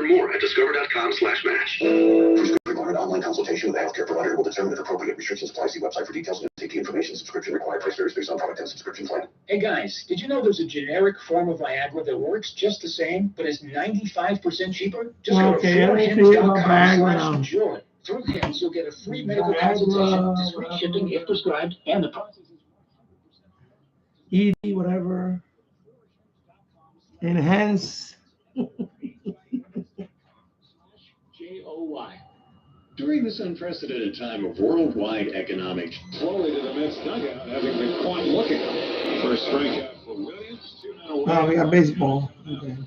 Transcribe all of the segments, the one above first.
Learn more at discover.com/match. Prescription an online consultation with a healthcare provider will determine if appropriate restrictions apply. See website for details and safety information. Subscription required. Price varies based on product and subscription plan. Hey guys, did you know there's a generic form of Viagra that works just the same, but is 95% cheaper? Just go to hims.com/enjoy. Through Hims, you'll get a free medical consultation, discreet shipping if prescribed, and the process is easy, whatever. Enhance. JOY. During this unprecedented time of worldwide economic, slowly to the Mets dugout, having been caught looking. First strikeout for Williams. 2-0 away. Oh, we got baseball. Okay.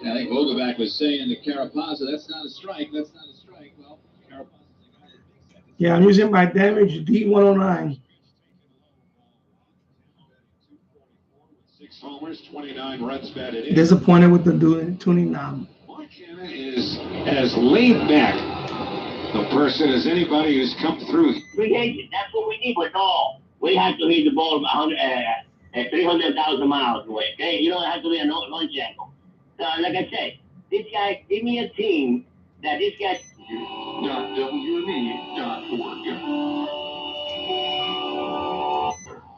Yeah, I think Vogelback was saying to Carapazza, that's not a strike. That's not a strike. Well, Carapazza's a guy that thinks that. Yeah, I'm using my damage D109. 6 homers, 29 runs batted in. Disappointed with the tuning knob. Montana is as laid back a person as anybody who's come through. Free agent, that's what we need with all. We have to hit the ball 300,000 miles away, okay? You don't have to be a launch angle. So, like I said, this guy, give me a team that this guy... .wme.org.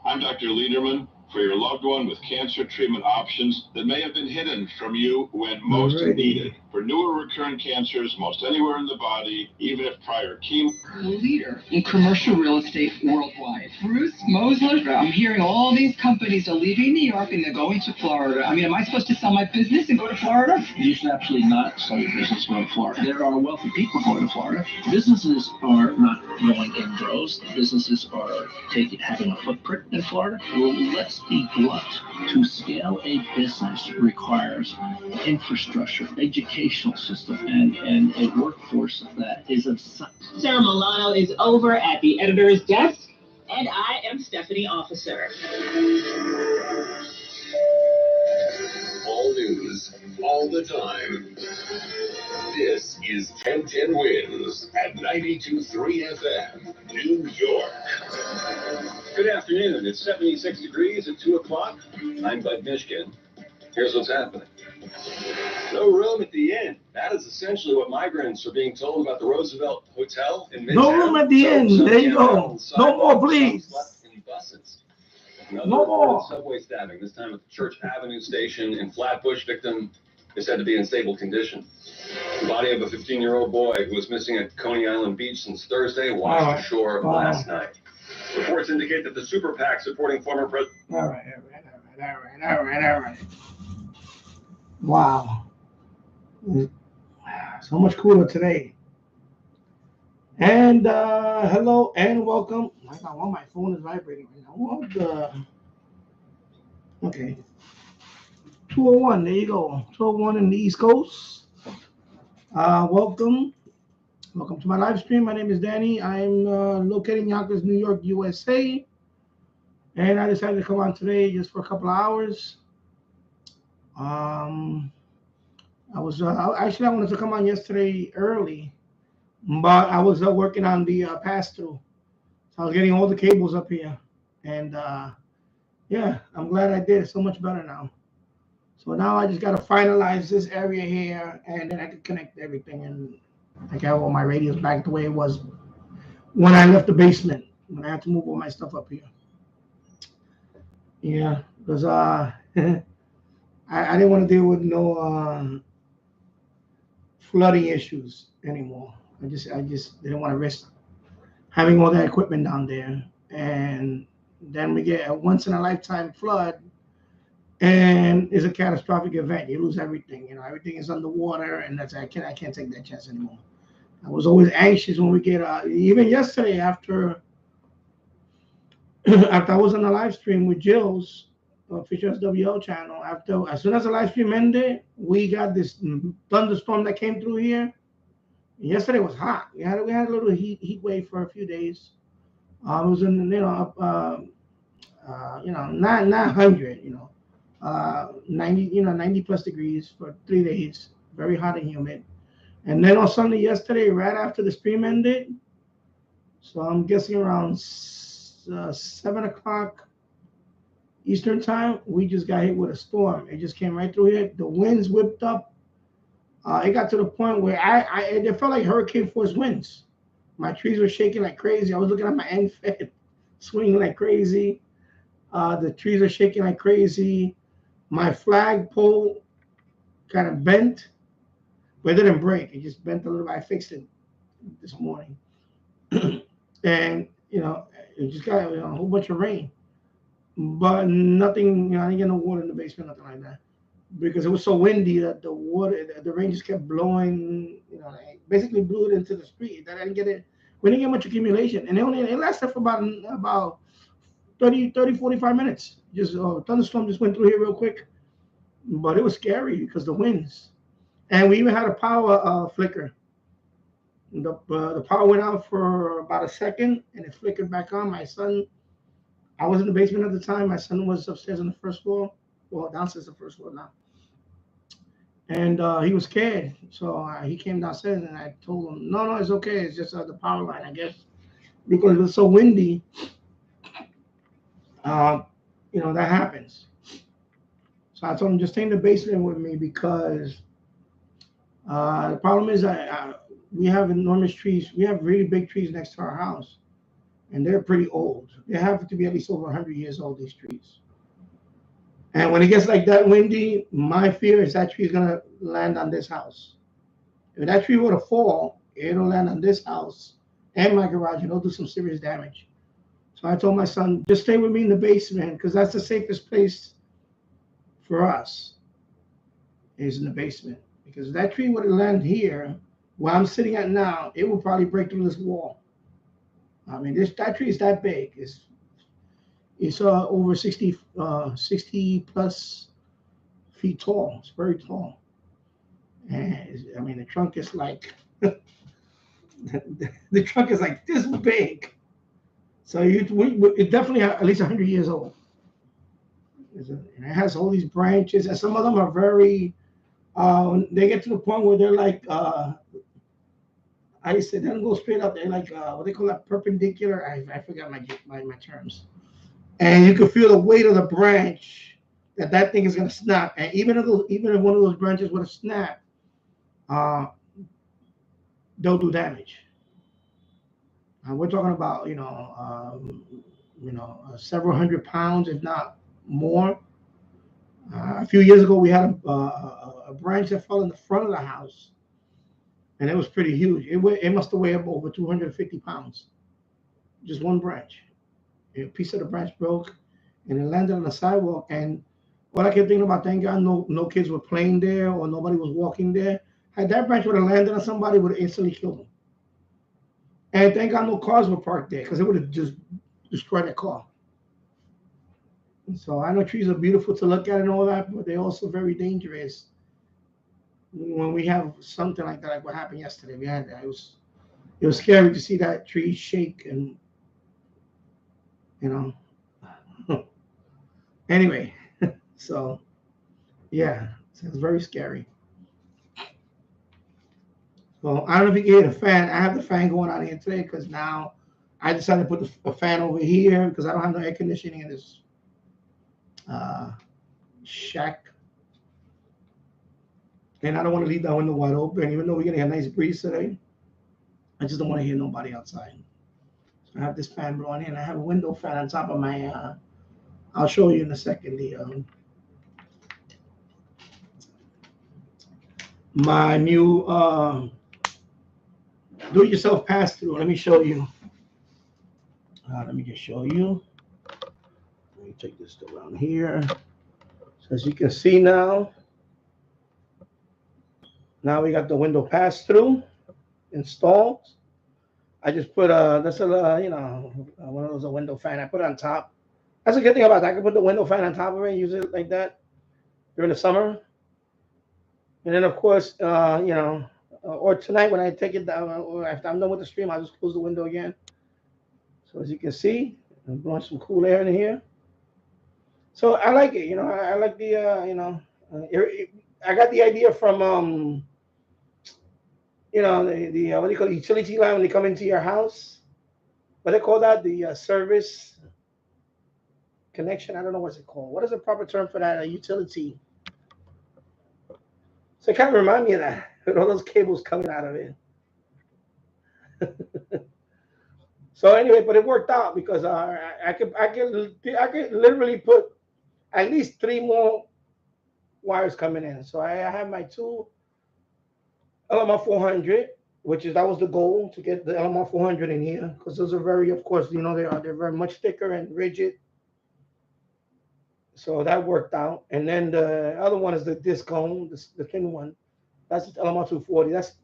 I'm Dr. Liederman. For your loved one with cancer treatment options that may have been hidden from you when most needed. For newer recurrent cancers, most anywhere in the body, even if prior chemo. Leader in commercial real estate worldwide. Bruce Mosler, I'm hearing all these companies are leaving New York and they're going to Florida. I mean, am I supposed to sell my business and go to Florida? You should absolutely not sell your business and go to Florida. There are wealthy people going to Florida. Businesses are not going in droves. Businesses are having a footprint in Florida. Well, let's be blunt. To scale a business requires infrastructure, educational system, and a workforce that is of size. Sarah Milano is over at the editor's desk, and I am Stephanie Officer. All news, all the time. This is 1010 Wins at 92.3 FM, New York. Good afternoon. It's 76 degrees at 2 o'clock. I'm Bud Mishkin. Here's what's happening. No room at the inn. That is essentially what migrants are being told about the Roosevelt Hotel in Midtown. No room at the inn. There you go. No more, please. In buses. No more. Subway stabbing, this time at the Church Avenue station in Flatbush. Victim is said to be in stable condition. The body of a 15-year-old boy who was missing at Coney Island Beach since Thursday washed ashore last night. Reports indicate that the super PAC supporting former president. All right. Wow. So much cooler today. And hello and welcome. I got one. My phone is vibrating right now. Okay. 201. There you go. 201 in the East Coast. Welcome to my live stream. My name is Danny. I'm located in Yonkers, New York, USA. And I decided to come on today just for a couple of hours. I wanted to come on yesterday early, but I was working on the pass-through. So I was getting all the cables up here. And yeah, I'm glad I did. It's so much better now. So now I just got to finalize this area here, and then I can connect everything. And I got all my radios back the way it was when I left the basement, when I had to move all my stuff up here. Yeah, because I didn't want to deal with no flooding issues anymore. I just didn't want to risk having all that equipment down there. And then we get a once in a lifetime flood, and it's a catastrophic event. You lose everything. Everything is underwater, and I can't take that chance anymore. I was always anxious when we get even yesterday after I was on the live stream with Jill's official SWL channel. As soon as the live stream ended, we got this thunderstorm that came through here. Yesterday was hot. We had a little heat wave for a few days. It was in not 100, 90, 90 plus degrees for 3 days. Very hot and humid. And then on Sunday yesterday, right after the stream ended, so I'm guessing around 7 o'clock Eastern time, we just got hit with a storm. It just came right through here. The winds whipped up It got to the point where it felt like hurricane force winds. My trees were shaking like crazy. I was looking at my end fed swinging like crazy. The trees are shaking like crazy. My flagpole kind of bent, but it didn't break. It just bent a little bit. I fixed it this morning. And, it just got a whole bunch of rain. But nothing, I didn't get no water in the basement, nothing like that. Because it was so windy that the rain just kept blowing, basically blew it into the street. I didn't get it. We didn't get much accumulation. And it lasted for about 30, 45 minutes. Just a thunderstorm just went through here real quick. But it was scary because the winds. And we even had a power flicker. The power went out for about a second, and it flickered back on. My son, I was in the basement at the time. My son was upstairs on the first floor. Well, downstairs the first floor now. And he was scared. So he came downstairs, and I told him, no, it's okay. It's just the power line, I guess. Because it was so windy, that happens. So I told him, just stay in the basement with me because the problem is we have enormous trees. We have really big trees next to our house, and they're pretty old. They have to be at least over 100 years old, these trees. And when it gets like that windy, my fear is that tree is going to land on this house. If that tree were to fall, it'll land on this house and my garage, and it'll do some serious damage. So I told my son, just stay with me in the basement because that's the safest place for us, is in the basement. Because if that tree were to land here, where I'm sitting at now, it will probably break through this wall. I mean, that tree is that big. It's over 60 plus feet tall. It's very tall. And the trunk is like, the trunk is like this big. So it's definitely at least 100 years old. And it has all these branches, and some of them are very, they get to the point where they're like, I said, they don't go straight up. They're like, what they call that, perpendicular. I forgot my terms. And you can feel the weight of the branch that thing is going to snap. And even if one of those branches would have snapped, they'll do damage. We're talking about, several hundred pounds, if not more. A few years ago, we had a branch that fell in the front of the house, and it was pretty huge. It must have weighed over 250 pounds, just one branch. A piece of the branch broke, and it landed on the sidewalk. And what I kept thinking about, thank God no kids were playing there or nobody was walking there. Had that branch would have landed on somebody, would have instantly killed them. And thank God no cars were parked there, because it would have just destroyed that car. And so I know trees are beautiful to look at and all that, but they're also very dangerous. When we have something like that, like what happened yesterday, we had that. It was scary to see that tree shake and, Anyway, so yeah, so it's very scary. So I don't know if you can hear the fan. I have the fan going on here today because now I decided to put a fan over here because I don't have no air conditioning in this shack. And I don't want to leave that window wide open, even though we're getting a nice breeze today. I just don't want to hear nobody outside. So I have this fan blowing in. I have a window fan on top of my I'll show you in a second my new do-it-yourself pass-through. Let me show you. Let me just show you. Let me take this around here. So as you can see now we got the window pass-through installed. I just put that's one of those window fan. I put it on top. That's a good thing about that. I can put the window fan on top of it and use it like that during the summer. And then, of course, or tonight when I take it down, or after I'm done with the stream, I'll just close the window again. So as you can see, I'm blowing some cool air in here. So I like it. I like the, I got the idea from, the what do you call it, utility line when they come into your house. What they call that? The service connection. I don't know what's it called. What is the proper term for that? A utility. So it kind of remind me of that. with all those cables coming out of it. So anyway, but it worked out because I could literally put at least 3 more wires coming in. So I have my 2 LMR 400, that was the goal, to get the LMR 400 in here, because those are very, of course, they're very much thicker and rigid. So that worked out. And then the other one is the disc cone, the thin one. That's the LMR 240. That's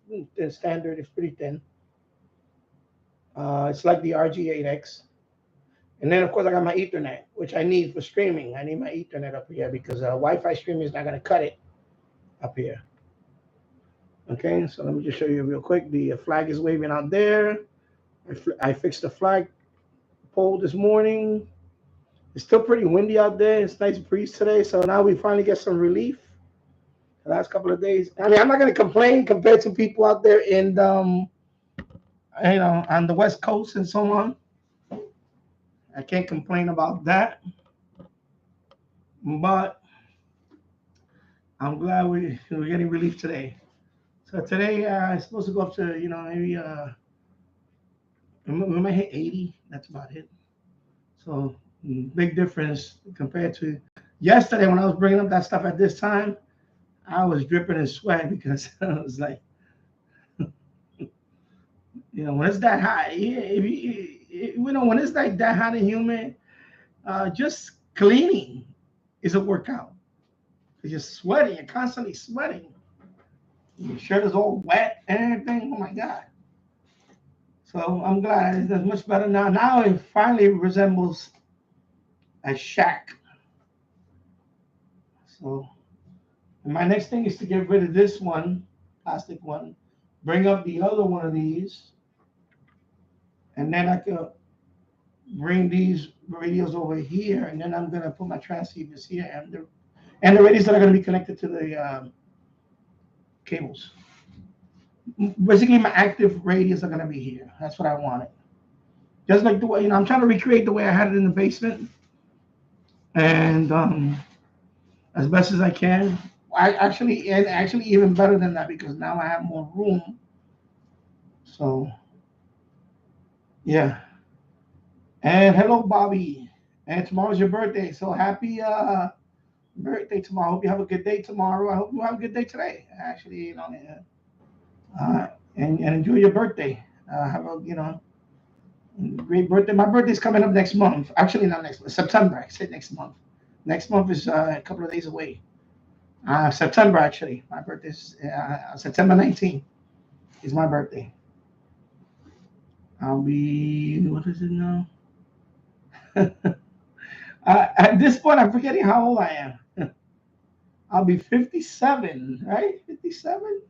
standard. It's pretty thin. It's like the RG8X. And then, of course, I got my Ethernet, which I need for streaming. I need my Ethernet up here because Wi-Fi streaming is not going to cut it up here. Okay, so let me just show you real quick. The flag is waving out there. I fixed the flag pole this morning. It's still pretty windy out there. It's nice breeze today, so now we finally get some relief. The last couple of days. I mean, I'm not going to complain compared to people out there in, on the West Coast and so on. I can't complain about that. But I'm glad we're getting relief today. So today I'm supposed to go up to, maybe we might hit 80. That's about it. So big difference compared to yesterday when I was bringing up that stuff at this time. I was dripping in sweat because I was like, when it's that hot, when it's like that hot and humid, just cleaning is a workout. You're sweating, you're constantly sweating. Your shirt is all wet and everything. Oh my God. So I'm glad it's much better now. Now it finally resembles a shack. So my next thing is to get rid of this one, plastic one, bring up the other one of these, and then I can bring these radios over here, and then I'm going to put my transceivers here and the radios that are going to be connected to the cables. Basically, my active radios are going to be here. That's what I wanted. Just like the way, I'm trying to recreate the way I had it in the basement, and as best as I can. Actually even better than that because now I have more room. So, yeah. And hello, Bobby. And tomorrow's your birthday, so happy birthday tomorrow. I hope you have a good day tomorrow. I hope you have a good day today. Actually, and enjoy your birthday. Have a great birthday. My birthday's coming up next month. Actually, not next month. September. I said next month. Next month is a couple of days away. September, actually. My birthday's September 19th is my birthday. I'll be, what is it now? At this point, I'm forgetting how old I am. I'll be 57, right? 57?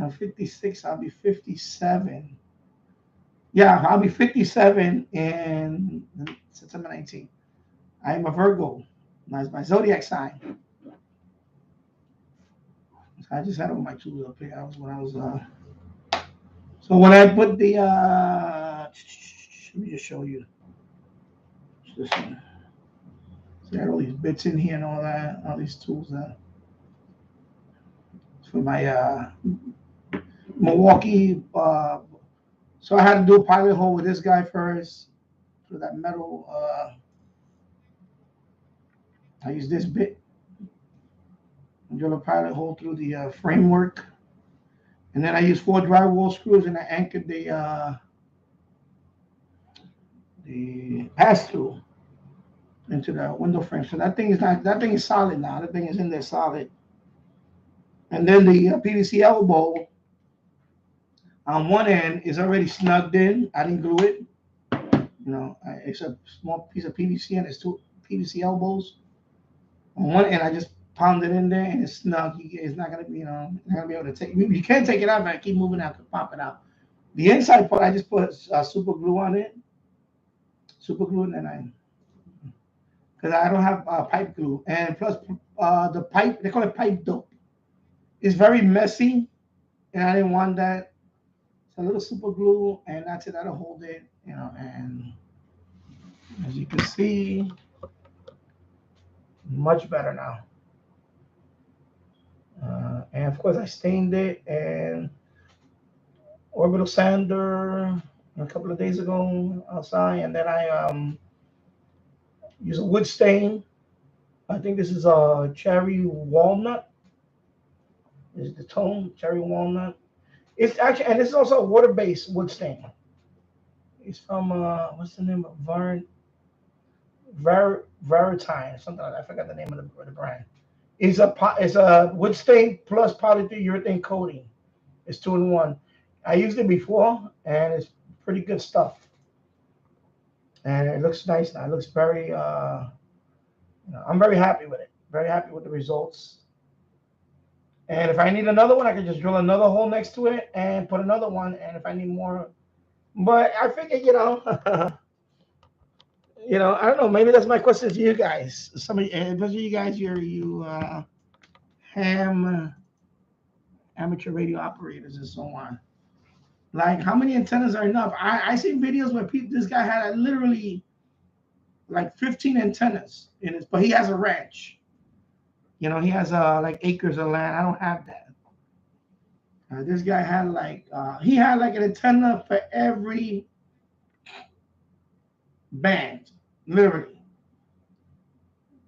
I'm 56. I'll be 57. Yeah, I'll be 57 in September 19th. I'm a Virgo. That's my zodiac sign. I just had all my tools up here. So when I put the, let me just show you. This one. So I had all these bits in here and all that, all these tools. For my Milwaukee. So I had to do a pilot hole with this guy first for that metal. I used this bit. Drill a pilot hole through the framework, and then I used 4 drywall screws and I anchored the pass-through into the window frame. So that thing is solid now. That thing is in there solid. And then the PVC elbow on one end is already snugged in. I didn't glue it. It's a small piece of PVC and it's 2 PVC elbows. On one end, I just pound it in there and it's snug. It's not gonna be, not gonna be able to take. You can't take it out, but I keep moving out to pop it out. The inside part, I just put super glue on it. Super glue, and then because I don't have pipe glue, and plus the pipe, they call it pipe dope. It's very messy, and I didn't want that. So a little super glue, and that's it. That'll hold it, And as you can see, much better now. And of course I stained it and orbital sander a couple of days ago outside, and then I use a wood stain. I think this is a cherry walnut. Is the tone cherry walnut? It's actually, and this is also a water-based wood stain. It's from what's the name of Veritine, something like that. I forgot the name of the brand. It's a wood stain plus polyurethane coating. It's 2-in-1. I used it before, and it's pretty good stuff. And it looks nice now. It looks very, I'm very happy with it. Very happy with the results. And if I need another one, I can just drill another hole next to it and put another one. And if I need more, but I figured, I don't know. Maybe that's my question to you guys. Somebody, especially you guys, you ham amateur radio operators and so on. Like, how many antennas are enough? I see videos where this guy had literally like 15 antennas in it, but he has a ranch. He has like acres of land. I don't have that. This guy had he had like an antenna for every band, literally.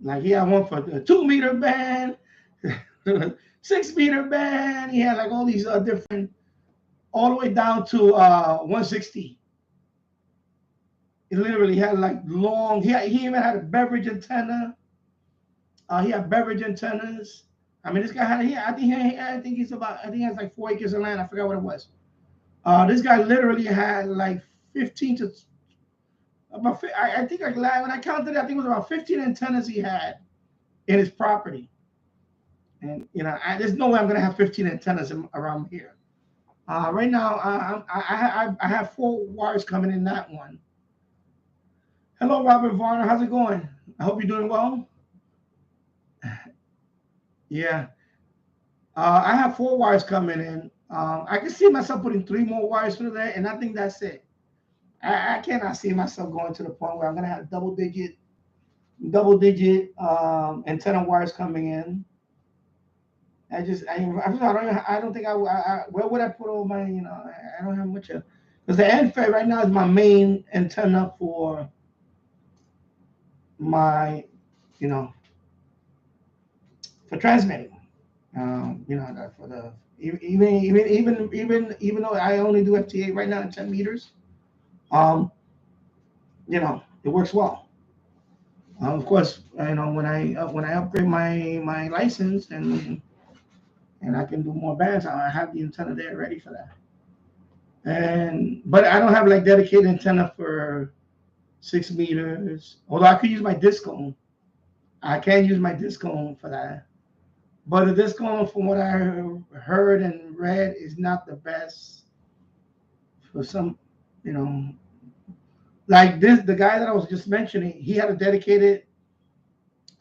Like he had one for the 2-meter band, 6-meter band. He had like all these different, all the way down to 160. He literally had like long. He even had a beverage antenna. He had beverage antennas. I mean, this guy had. I think he has like 4 acres of land. I forgot what it was. This guy literally had like 15 to about. I think when I counted it, I think it was about 15 antennas he had in his property. And there's no way I'm gonna have 15 antennas around here. Right now, I have 4 wires coming in that one. Hello, Robert Varner. How's it going? I hope you're doing well. Yeah. I have 4 wires coming in. I can see myself putting 3 more wires through there, and I think that's it. I cannot see myself going to the point where I'm going to have double digit antenna wires coming in. I don't think where would I put all my, I don't have much of, because the end fed right now is my main antenna for my, for transmitting. For the even though I only do FTA right now at 10 meters, it works well. Of course, when I upgrade my license and I can do more bands, I have the antenna there ready for that. But I don't have like dedicated antenna for 6 meters. Although I could use my discone. I can use my discone for that. But the discone, from what I heard and read, is not the best for some, like this. The guy that I was just mentioning, he had a dedicated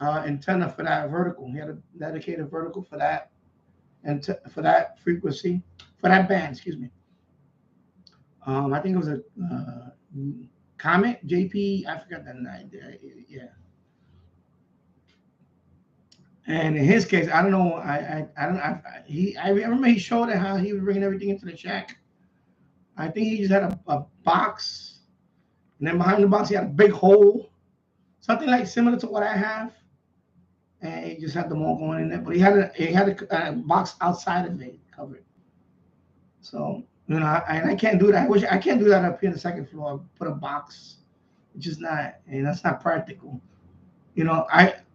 antenna for that vertical. He had a dedicated vertical for that, and for that frequency, for that band. Excuse me. I think it was a Comet JP. I forgot that name. Yeah. And in his case, I don't know. I remember he showed it how he was bringing everything into the shack. I think he just had a box, and then behind the box he had a big hole, something like similar to what I have. And he just had them all going in there. But he had a box outside of it covered. So and I can't do that. I can't do that up here in the second floor. Put a box, which is not, and that's not practical.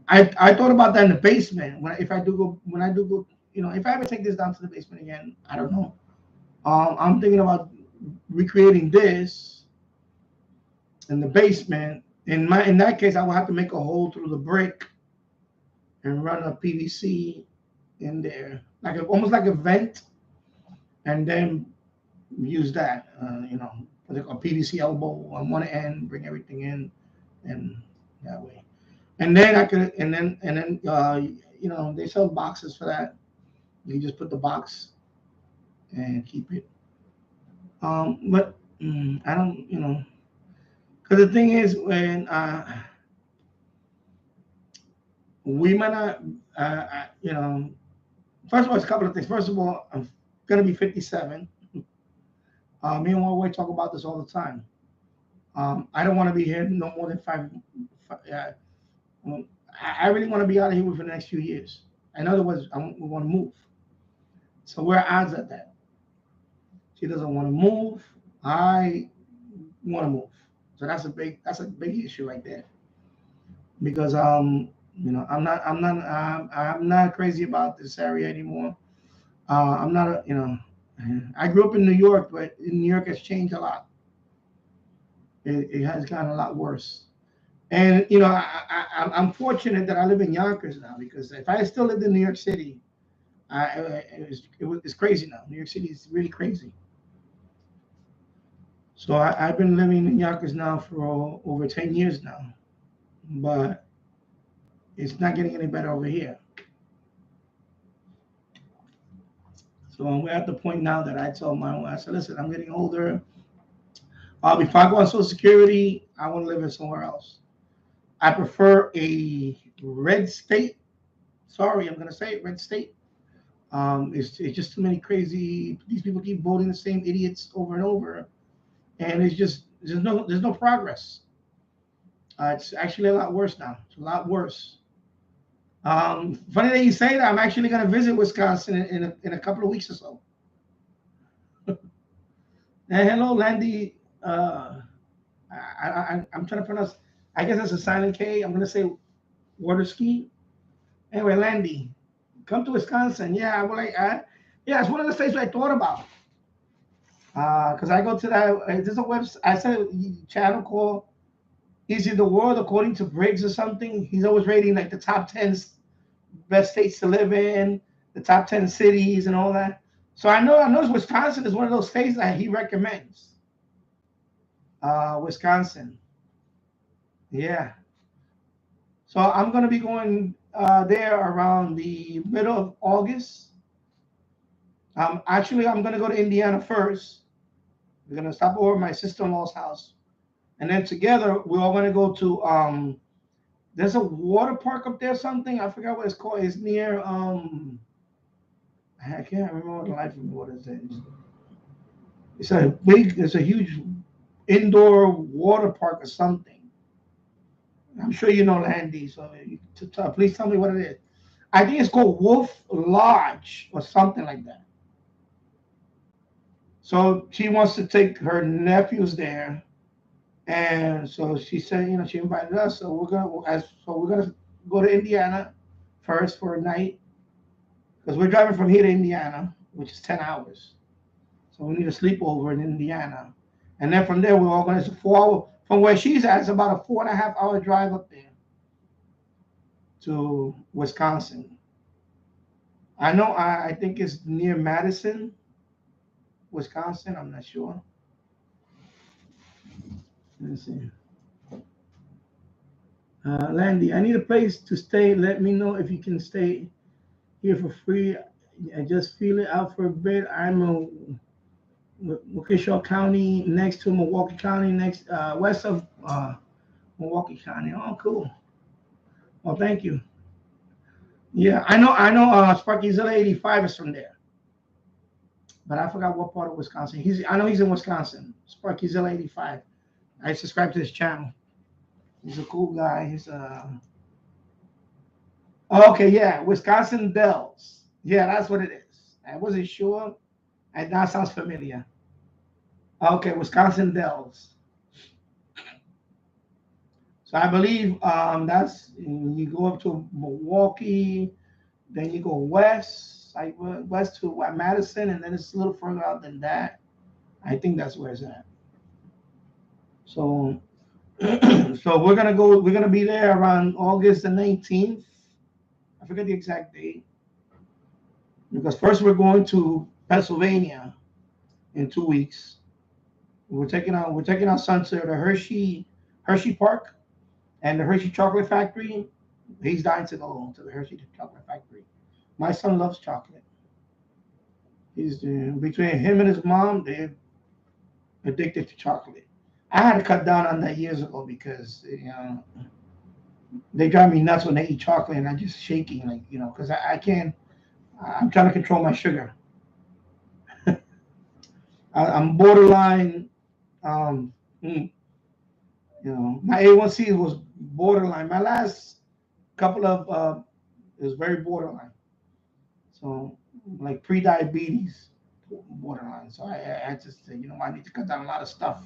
I thought about that in the basement. If I do go, if I ever take this down to the basement again, I don't know. I'm thinking about recreating this in the basement. In that case, I will have to make a hole through the brick and run a PVC in there, almost like a vent, and then use that. Put a PVC elbow on one end, bring everything in, and that way. And then I could, and then they sell boxes for that. You just put the box and keep it. But I don't, because the thing is, when we might not, First of all, it's a couple of things. First of all, I'm gonna be 57. Me and my wife talk about this all the time. I don't want to be here no more than I really want to be out of here within the next few years. In other words, we want to move. So we're at odds at that. She doesn't want to move. I want to move. So that's a big issue right there. Because I'm not crazy about this area anymore. I'm not I grew up in New York, but New York has changed a lot. It has gotten a lot worse. And I'm fortunate that I live in Yonkers now, because if I still lived in New York City, it's crazy now. New York City is really crazy. So I've been living in Yonkers now for over 10 years now, but it's not getting any better over here. So we're at the point now that I told I said, listen, I'm getting older. Before I go on Social Security, I want to live in somewhere else. I prefer a red state. Sorry, I'm going to say it, red state. It's just too many crazy. These people keep voting the same idiots over and over, and it's just there's no progress. It's actually a lot worse now. It's a lot worse. Funny that you say that. I'm actually going to visit Wisconsin in a couple of weeks or so. And hello, Landy. I'm trying to pronounce. I guess that's a silent K. I'm going to say water ski. Anyway, Landy, come to Wisconsin. Yeah, yeah, it's one of the states I thought about. Because I go to that. There's a website. I said a channel called Is It the World According to Briggs or something. He's always rating like the top 10 best states to live in, the top 10 cities and all that. So I know Wisconsin is one of those states that he recommends. Wisconsin. Yeah. So I'm going to be going there around the middle of August. Actually, I'm going to go to Indiana first. We're going to stop over at my sister-in-law's house. And then together, we're all going to go to, there's a water park up there, something. I forgot what it's called. It's near, I can't remember the life of me what it is. It's a huge indoor water park or something. I'm sure you know, Landy, so please tell me what it is. I think it's called Wolf Lodge or something like that. So she wants to take her nephews there, and so she said, she invited us. So we're gonna go to Indiana first for a night, because we're driving from here to Indiana, which is 10 hours. So we need a sleepover in Indiana, and then from there we're all going to 4 hour from where she's at. It's about a 4.5 hour drive up there to Wisconsin. I know. I think it's near Madison, Wisconsin. I'm not sure. Let's see. Landy, I need a place to stay. Let me know if you can stay here for free. I just feel it out for a bit. I'm in Waukesha County, next to Milwaukee County, west of Milwaukee County. Oh, cool. Well, thank you. Yeah, I know. Sparkyzilla 85 is from there, but I forgot what part of Wisconsin. I know he's in Wisconsin. Sparkyzilla 85. I subscribe to his channel. He's a cool guy. Okay, yeah, Wisconsin Dells. Yeah, that's what it is. I wasn't sure. And that sounds familiar. Okay, Wisconsin Dells. So I believe that's, you go up to Milwaukee, then you go west to Madison, and then it's a little further out than that. I think that's where it's at. So, so we're gonna be there around August the 19th. I forget the exact date. Because first we're going to Pennsylvania in 2 weeks. We're taking our son to the Hershey Park and the Hershey Chocolate Factory. He's dying to go to the Hershey Chocolate Factory. My son loves chocolate. He's between him and his mom, they're addicted to chocolate. I had to cut down on that years ago because they drive me nuts when they eat chocolate and I'm just shaking, because I can't. I'm trying to control my sugar. I'm borderline. You know, my A1C was borderline. My last couple of it was very borderline. So like pre-diabetes, borderline. So I just said, you know, I need to cut down a lot of stuff.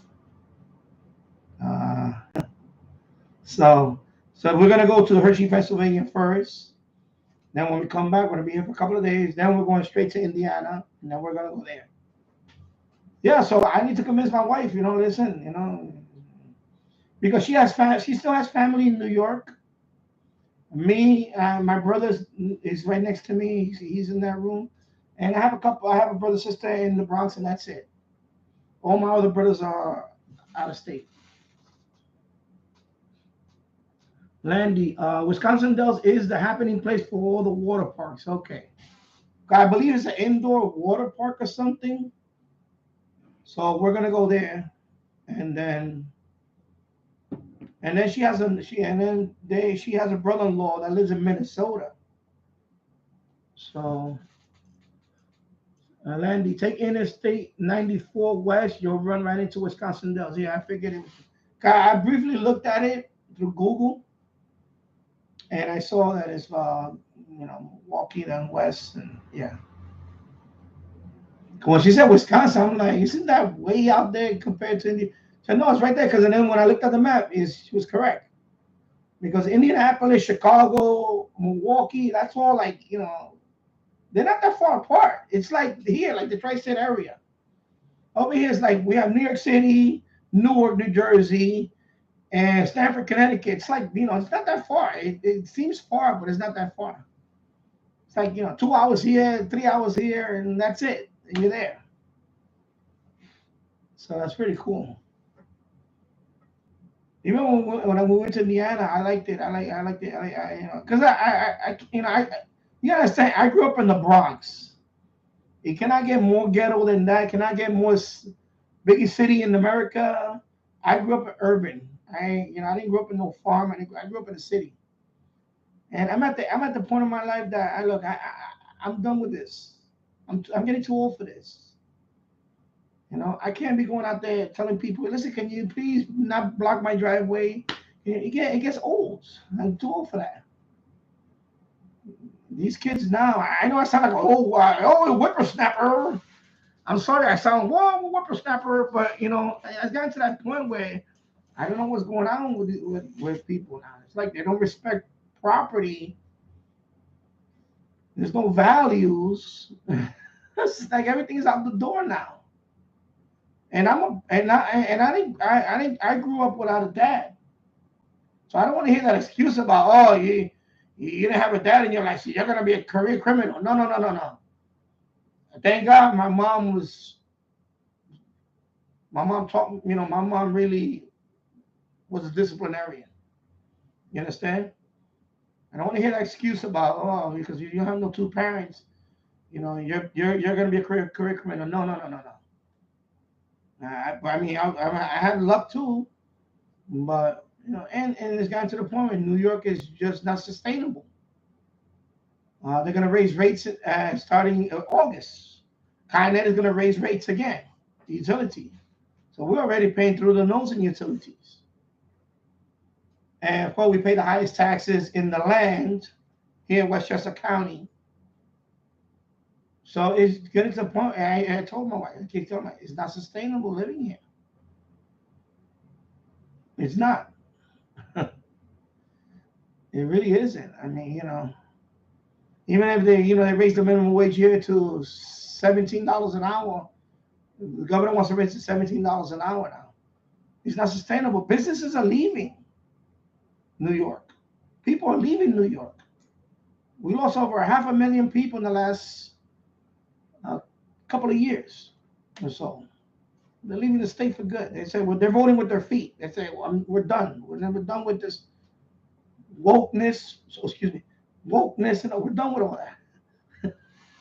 So we're gonna go to Hershey, Pennsylvania first. Then when we come back, we're gonna be here for a couple of days. Then we're going straight to Indiana, and then we're gonna go there. Yeah, so I need to convince my wife, you know, listen, you know, because she still has family in New York. Me, my brother is right next to me. He's in that room, and I have a brother sister in the Bronx, and that's it. All my other brothers are out of state. Landy, Wisconsin Dells is the happening place for all the water parks. Okay, I believe it's an indoor water park or something. So we're gonna go there, and then she has a brother-in-law that lives in Minnesota. So, Landy, take Interstate 94 West. You'll run right into Wisconsin Dells. Yeah, I figured it was. I briefly looked at it through Google, and I saw that it's you know, Milwaukee then West, and yeah. When she said Wisconsin, I'm like, isn't that way out there compared to India? So no, it's right there. Because then when I looked at the map, she was correct. Because Indianapolis, Chicago, Milwaukee, that's all like, you know, they're not that far apart. It's like here, like the tri-state area. Over here, it's like we have New York City, Newark, New Jersey, and Stamford, Connecticut. It's like, you know, it's not that far. It seems far, but it's not that far. It's like, you know, 2 hours here, 3 hours here, and that's it. And you're there. So that's pretty cool. Even when I went to Indiana, I liked it. I liked it. You know, because you understand, I grew up in the Bronx. It cannot get more ghetto than that. Cannot get more biggest city in America. I grew up in urban. I didn't grow up in no farm. I grew up in a city. And I'm at the point of my life that I'm done with this. I'm getting too old for this. You know, I can't be going out there telling people, listen, can you please not block my driveway? It gets old. I'm too old for that. These kids now, I know I sound like a whippersnapper. I'm sorry, I sound a whippersnapper, but you know, I've gotten to that point where I don't know what's going on with people now. It's like they don't respect property. There's no values. It's like everything is out the door now. And I grew up without a dad, so I don't want to hear that excuse about you didn't have a dad in your life, so you're gonna be a career criminal. No. Thank God my mom taught, you know, my mom really was a disciplinarian. You understand? I don't want to hear that excuse about because you don't have no two parents, you know, you're gonna be a career criminal. No. I mean, I had luck too, but you know, and it's gotten to the point where New York is just not sustainable. They're going to raise rates starting August. Con Ed is going to raise rates again, the utility. So we're already paying through the nose in utilities. And of course, we pay the highest taxes in the land here in Westchester County. So it's getting to the point. I told my wife, I keep telling her, it's not sustainable living here. It's not. It really isn't. I mean, you know, even if they raise the minimum wage here to $17 an hour, the governor wants to raise it $17 an hour now. It's not sustainable. Businesses are leaving New York. People are leaving New York. We lost over 500,000 people in the last couple of years or so. They're leaving the state for good. They say, well, they're voting with their feet. They say, well, we're done. We're never done with this wokeness. So, excuse me, wokeness, and we're done with all that.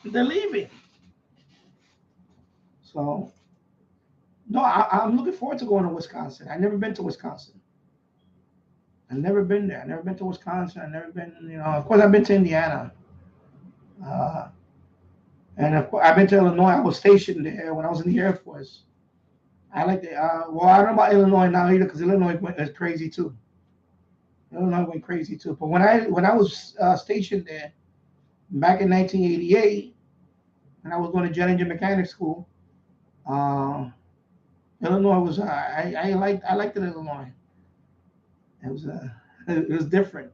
They're leaving. So, no, I'm looking forward to going to Wisconsin. I've never been to Wisconsin. I've never been there. I've never been to Wisconsin. I've never been, you know, of course, I've been to Indiana. And of course, I've been to Illinois. I was stationed there when I was in the Air Force. I like it. Well, I don't know about Illinois now either, because Illinois went crazy too. Illinois went crazy too. But when I was stationed there back in 1988, when I was going to jet engine mechanic school, Illinois was I liked it. Illinois. It was it was different.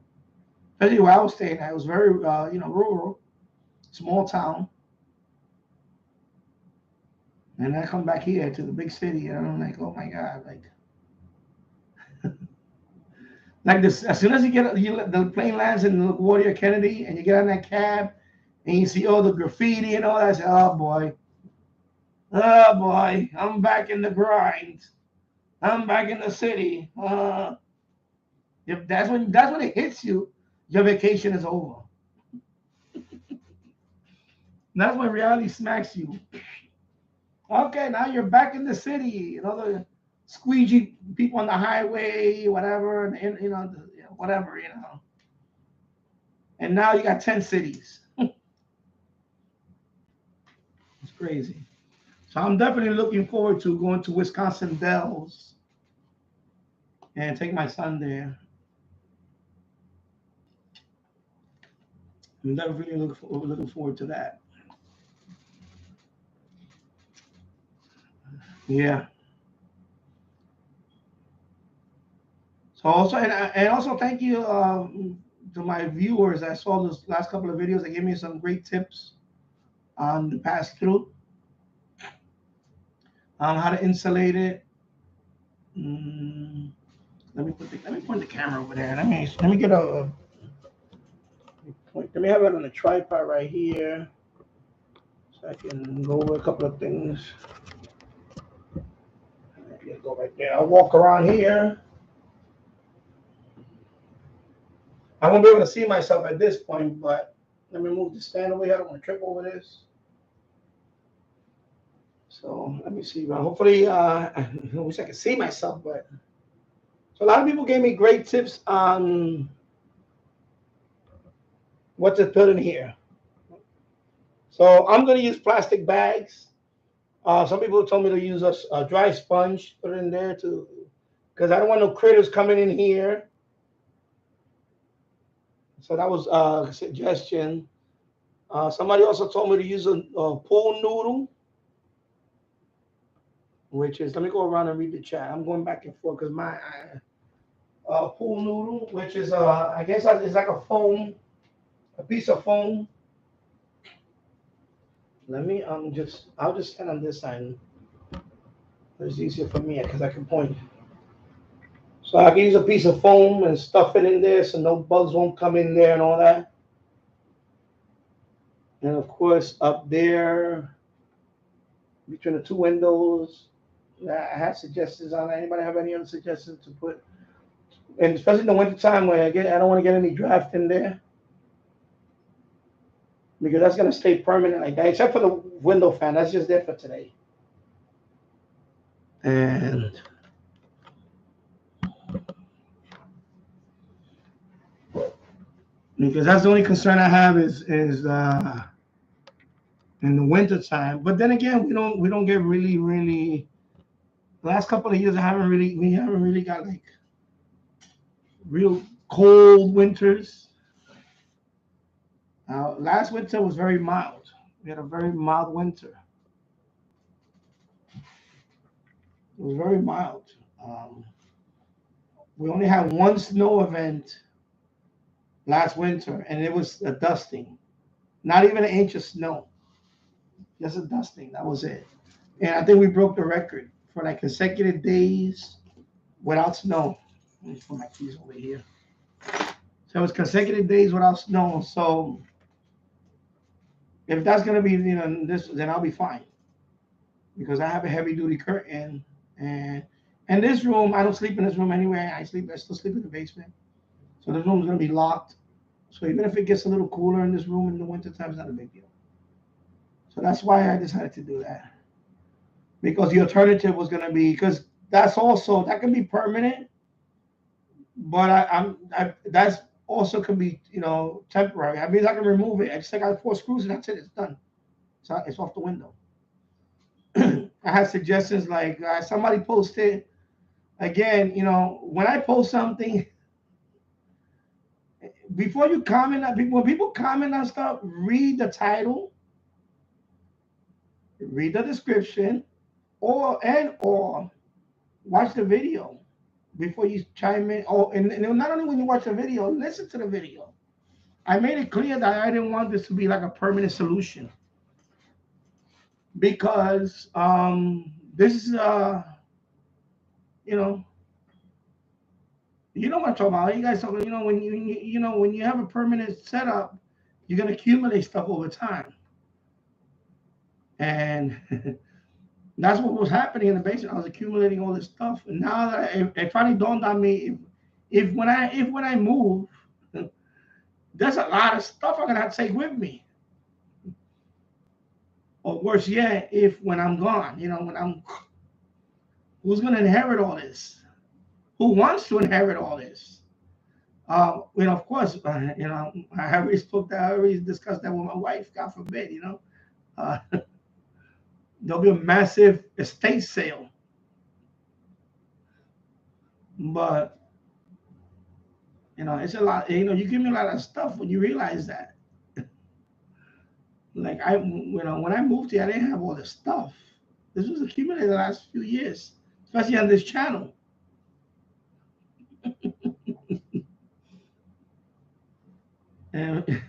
Especially where I was staying at. It was very rural, small town. And I come back here to the big city, and I'm like, oh my God, like this. As soon as the plane lands in LaGuardia Kennedy, and you get on that cab, and you see all the graffiti and all that, I say, oh boy, I'm back in the grind. I'm back in the city. If that's when it hits you, your vacation is over. That's when reality smacks you. Okay, now you're back in the city. The squeegee people on the highway, whatever, and whatever. And now you got 10 cities. It's crazy. So I'm definitely looking forward to going to Wisconsin Dells and take my son there. I'm definitely looking forward to that. Yeah. So also and also thank you to my viewers. I saw those last couple of videos. They gave me some great tips on the pass through, on how to insulate it. Let me point the camera over there. Let me get let me have it on the tripod right here, so I can go over a couple of things. Go right there. I'll walk around here. I won't be able to see myself at this point, but let me move the stand over here. I don't want to trip over this. So let me see. Well, hopefully, I wish I could see myself, but so a lot of people gave me great tips on what to put in here. So I'm going to use plastic bags. Some people told me to use a dry sponge, put it in there too, because I don't want no critters coming in here. So that was a suggestion. Somebody also told me to use a pool noodle, which is, let me go around and read the chat. I'm going back and forth because my pool noodle, which is, I guess it's like a piece of foam. Let me, I'll just stand on this side. It's easier for me because I can point. So I can use a piece of foam and stuff it in there so no bugs won't come in there and all that. And of course, up there, between the two windows, I have suggestions on that. Anybody have any other suggestions to put? And especially in the wintertime where I don't want to get any draft in there, because that's going to stay permanent like that, except for the window fan. That's just there for today. And because that's the only concern I have is in the winter time. But then again, we don't get really the last couple of years we haven't really got like real cold winters. Last winter was very mild. We had a very mild winter. It was very mild. We only had one snow event last winter, and it was a dusting. Not even an inch of snow. Just a dusting. That was it. And I think we broke the record for like consecutive days without snow. Let me put my keys over here. So it was consecutive days without snow. So if that's gonna be this, then I'll be fine, because I have a heavy duty curtain, and this room, I don't sleep in this room anyway. I still sleep in the basement. So this room is gonna be locked. So even if it gets a little cooler in this room in the wintertime, it's not a big deal. So that's why I decided to do that. Because the alternative was gonna be, because that can be permanent, but that's also can be temporary. I mean, I can remove it. I just take out 4 screws and that's it. It's done. It's off the window. I had suggestions like somebody posted again. When I post something, before you comment on people, when people comment on stuff, read the title, read the description, or watch the video before you chime in. And not only when you watch the video, listen to the video. I made it clear that I didn't want this to be like a permanent solution, because this is you know what I'm talking about. You guys talk, when when you have a permanent setup, you're gonna accumulate stuff over time, and that's what was happening in the basement. I was accumulating all this stuff, and now that it finally dawned on me, if when I move, there's a lot of stuff I'm gonna have to take with me. Or worse yet, if when I'm gone, who's gonna inherit all this? Who wants to inherit all this? Of course, I already discussed that with my wife. God forbid, there'll be a massive estate sale. But it's a lot. You give me a lot of stuff when you realize that. Like when I moved here, I didn't have all this stuff. This was accumulated the last few years, especially on this channel. And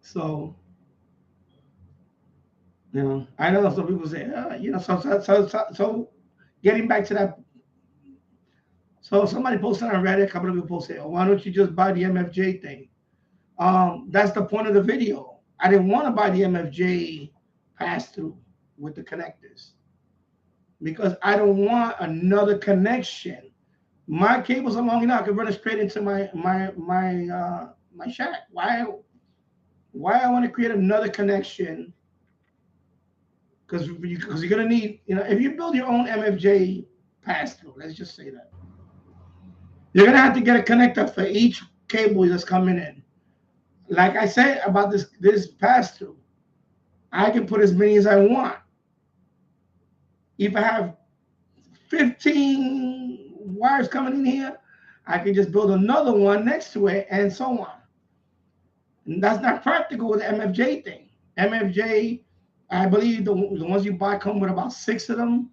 so, I know some people say, so getting back to that. So somebody posted on Reddit, a couple of people posted, why don't you just buy the MFJ thing? That's the point of the video. I didn't want to buy the MFJ pass-through with the connectors because I don't want another connection. My cables are long enough. I can run it straight into my shack. Why I want to create another connection? Because you're gonna need, if you build your own MFJ pass-through, let's just say that, you're gonna have to get a connector for each cable that's coming in. Like I said about this pass-through, I can put as many as I want. If I have 15 wires coming in here, I can just build another one next to it, and so on. And that's not practical with the MFJ thing. MFJ, I believe the ones you buy come with about 6 of them.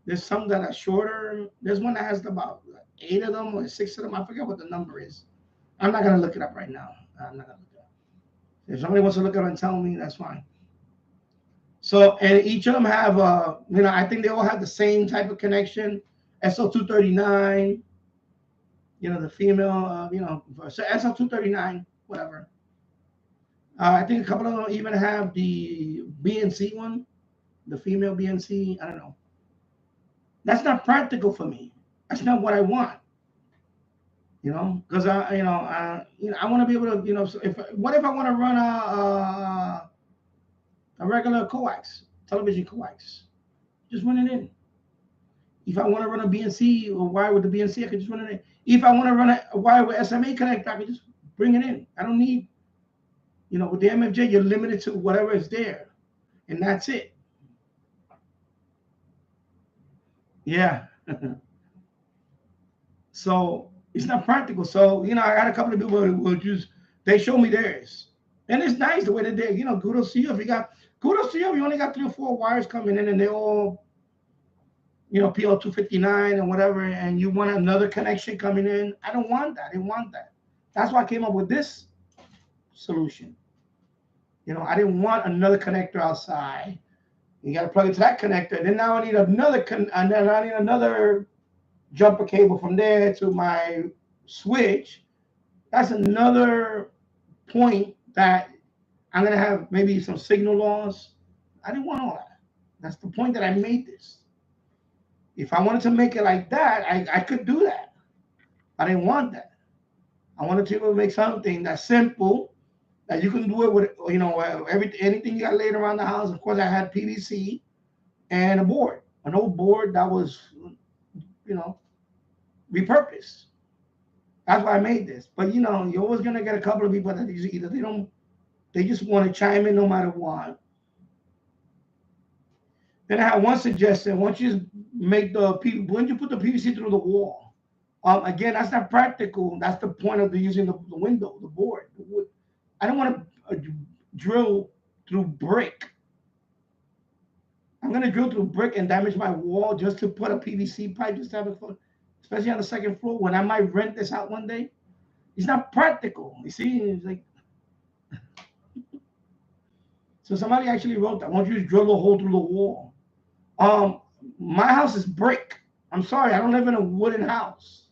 There's some that are shorter. There's one that has about 8 of them or 6 of them. I forget what the number is. I'm not gonna look it up right now. I'm not gonna look it up. If somebody wants to look it up and tell me, that's fine. So, and each of them have I think they all have the same type of connection. SL239, the female, so SL239, whatever. I think a couple of them even have the BNC one, the female BNC. I don't know. That's not practical for me. That's not what I want. Because I want to be able to, so what if I want to run a regular coax, television coax? Just run it in. If I want to run a BNC or wire with the BNC, I can just run it in. If I want to run a wire with SMA connector, I can just bring it in. I don't need, with the MFJ, you're limited to whatever is there, and that's it. Yeah. So it's not practical. So, I got a couple of people who they show me theirs. And it's nice the way they did. Kudos to you if you only got 3 or 4 wires coming in and they all, PL259 and whatever, and you want another connection coming in. I don't want that. I didn't want that. That's why I came up with this solution. I didn't want another connector outside. You got to plug into that connector. Then now I need another jumper cable from there to my switch. That's another point that I'm going to have maybe some signal loss. I didn't want all that. That's the point that I made this. If I wanted to make it like that, I could do that. I didn't want that. I wanted to make something that's simple, that you can do it with, anything you got laid around the house. Of course, I had PVC and a board, an old board that was, repurposed. That's why I made this. But you're always gonna get a couple of people that either they They just want to chime in no matter what. Then I have one suggestion. Once you make when you put the PVC through the wall, again, that's not practical. That's the point of using the window, the board, the wood. I don't want to drill through brick. I'm going to drill through brick and damage my wall just to put a PVC pipe, just to have it, especially on the second floor, when I might rent this out one day. It's not practical. You see, it's like. So somebody actually wrote that. Once you drill a hole through the wall. My house is brick. I'm sorry, I don't live in a wooden house.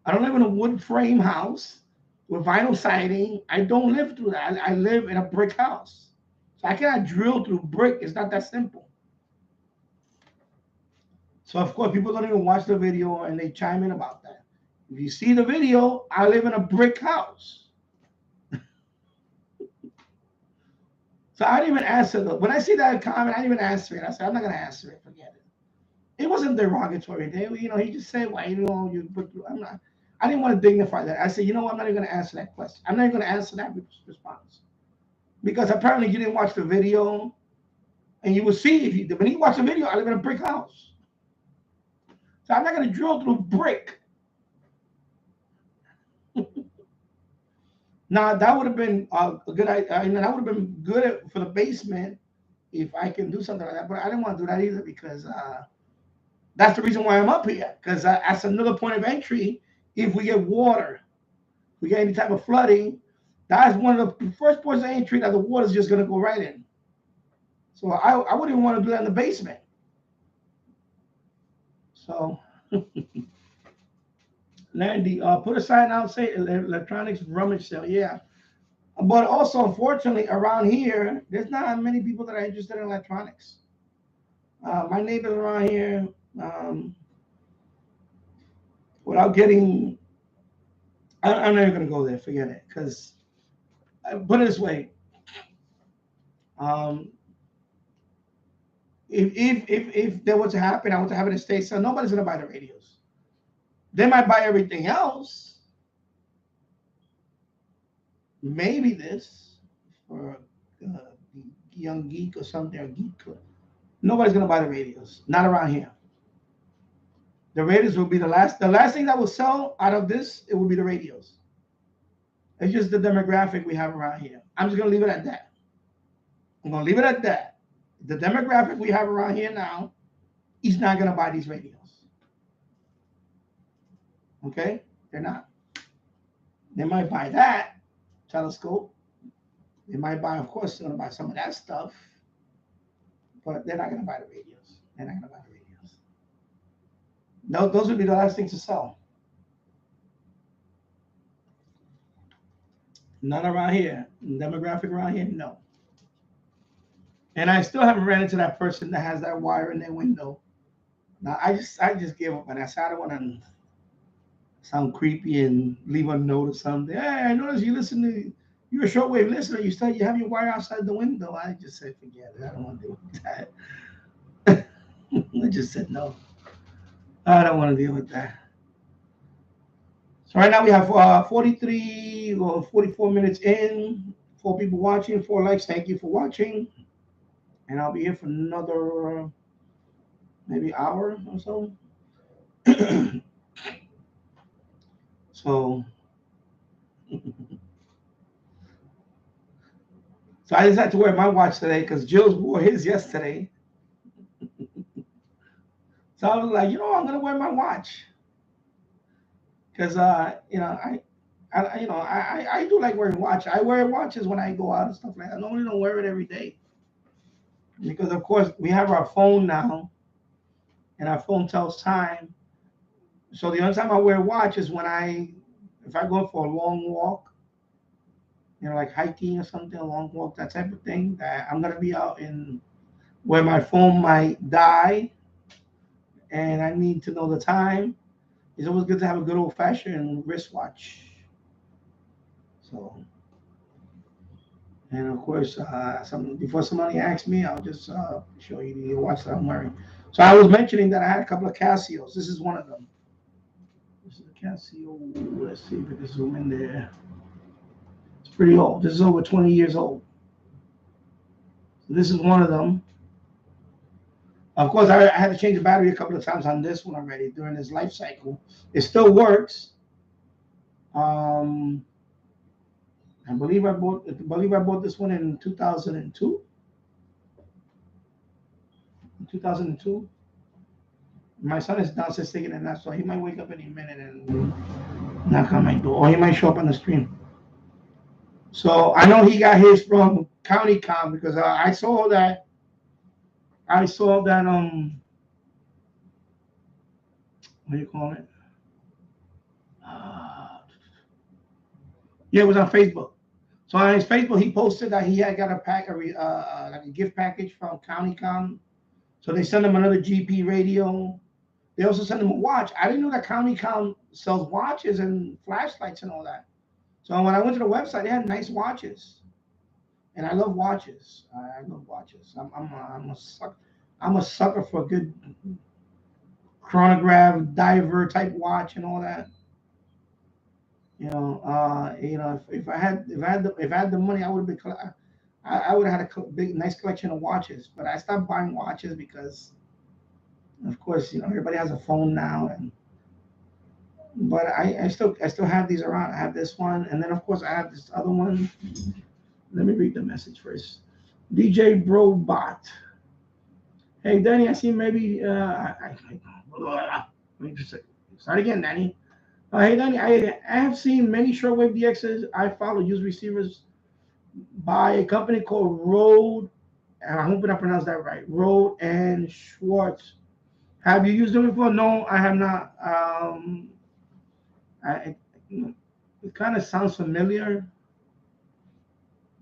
I don't live in a wood frame house with vinyl siding. I don't live through that. I live in a brick house. So I cannot drill through brick. It's not that simple. So of course, people don't even watch the video and they chime in about that. If you see the video, I live in a brick house. So I didn't even answer though. When I see that comment, I didn't even answer it. I said, I'm not going to answer it. Forget it. It wasn't derogatory. He just said, well, you put through. I didn't want to dignify that. I said, you know what? I'm not even going to answer that question. I'm not even going to answer that response. Because apparently you didn't watch the video. And you will see, when you watch the video, I live in a brick house. So I'm not going to drill through brick. Now, that would have been a good idea. That would have been good for the basement if I can do something like that. But I didn't want to do that either because that's the reason why I'm up here. Because that's another point of entry. If we get water, we get any type of flooding, that's one of the first points of entry that the water is just going to go right in. So I wouldn't even want to do that in the basement. So, Landy, put a sign out, say electronics rummage sale. Yeah. But also, unfortunately, around here, there's not many people that are interested in electronics. My neighbors around here, without getting, I'm not even going to go there. Forget it. Because, put it this way. If there was to happen, I want to have an estate sale, nobody's going to buy the radios. They might buy everything else. Maybe this for a young geek or something, or geek. Nobody's going to buy the radios. Not around here. The radios will be the last thing that will sell out of this, it will be the radios. It's just the demographic we have around here. I'm just going to leave it at that. I'm going to leave it at that. The demographic we have around here now, he's not going to buy these radios. Okay? They're not. They might buy that telescope. They might buy, of course, they're going to buy some of that stuff. But they're not going to buy the radios. They're not going to buy the radios. No, those would be the last things to sell. None around here. Demographic around here, no. And I still haven't ran into that person that has that wire in their window. Now I just gave up, and I said I don't want to sound creepy and leave a note or something. Hey, I noticed you're a shortwave listener. You said you have your wire outside the window. I just said forget it. I don't want to deal with that. I just said no. I don't want to deal with that. So right now we have 43 or 44 minutes in. 4 people watching, 4 likes. Thank you for watching. And I'll be here for another maybe hour or so. So I just had to wear my watch today because Jill's wore his yesterday. So I was like, I'm gonna wear my watch because I do like wearing watches. I wear watches when I go out and stuff like that. I normally don't wear it every day because, of course, we have our phone now, and our phone tells time. So the only time I wear a watch is if I go for a long walk, like hiking or something, a long walk, that type of thing, that I'm going to be out in where my phone might die and I need to know the time. It's always good to have a good old-fashioned wristwatch. So, and of course, before somebody asks me, I'll just show you the watch that I'm wearing. So I was mentioning that I had a couple of Casios. This is one of them. This is a Casio. Let's see if we can zoom in there. pretty old. This is over 20 years old. So this is one of them. Of course, I had to change the battery a couple of times on this one already during this life cycle. It still works. I believe I bought this one in 2002. 2002. My son is downstairs taking a nap, so he might wake up any minute and knock on my door, or he might show up on the stream. So I know he got his from County Com because I saw that. What do you call it? Yeah, it was on Facebook. So on his Facebook, he posted that he had got a like a gift package from County Com. So they sent him another GP radio. They also sent him a watch. I didn't know that County Com sells watches and flashlights and all that. So when I went to the website, they had nice watches, and I love watches. I love watches. I'm a sucker for a good chronograph, diver type watch and all that. You know, if I had the money, I would have been. I would have had a nice collection of watches. But I stopped buying watches because, of course, everybody has a phone now, but I still have these around. I have this one, and then of course I have this other one. Let me read the message first. DJ Brobot. Hey Danny, I see maybe let me just start again, Danny. Hey Danny, I have seen many shortwave DXs I follow use receivers by a company called Rode, and I'm hoping I pronounced that right. Rode and Schwartz. Have you used them before? No, I have not. It kind of sounds familiar.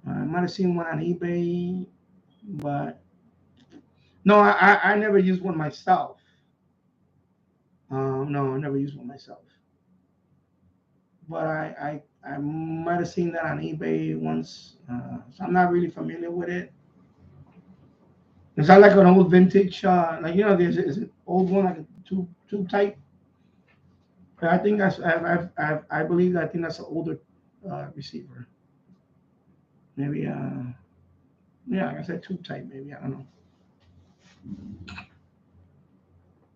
I might have seen one on eBay, but no, I never used one myself. No, I never used one myself. But I might have seen that on eBay once, so I'm not really familiar with it. Is that like an old vintage, there's an old one like a tube type? I think I believe that's an older receiver. Maybe yeah, like I said, tube type. Maybe I don't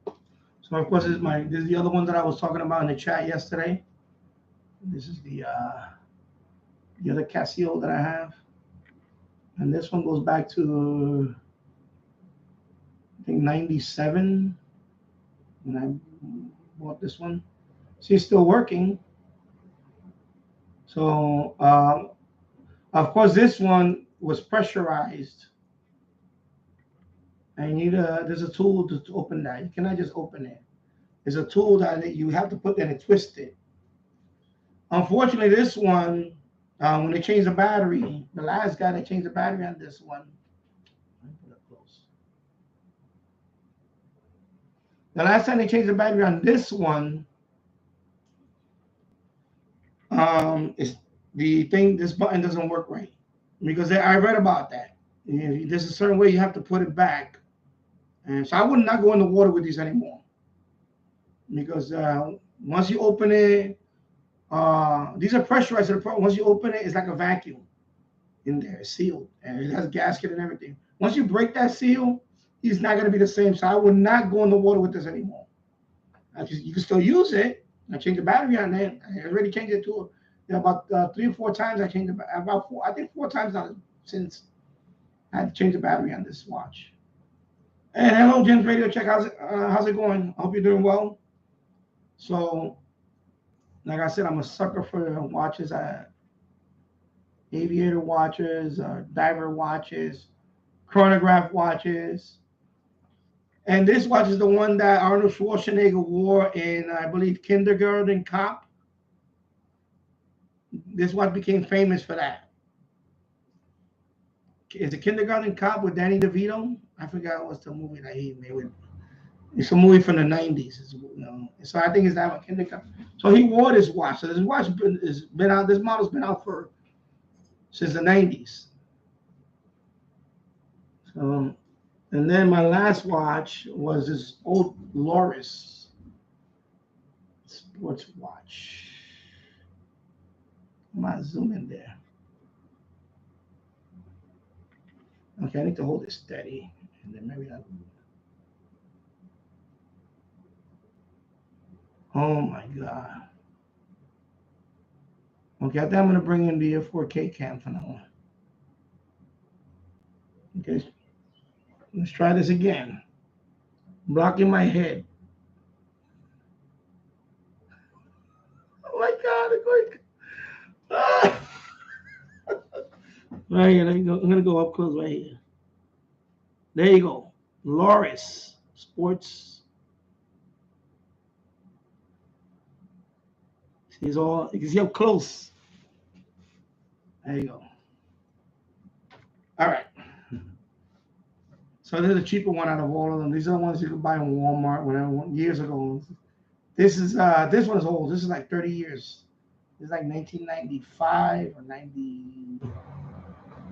know. So of course this is the other one that I was talking about in the chat yesterday. This is the other Casio that I have, and this one goes back to I think 97 when I bought this one. See, it's still working. So of course this one was pressurized, and there's a tool to open that. You cannot just open it. There's a tool that you have to put in and twist it. Unfortunately, this one, when they changed the battery, the last guy that changed the battery on this one, let me put it close. The last time they changed the battery on this one, is this button doesn't work right, because I read about that. There's a certain way you have to put it back, and so I would not go in the water with these anymore, because once you open it, these are pressurized. So once you open it, it's like a vacuum in there. It's sealed, and it has a gasket and everything. Once you break that seal, it's not going to be the same. So I would not go in the water with this anymore. You can still use it. I changed the battery on it. I already changed it to about 3 or 4 times. I changed I think 4 times now since I had to change the battery on this watch. And hello, Jim's Radio Check. How's it going? I hope you're doing well. So, like I said, I'm a sucker for watches, aviator watches, diver watches, chronograph watches. And this watch is the one that Arnold Schwarzenegger wore in, I believe, Kindergarten Cop. This watch became famous for that. Is it Kindergarten Cop with Danny DeVito? I forgot what's the movie that he made with. It's a movie from the 90s. So I think it's that one, Kindergarten. So he wore this watch. So this watch has been out. This model's been out since the 90s. So, and then my last watch was this old Loris sports watch. I might zoom in there. Okay, I need to hold it steady, and then maybe that. Oh my God. Okay, I think I'm gonna bring in the 4K cam for now. Okay, let's try this again. Blocking my head. Oh my God, I'm going. Ah! Right here, let me go. I'm gonna go up close right here. There you go. Loris Sports. He's all, you can see up close. There you go. All right. So this is a cheaper one out of all of them. These are the ones you could buy in Walmart whatever years ago. This one is old. This is like 30 years. This is like 1995 or 90,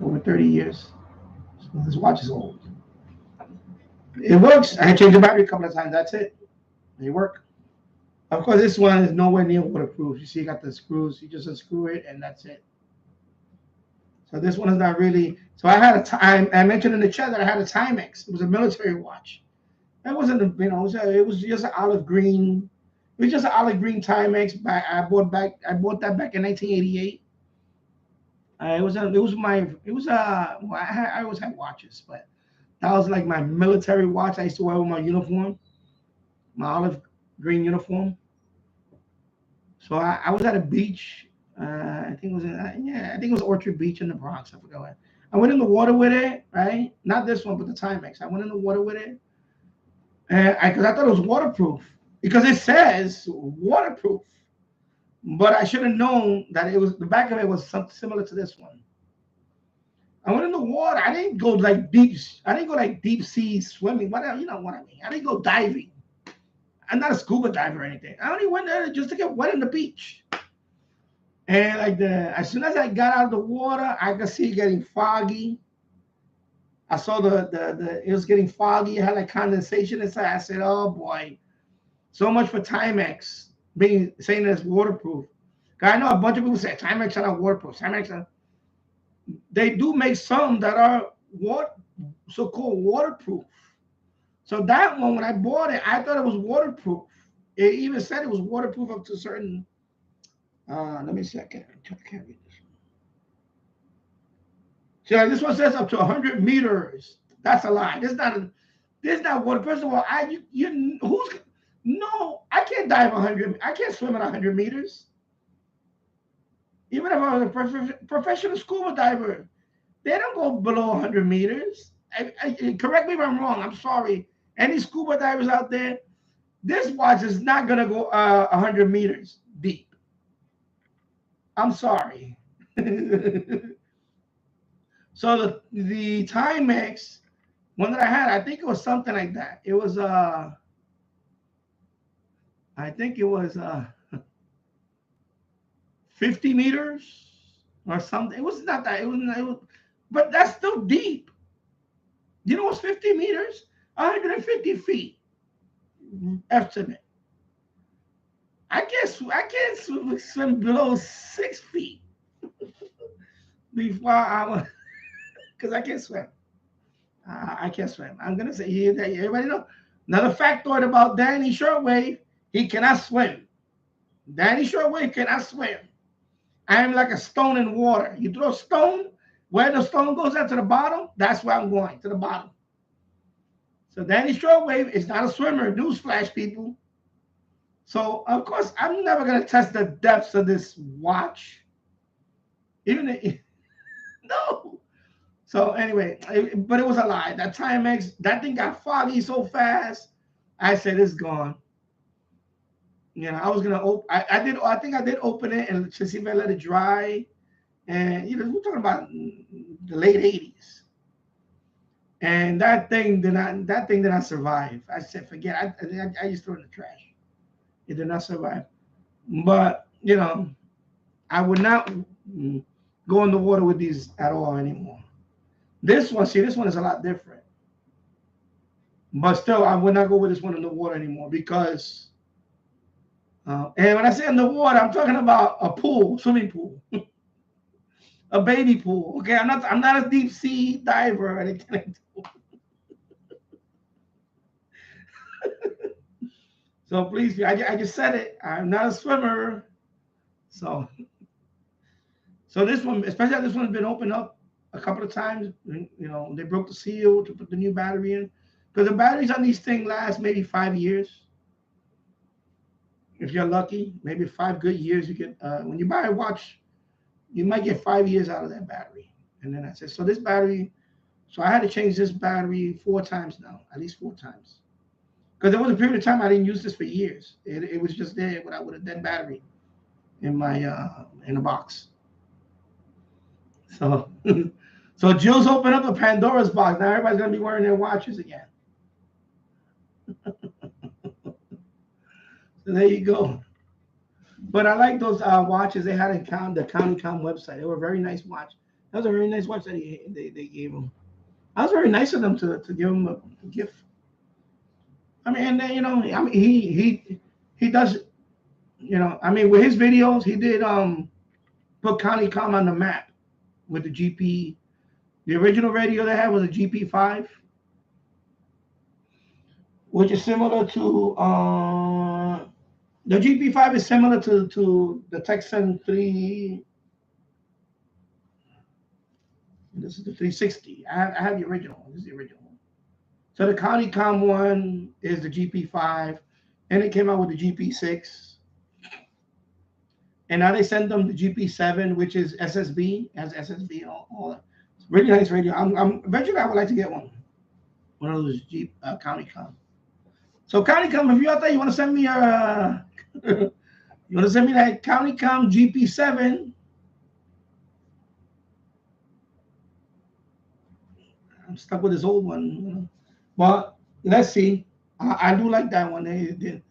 over 30 years. So this watch is old. It works. I changed the battery a couple of times. That's it. They work. Of course, this one is nowhere near waterproof. You see, you got the screws. You just unscrew it, and that's it. So this one is not really. So I had a time. I mentioned in the chat that I had a Timex. It was a military watch. It wasn't, it was just an olive green. It was just an olive green Timex. I bought that back in 1988. I always had watches, but that was like my military watch I used to wear with my uniform, my olive green uniform. So I was at a beach. I think it was Orchard Beach in the Bronx. I forgot what. I went in the water with it, right? Not this one, but the Timex. I went in the water with it, and because I thought it was waterproof, because it says waterproof. But I should have known that it was, the back of it was something similar to this one. I went in the water. I didn't go like deep. I didn't go like deep sea swimming. Whatever, you know what I mean. I didn't go diving. I'm not a scuba diver or anything. I only went there just to get wet on the beach. And like as soon as I got out of the water, I could see it getting foggy. I saw it was getting foggy. It had like condensation inside. I said, "Oh boy, so much for Timex saying it's waterproof." I know a bunch of people say Timex are not waterproof. They do make some that are so-called waterproof. So that one, when I bought it, I thought it was waterproof. It even said it was waterproof up to certain. Let me see. I can't read this. So this one says up to 100 meters. That's a lie. This is not water. First of all, I can't dive 100. I can't swim at 100 meters. Even if I was a professional scuba diver, they don't go below 100 meters. Correct me if I'm wrong. I'm sorry. Any scuba divers out there, this watch is not going to go 100 meters deep. I'm sorry. So the Timex one that I had, I think it was something like that. It was I think it was 50 meters or something. It was not that. It was, but that's still deep. You know what's 50 meters? 150 feet estimate. I can't swim below 6 feet before I was, because I can't swim. I can't swim. I'm gonna say everybody know. Another factoid about Danny Shortwave: he cannot swim. Danny Shortwave cannot swim. I am like a stone in water. You throw a stone, where the stone goes down to the bottom, that's where I'm going, to the bottom. So Danny Shortwave is not a swimmer. Newsflash, people. So of course I'm never gonna test the depths of this watch. No. So anyway, but it was a lie. That Timex, that thing got foggy so fast. I said it's gone. You know, I was gonna open. I think I did open it and to see if I let it dry. And we're talking about the late '80s. And that thing did not survive. I said, forget. I just threw it in the trash. It did not survive. But I would not go in the water with these at all anymore. This one is a lot different. But still, I would not go with this one in the water anymore because. And when I say in the water, I'm talking about a pool, swimming pool. a baby pool. Okay, I'm not a deep sea diver or anything. So please, I just said it. I'm not a swimmer. So this one, especially this one's been opened up a couple of times. You know, they broke the seal to put the new battery in, because the batteries on these things last maybe 5 years. If you're lucky, maybe 5 good years. You get when you buy a watch, you might get 5 years out of that battery, and then that's it. So this battery, so I had to change this battery 4 times now, at least 4 times. Because there was a period of time I didn't use this for years. It was just there with a dead battery in my in a box. So so Jill's opened up a Pandora's box. Now everybody's gonna be wearing their watches again. So there you go. But I like those watches they had in the CountyCom website. They were a very nice watch. That was a very nice watch that they gave him. I was very nice of them to give him a gift. I mean, and then, you know, I mean, he does, you know, I mean, with his videos, he did put CountyCom on the map with the GP. The original radio they had was a GP5, which is similar to the GP5 is similar to the Texan 3. This is the 360. I have the original one. This is the original one. So the CountyCom one is the GP5, and it came out with the GP6. And now they send them the GP7, which is SSB, has SSB all that. It's really nice radio. I'm eventually I would like to get one of those CountyCom. So CountyCom, if you out there, you want to send me that CountyCom GP7. I'm stuck with this old one, you know. But let's see. I do like that one. They did.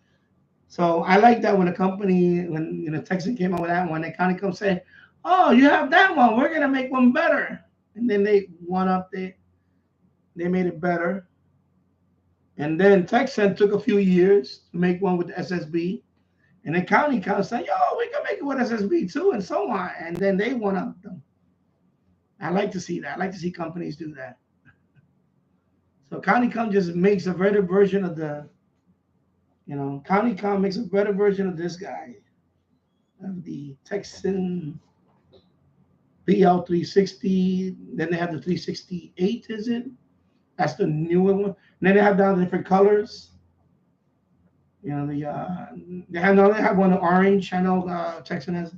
So I like that when a company, when you know Texan came out with that one, they kind of come say, "Oh, you have that one. We're gonna make one better." And then they one up it. They made it better. And then Texan took a few years to make one with the SSB. And then CountyCom said, "Yo, we can make it with SSB too," and so on. And then they one up them. I like to see that. I like to see companies do that. So CountyCom just makes a better version of the, you know, CountyCom makes a better version of this guy, of the Texan BL360. Then they have the 368, is it? That's the newer one. And then they have down the different colors. You know, they have one orange. I know Texan has.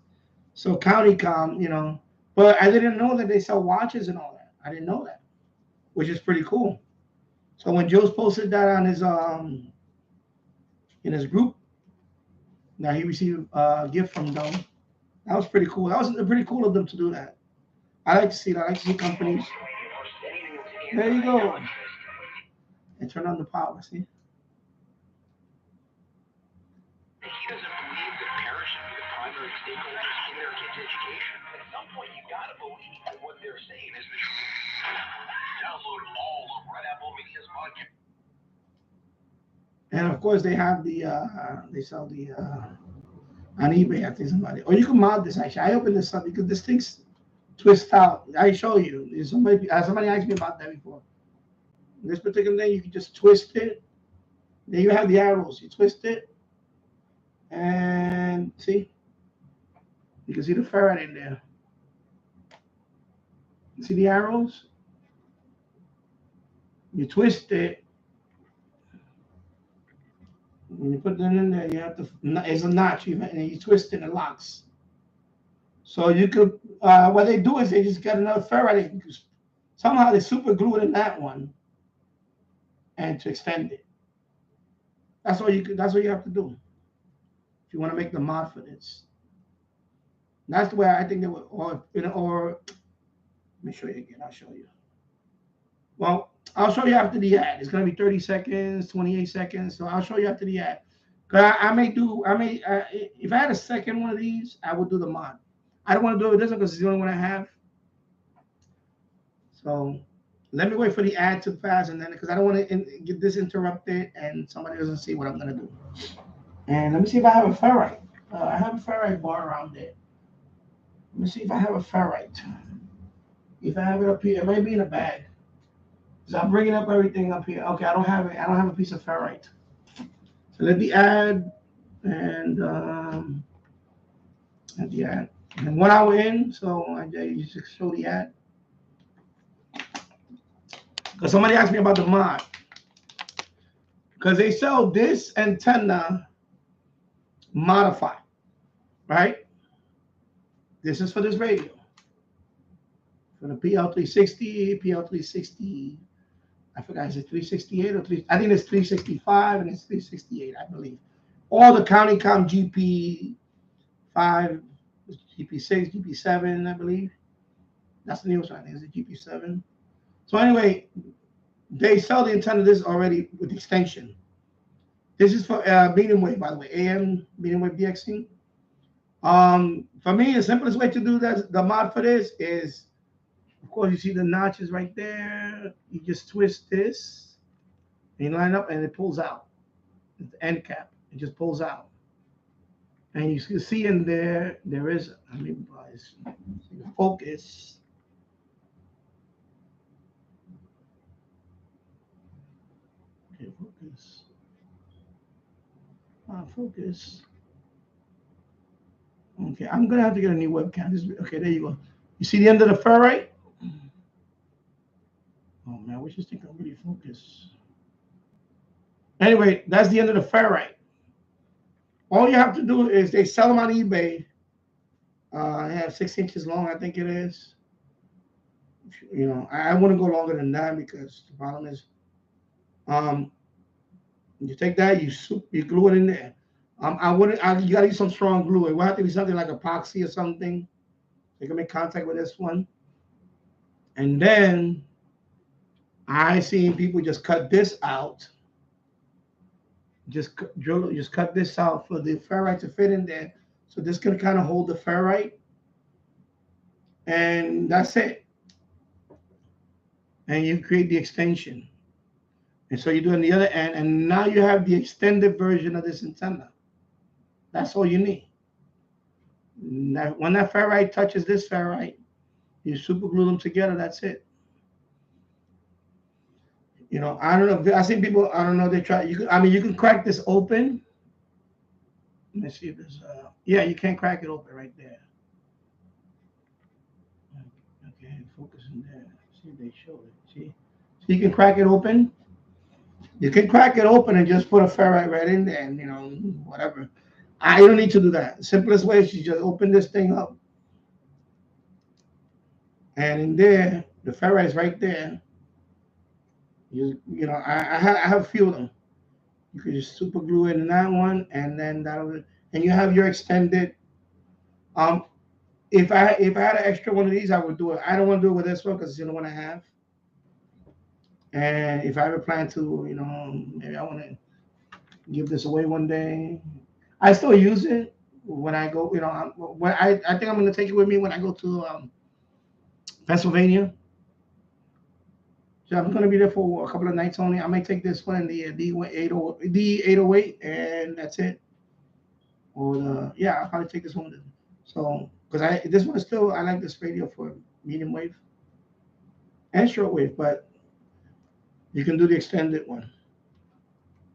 So CountyCom, you know, but I didn't know that they sell watches and all that. I didn't know that, which is pretty cool. So when Joe's posted that on his in his group, now he received a gift from them. That was pretty cool. That was pretty cool of them to do that. I like to see that. I like to see companies. There you go. And turn on the power. See. He doesn't believe that parents should be the primary stakeholders in their kids' education. At some point, you gotta believe that what they're saying is the truth. Download all of Red Apple Media's podcast. And of course, they have the they sell the on eBay. I think somebody, or you can mod this. Actually, I opened this up because this thing's twist out. I show you. Somebody asked me about that before. This particular thing, you can just twist it. Then you have the arrows. You twist it, and see, you can see the ferrite in there. You see the arrows? You twist it. When you put them in there, you have to. It's a notch, and you twist it and it locks. So you could. What they do is they just get another ferrite. Somehow they super glue it in that one, and to extend it. That's what you have to do if you want to make the mod for this. That's the way I think they would. Or let me show you again. I'll show you. Well, I'll show you after the ad. It's gonna be 30 seconds, 28 seconds. So I'll show you after the ad. Cause if I had a second one of these, I would do the mod. I don't want to do it with this one because it's the only one I have. So let me wait for the ad to pass, and then because I don't want to get this interrupted and somebody doesn't see what I'm gonna do. And let me see if I have a ferrite. I have a ferrite bar around there. Let me see if I have a ferrite. If I have it up here, it might be in a bag. So I'm bringing up everything up here. Okay, I don't have it. I don't have a piece of ferrite. So let me add and at the ad. And 1 hour in, so I just show the ad. Because somebody asked me about the mod. Because they sell this antenna modified, right? This is for this radio. For the PL360, PL360, I forgot, is it 368 or 3? I think it's 365 and it's 368, I believe. All the CountyCom GP5, GP6, GP7, I believe. That's the newest one, I think it's the GP7. So anyway, they sell the antenna this already with extension. This is for medium wave, by the way, AM medium wave DXing. For me, the simplest way to do that, the mod for this is, of course, you see the notches right there. You just twist this, and you line up, and it pulls out. It's the end cap. It just pulls out. And you can see in there, there is, I mean, focus. Okay, focus. Focus. Okay, I'm gonna have to get a new webcam. Okay, there you go. You see the end of the ferrite? Oh man, I wish this thing could really focus. Anyway, that's the end of the ferrite. All you have to do is they sell them on eBay. They have 6 inches long, I think it is. You know, I wouldn't go longer than that because the problem is, you take that, you glue it in there. You gotta use some strong glue. It will have to be something like epoxy or something. You can make contact with this one. And then I seen people just cut this out. Just cut this out for the ferrite to fit in there. So this can kind of hold the ferrite. And that's it. And you create the extension. And so you do on the other end, and now you have the extended version of this antenna. That's all you need. Now, when that ferrite touches this ferrite, you super glue them together. That's it. You know, I don't know. I see people. I don't know. They try. You can crack this open. Let me see if there's. Yeah, you can crack it open right there. Okay, focus in there. See if they show it. See, so you can crack it open. You can crack it open and just put a ferrite right in there, and whatever. I don't need to do that. The simplest way is you just open this thing up, and in there, the ferrite is right there. I have a few of them. You can just super glue it in that one, and then and you have your extended. If I had an extra one of these, I would do it. I don't want to do it with this one because it's the only one I have. And if I ever plan to, maybe I want to give this away one day. I still use it when I go. I think I'm going to take it with me when I go to Pennsylvania. So I'm going to be there for a couple of nights only. I might take this one, the D808, and that's it. Or I'll probably take this one. So because this one is still, I like this radio for medium wave and shortwave, but you can do the extended one,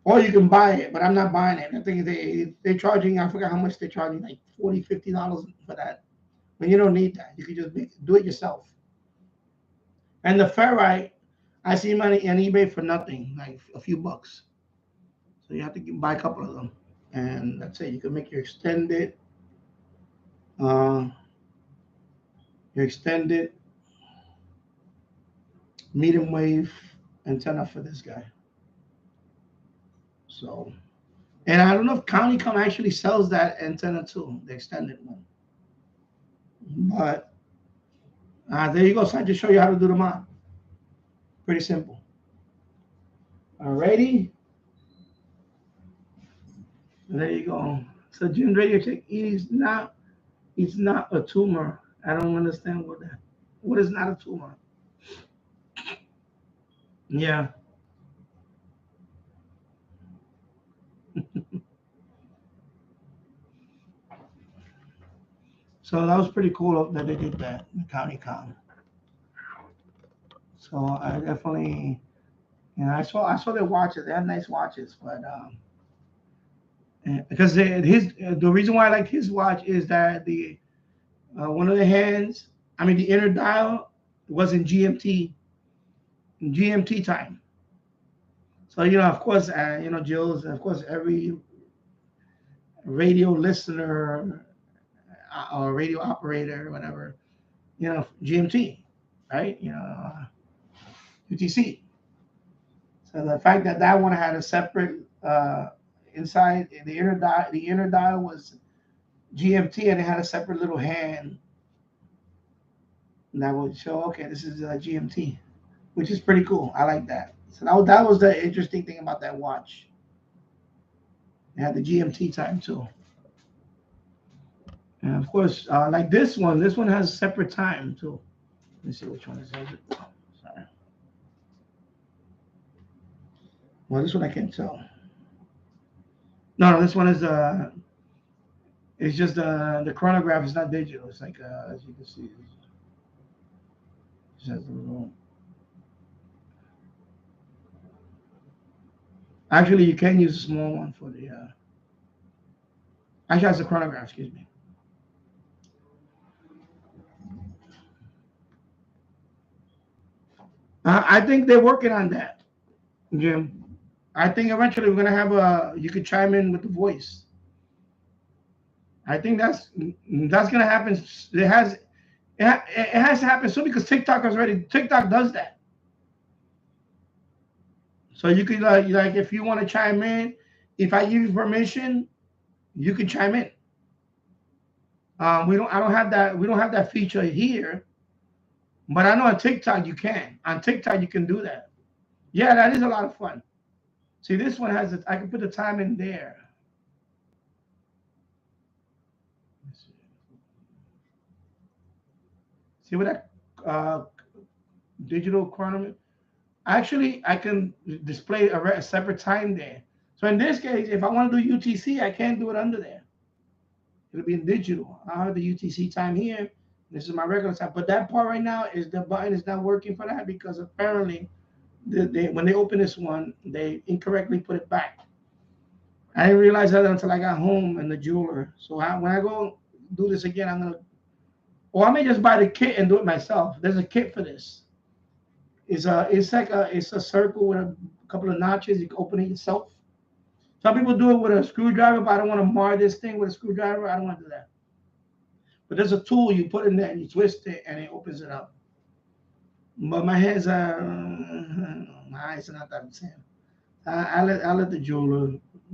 or you can buy it. But I'm not buying it. I think they're charging. I forgot how much they're charging, like $40-50 for that. When you don't need that, you can just do it yourself. And the ferrite, I see money on eBay for nothing, like a few bucks. So you have to buy a couple of them, and that's it. You can make your extended medium wave antenna for this guy. So, and I don't know if CountyCom actually sells that antenna too, the extended one. But there you go. So I just show you how to do the mod. Pretty simple. Alrighty. There you go. So June Radio Check is not. It's not a tumor. I don't understand what is not a tumor. Yeah. So that was pretty cool that they did that, the CountyCom. So I definitely, I saw their watches. They have nice watches, but because the reason why I like his watch is that the one of the hands, the inner dial was in GMT time. So of course, Jill's, of course, every radio listener or radio operator, or whatever, GMT, right? UTC. So the fact that that one had a separate inside the inner dial was GMT, and it had a separate little hand that would show, okay, this is GMT, which is pretty cool. I like that. So that was the interesting thing about that watch. It had the GMT time too. And of course, like this one has a separate time too. Let me see which one is it. Oh, sorry. Well, this one I can't tell. No, this one is it's just the chronograph is not digital. It's like as you can see, it just has a little. Actually, you can use a small one for the. Actually, has a chronograph. Excuse me. I think they're working on that, Jim. I think eventually we're gonna have you could chime in with the voice. I think that's gonna happen. It has to happen soon because TikTok does that. So you could like if you want to chime in, if I give you permission, you can chime in. I don't have that feature here, but I know on TikTok you can. On TikTok you can do that. Yeah, that is a lot of fun. See, this one has I can put the time in there. See what that digital chronometer? Actually, I can display a separate time there. So in this case, if I want to do UTC, I can't do it under there. It'll be in digital. I have the UTC time here. This is my regular time. But that part right now is the button is not working for that because apparently when they open this one, they incorrectly put it back. I didn't realize that until I got home and the jeweler. So when I go do this again, or I may just buy the kit and do it myself. There's a kit for this. It's a circle with a couple of notches. You can open it yourself. Some people do it with a screwdriver, but I don't want to mar this thing with a screwdriver. I don't want to do that. But there's a tool you put in there and you twist it and it opens it up. But my eyes are not that same. I let the jeweler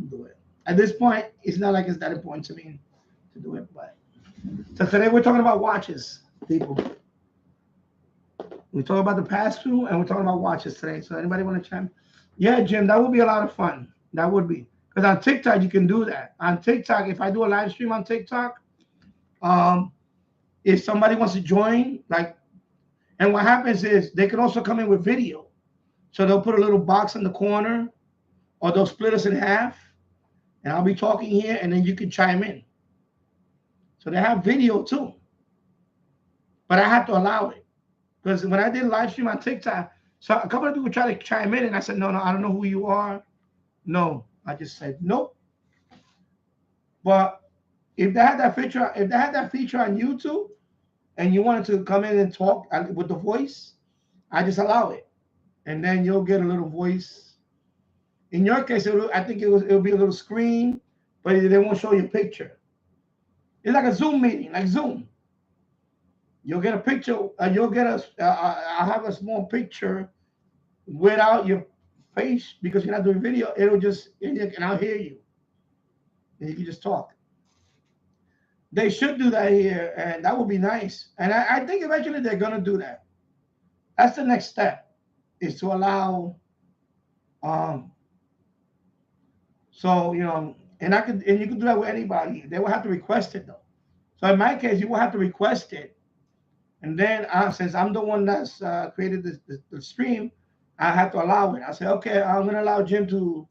do it. At this point, it's not like it's that important to me to do it. But so today we're talking about watches, people. We talk about the pass-through and we're talking about watches today. So anybody want to chime? Yeah, Jim, that would be a lot of fun. That would be. Because on TikTok, you can do that. On TikTok, if I do a live stream on TikTok, if somebody wants to join, and what happens is they can also come in with video. So they'll put a little box in the corner or they'll split us in half and I'll be talking here and then you can chime in. So they have video too. But I have to allow it. Because when I did a live stream on TikTok, so a couple of people tried to chime in and I said, no, I don't know who you are. No, I just said, nope. But if they had that feature on YouTube and you wanted to come in and talk with the voice, I just allow it. And then you'll get a little voice. In your case, I think it'll be a little screen, but they won't show you a picture. It's like a Zoom meeting, like Zoom. You'll get a picture. I'll have a small picture without your face because you're not doing video. It'll just, and I'll hear you. And you can just talk. They should do that here, and that would be nice. And I think eventually they're going to do that. That's the next step, is to allow, so, and you can do that with anybody. They will have to request it, though. So in my case, you will have to request it. And then since I'm the one that's created the stream, I have to allow it. I say, okay, I'm going to allow Jim to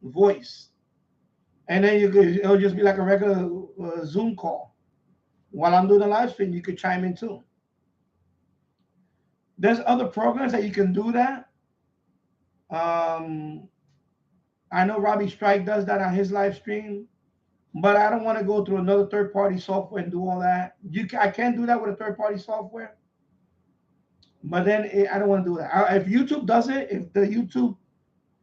voice. And then it'll just be like a regular Zoom call. While I'm doing the live stream, you could chime in too. There's other programs that you can do that. I know Robbie Strike does that on his live stream, but I don't want to go through another third-party software and do all that. I can do that with a third-party software, but then I don't want to do that. If YouTube does it, if the YouTube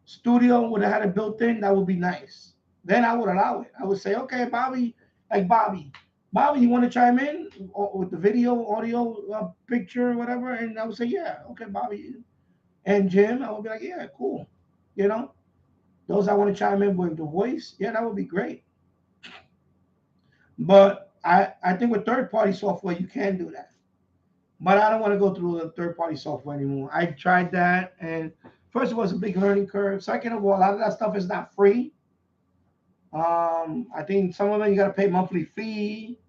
Studio would have had it built in, that would be nice. Then I would allow it. I would say, okay, Bobby, you want to chime in with the video, audio, picture, whatever? And I would say, yeah, okay, Bobby. And Jim, I would be like, yeah, cool. You know, those I want to chime in with the voice, yeah, that would be great. But I think with third-party software, you can do that. But I don't want to go through the third-party software anymore. I tried that, and first of all, it's a big learning curve. Second of all, a lot of that stuff is not free. I think some of them you got to pay monthly fee.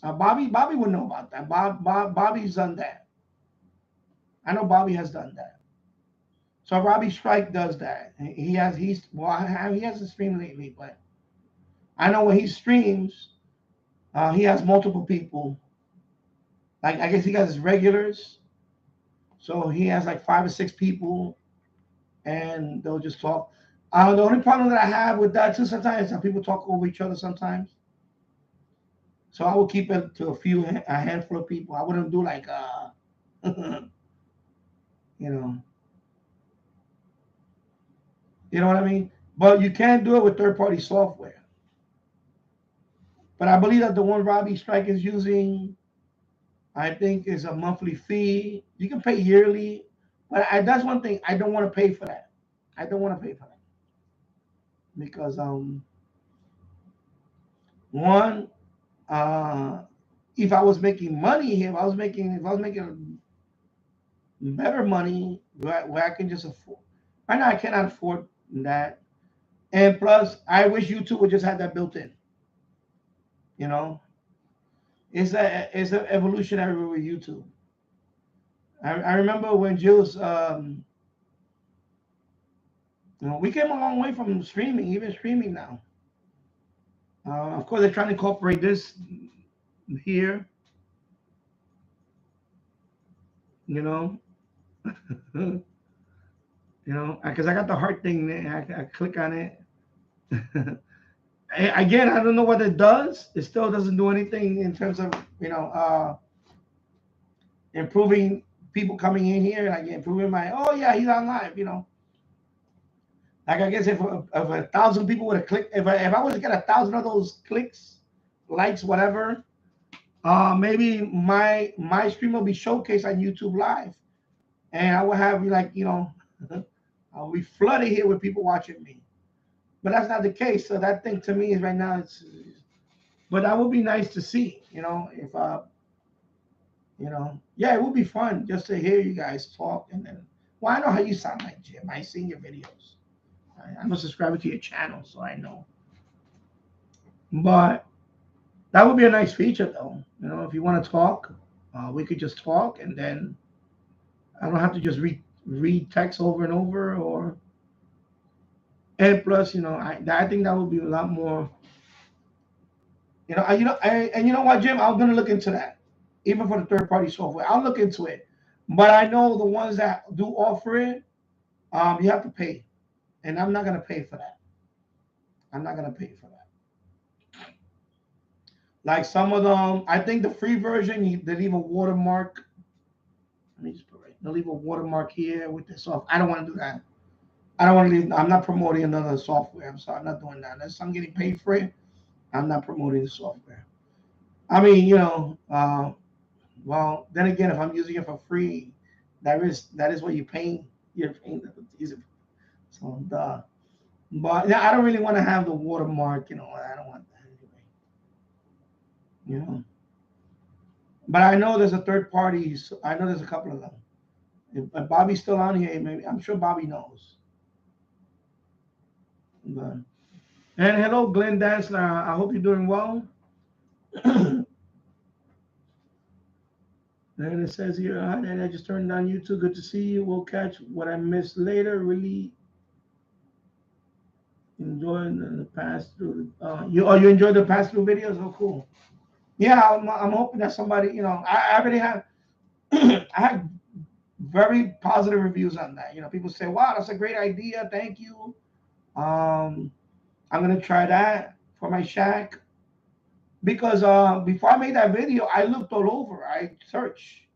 Bobby would know about that. Bobby's done that. I know Bobby has done that. So Robbie Strike does that. He hasn't streamed lately, but I know when he streams, he has multiple people. Like, I guess he got his regulars. So he has like 5 or 6 people, and they'll just talk. The only problem that I have with that too sometimes is that people talk over each other sometimes. So I will keep it to a handful of people. I wouldn't do like, you know what I mean? But you can do it with third-party software. But I believe that the one Robbie Strike is using, I think, is a monthly fee. You can pay yearly, but that's one thing. I don't want to pay for that. I don't want to pay for that because one, if I was making money here, if I was making better money where I can just afford. Right now, I cannot afford that. And plus, I wish YouTube would just have that built in. You know, it's an evolutionary with YouTube. I remember when Jill's, we came a long way from streaming, even streaming now. Of course, they're trying to incorporate this here. You know, because I got the heart thing there. I click on it. Again, I don't know what it does. It still doesn't do anything in terms of, improving people coming in here, like improving he's on live, Like, I guess if 1,000 people would have clicked, if I was to get 1,000 of those clicks, likes, whatever, maybe my stream will be showcased on YouTube Live. And I will have, I'll be flooded here with people watching me. But that's not the case. So that thing to me is right now, but that would be nice to see, if, it would be fun just to hear you guys talk. And then, I know how you sound like, Jim. I seen your videos. I'm a subscriber to your channel, so I know. But that would be a nice feature, though. If you want to talk, we could just talk, and then I don't have to just read text over and over, and plus, I think that would be a lot more. And you know what, Jim? I'm gonna look into that, even for the third-party software. I'll look into it, but I know the ones that do offer it, you have to pay, and I'm not gonna pay for that. I'm not gonna pay for that. Like some of them, I think the free version, they leave a watermark. Let me just put right. They leave a watermark here with the software. I don't want to do that. I don't want to leave. I'm not promoting another software. I'm sorry, I'm not doing that. Unless I'm getting paid for it, I'm not promoting the software. I mean, well, then again, if I'm using it for free, that is what you're paying. You're paying to use it. So, but yeah, I don't really want to have the watermark. I don't want that anyway. But I know there's a third party. So I know there's a couple of them. If Bobby's still on here, maybe I'm sure Bobby knows. But, and hello, Glenn Dansler. I hope you're doing well. And it says here, and I just turned on YouTube. Good to see you. We'll catch what I missed later. Really enjoying the pass through. You enjoyed the pass through videos? Oh, cool. Yeah, I'm hoping that somebody, I already have. I had very positive reviews on that. You know, people say, "Wow, that's a great idea. Thank you. I'm gonna try that for my shack." Because before I made that video, I looked all over. I searched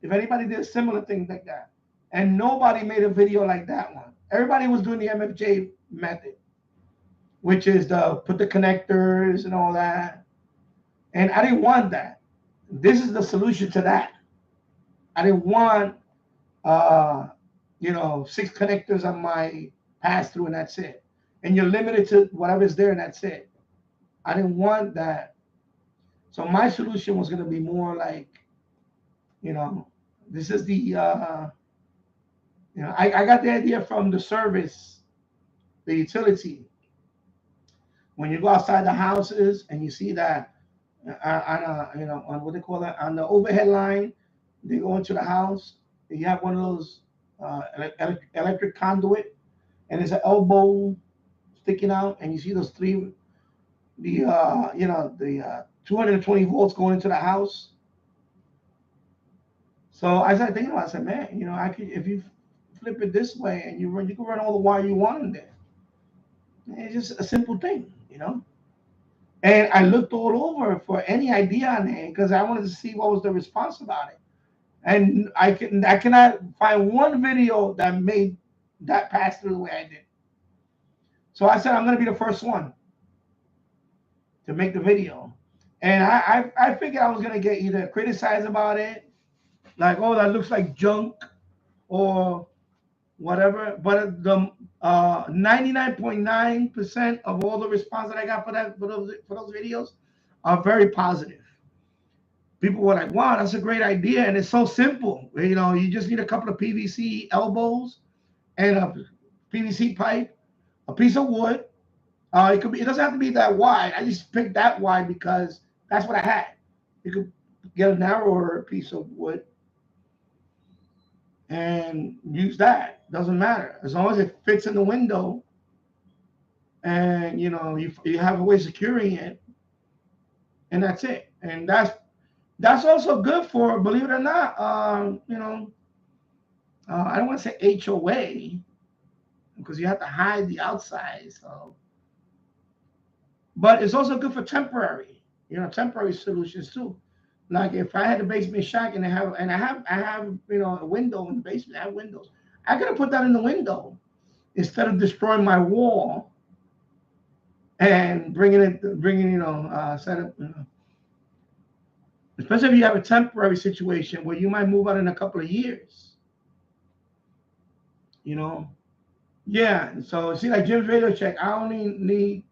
if anybody did a similar thing like that, and nobody made a video like that one. Everybody was doing the MFJ method, which is the put the connectors and all that. And I didn't want that. This is the solution to that. I didn't want, you know, 6 connectors on my pass through and that's it. And you're limited to whatever's there and that's it. I didn't want that. So my solution was going to be more like, you know, this is the, you know, I got the idea from the service, the utility. When you go outside the houses and you see that on a, you know, on what they call it, on the overhead line, they go into the house. You have one of those electric conduit, and there's an elbow sticking out, and you see those 3, the you know, the 220 volts going into the house. So I started thinking about it. I said, man, you know, I could, if you flip it this way and you can run all the wire you want in there. It's just a simple thing, you know. And I looked all over for any idea on it because I wanted to see what was the response about it. And I cannot find one video that made that pass through the way I did. So I said I'm going to be the first one to make the video. And I figured I was going to get either criticized about it, like, oh, that looks like junk, or whatever. But the 99.9% of all the response that I got for those videos are very positive. People were like, wow, that's a great idea. And it's so simple. You know, you just need a couple of PVC elbows and a PVC pipe, a piece of wood. It doesn't have to be that wide. I just picked that wide because that's what I had. You could get a narrower piece of wood and use that. Doesn't matter. As long as it fits in the window and, you know, you have a way of securing it, and that's it. And that's also good for, believe it or not, you know, I don't want to say HOA because you have to hide the outside. So, but it's also good for temporary, you know, temporary solutions too. Like if I had a basement shack and I have, you know, a window in the basement, I have windows. I could have put that in the window instead of destroying my wall and bringing, you know, set up, you know. Especially if you have a temporary situation where you might move out in a couple of years, you know. Yeah, so see, like Jim's Radio Check, I only need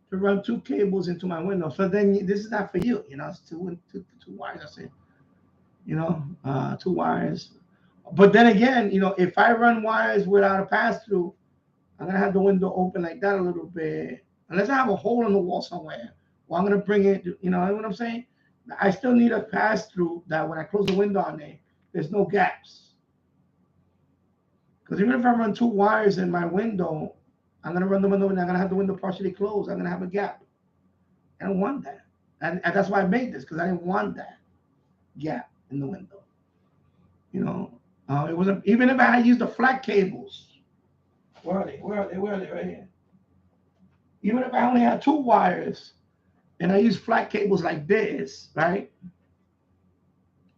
to run 2 cables into my window. So then this is not for you, you know. It's two wires. That's it, you know, 2 wires. But then again, you know, if I run wires without a pass through, I'm gonna have the window open like that a little bit, unless I have a hole in the wall somewhere. Well, I'm gonna bring it, you know what I'm saying? I still need a pass through that when I close the window on there, there's no gaps. Because even if I run 2 wires in my window, I'm gonna run the window and I'm gonna have the window partially closed. I'm gonna have a gap. I don't want that. And that's why I made this, because I didn't want that gap in the window. You know, it wasn't, even if I had used the flat cables. Where are they? Where are they? Where are they? Right here. Even if I only had 2 wires and I use flat cables like this, right?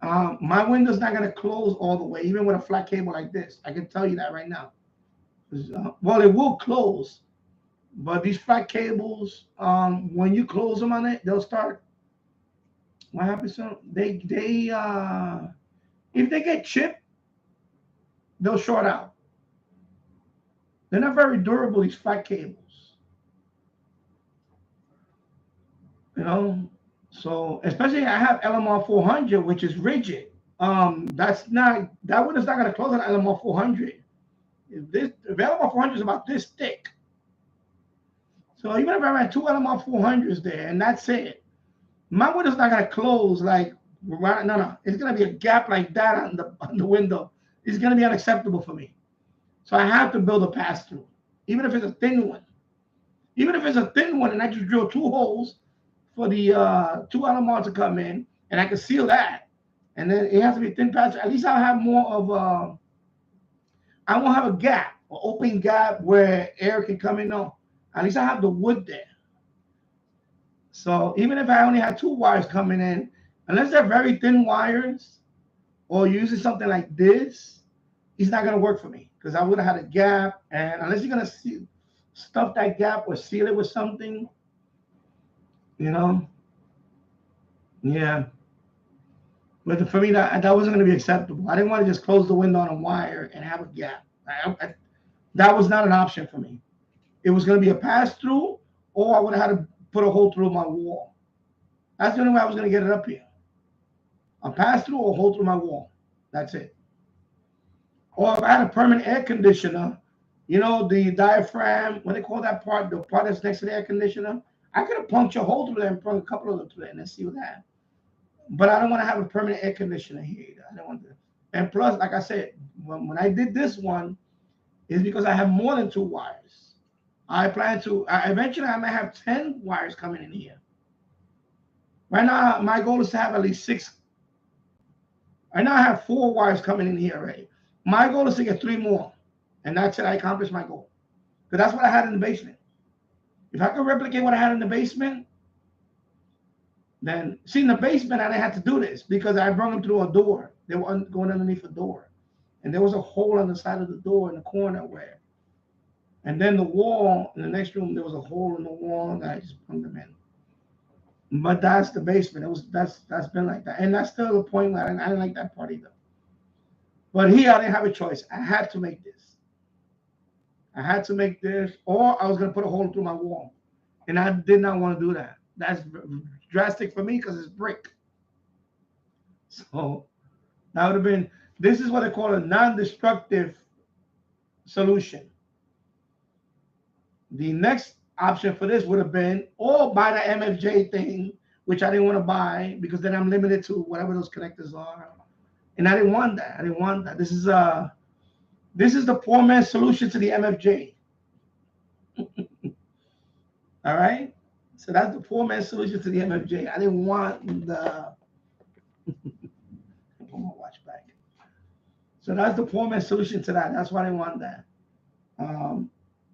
My window's not gonna close all the way, even with a flat cable like this. I can tell you that right now. Well, it will close, but these flat cables, when you close them on it, they'll start. What happens to them? They if they get chipped, they'll short out. They're not very durable, these flat cables. You know, so especially I have LMR 400, which is rigid. That one is not going to close on LMR 400. If LMR 400 is about this thick, so even if I ran 2 LMR 400s there and that's it, my window's not going to close like right. No, it's going to be a gap like that on the window. It's going to be unacceptable for me. So I have to build a pass through, even if it's a thin one. Even if it's a thin one, and I just drill 2 holes for the 2 LMR to come in, and I can seal that, and then it has to be thin patch. At least I'll have more of I won't have a gap, an open gap where air can come in. No, at least I have the wood there. So even if I only had 2 wires coming in, unless they're very thin wires or using something like this, it's not gonna work for me because I would have had a gap. And unless you're gonna stuff that gap or seal it with something, you know, yeah. But for me, that wasn't going to be acceptable. I didn't want to just close the window on a wire and have a gap. That was not an option for me. It was going to be a pass-through, or I would have had to put a hole through my wall. That's the only way I was going to get it up here. A pass-through or a hole through my wall. That's it. Or if I had a permanent air conditioner, you know, the diaphragm, what they call that part, the part that's next to the air conditioner, I could have punctured a hole through there and plug a couple of them through there and then see what happened. But I don't want to have a permanent air conditioner here either. I don't want to. And plus, like I said, when I did this one, is because I have more than 2 wires. I plan to, eventually I might have 10 wires coming in here. Right now, my goal is to have at least 6. Right now I have 4 wires coming in here already. My goal is to get 3 more. And that's it, I accomplished my goal. Because that's what I had in the basement. If I could replicate what I had in the basement, then, see, in the basement, I didn't have to do this because I brought them through a door. They were going underneath a door. And there was a hole on the side of the door in the corner where. And then the wall, in the next room, there was a hole in the wall that I just put them in. But that's the basement. That's been like that. And that's still the point where I didn't like that part either. But here, I didn't have a choice. I had to make this. I had to make this, or I was going to put a hole through my wall. And I did not want to do that. That's drastic for me because it's brick. So that would have been, this is what they call a non-destructive solution. The next option for this would have been, or buy the MFJ thing, which I didn't want to buy because then I'm limited to whatever those connectors are. And I didn't want that. I didn't want that. This is the poor man's solution to the MFJ. All right? So that's the poor man's solution to the MFJ. I didn't want the put my watch back. So that's the poor man's solution to that. That's why I didn't want that.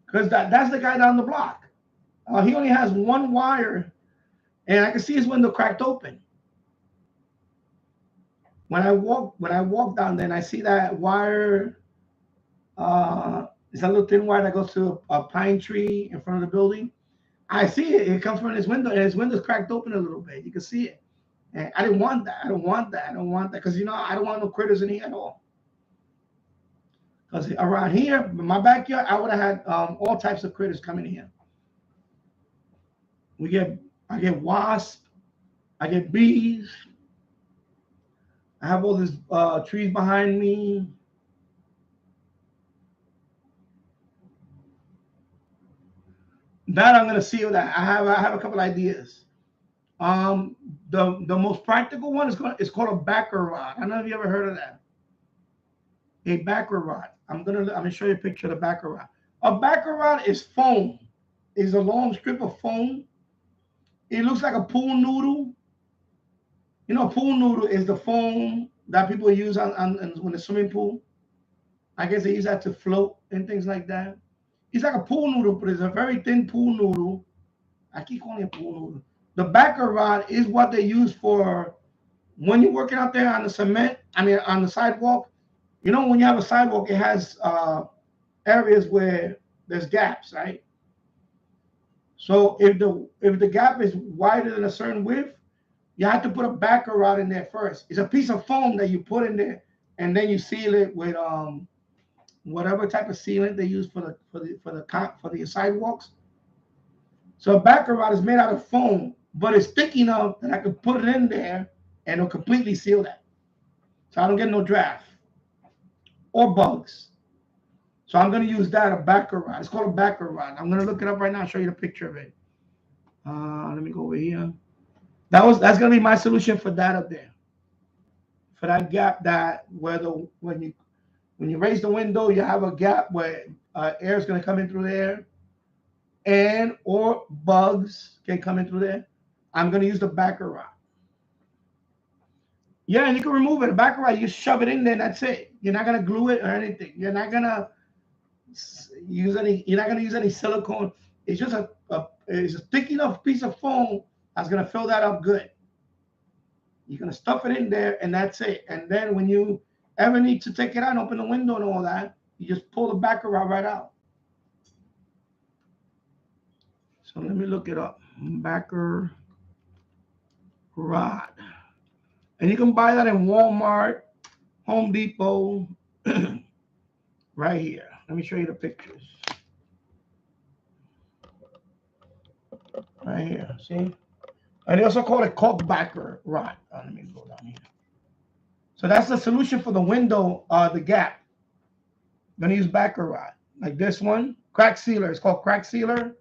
Because that's the guy down the block. He only has 1 wire, and I can see his window cracked open. When I walk down there and I see that wire, it's a little thin wire that goes to a pine tree in front of the building. I see it. It comes from his window, and his window's cracked open a little bit. You can see it. And I didn't want that. I don't want that. I don't want that because, you know, I don't want no critters in here at all. Because around here, in my backyard, I would have had all types of critters coming in here. I get wasps. I get bees. I have all these trees behind me. That I'm gonna seal that. I have a couple ideas. The most practical one is called a backer rod. I don't know if you ever heard of that. A backer rod. I'm gonna show you a picture of the backer rod. A backer rod is foam. It's a long strip of foam. It looks like a pool noodle. You know, a pool noodle is the foam that people use on the swimming pool. I guess they use that to float and things like that. It's like a pool noodle, but it's a very thin pool noodle. I keep calling it pool noodle. The backer rod is what they use for when you're working out there on the cement, on the sidewalk. You know, when you have a sidewalk, it has areas where there's gaps, right? So if the gap is wider than a certain width, you have to put a backer rod in there first. It's a piece of foam that you put in there, and then you seal it with whatever type of sealant they use for the sidewalks. So a backer rod is made out of foam, but it's thick enough that I can put it in there and it'll completely seal that. So I don't get no draft or bugs. So I'm going to use that, a backer rod. It's called a backer rod. I'm going to look it up right now and show you the picture of it. Let me go over here. That's going to be my solution for that up there. For that gap when you raise the window, you have a gap where air is going to come in through there, or bugs can come in through there. I'm going to use the backer rod. Yeah, and you can remove it. The backer rod, you shove it in there, and that's it. You're not gonna glue it or anything. You're not gonna use any. You're not gonna use any silicone. It's just it's a thick enough piece of foam that's gonna fill that up good. You're gonna stuff it in there, and that's it. And then when you ever need to take it out and open the window and all that, you just pull the backer rod right out. So let me look it up. Backer rod. And you can buy that in Walmart, Home Depot, right here. Let me show you the pictures. Right here, see? And they also call it caulk backer rod. Let me go down here. So that's the solution for the window, the gap. I'm gonna use backer rod, like this one. Crack sealer, it's called crack sealer.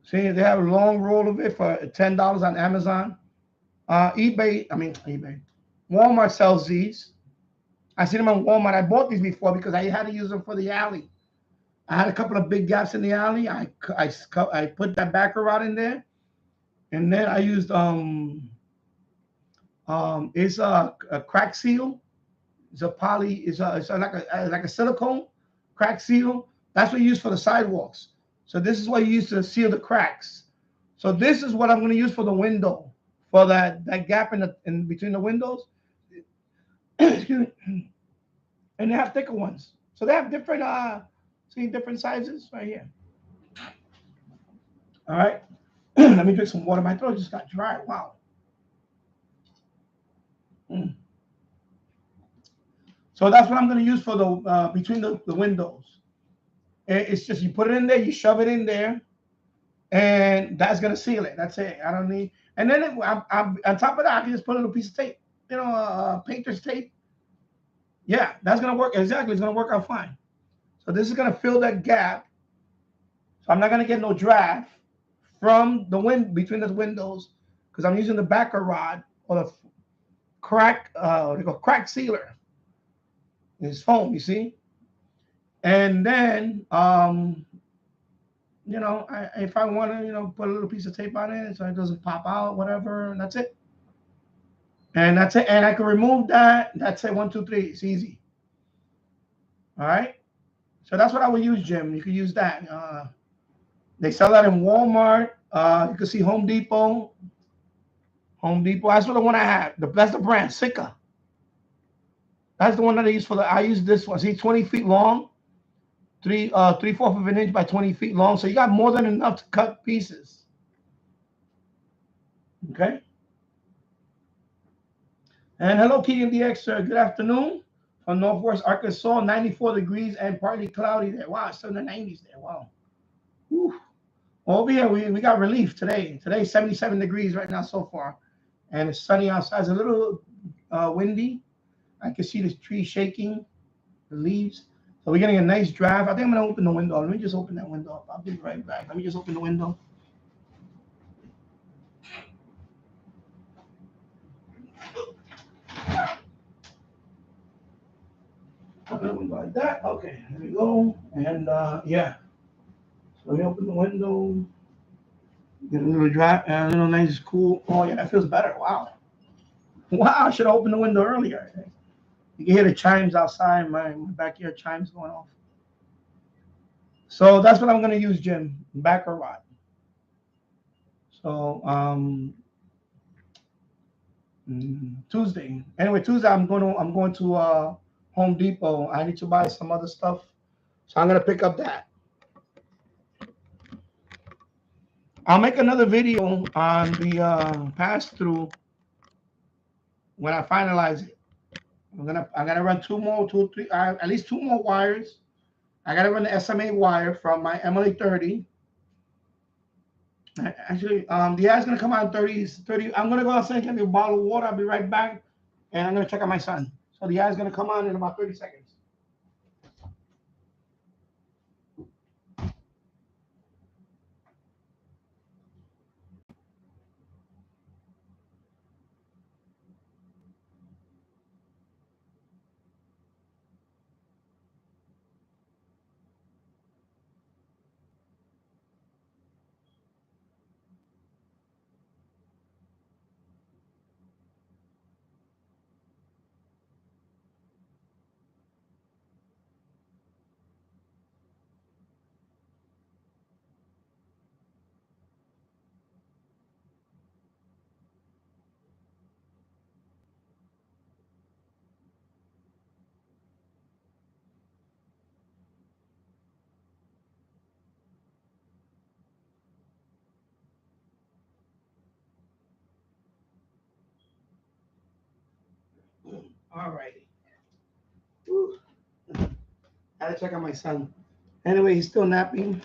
See, they have a long roll of it for $10 on Amazon. eBay. Walmart sells these. I seen them on Walmart. I bought these before because I had to use them for the alley. I had a couple of big gaps in the alley. I put that backer rod in there, and then I used it's a crack seal. It's a poly. It's like a silicone crack seal. That's what you use for the sidewalks. So this is what you use to seal the cracks. So this is what I'm going to use for the window, for that gap in between the windows. Excuse me. And they have thicker ones. So they have different different sizes right here. All right. Let me drink some water. My throat just got dry. Wow. So that's what I'm going to use for the between the windows. It's just you put it in there, you shove it in there, and that's going to seal it. That's it. I don't need. And then on top of that, I can just put a little piece of tape, painter's tape. Yeah, that's going to work. Exactly. It's going to work out fine. So this is going to fill that gap. So I'm not going to get no draft from the wind between the windows because I'm using the backer rod or the crack crack sealer. It's foam, you see. And then if I want to put a little piece of tape on it so it doesn't pop out, whatever, and that's it. And that's it. And I can remove that. That's it. 1, 2, 3. It's easy. All right. So that's what I would use, Jim. You could use that. They sell that in Walmart. You can see Home Depot. Home Depot. That's the one I have. That's the brand, Sika. That's the one that I use I use this one. See, 20 feet long, 3/4 of an inch by 20 feet long. So you got more than enough to cut pieces. Okay. And hello, Keegan DX, good afternoon from Northwest Arkansas. 94 degrees and partly cloudy there. Wow, it's still in the 90s there. Wow. Whew. Over here, we got relief today. Today's 77 degrees right now so far. And it's sunny outside. It's a little windy. I can see the tree shaking, the leaves. So we're getting a nice draft. I think I'm going to open the window. Let me just open that window up. I'll be right back. Let me just open the window. Open the window like that. Okay, there we go. And yeah. So let me open the window. Get a little dry, a little nice, cool. Oh yeah, that feels better. Wow. Wow, I should have opened the window earlier. You can hear the chimes outside, my backyard chimes going off. So that's what I'm gonna use, Jim. Backer rod. So Tuesday. Anyway, Tuesday I'm going to Home Depot. I need to buy some other stuff. So I'm gonna pick up that. I'll make another video on the pass-through when I finalize it. I'm gonna run at least two more wires. I gotta run the SMA wire from my MLA 30. Actually, the ad's gonna come out in 30. I'm gonna go outside and get me a bottle of water. I'll be right back, and I'm gonna check on my son. So the ad's gonna come on in about 30 seconds. All righty. I had to check on my son. Anyway, he's still napping.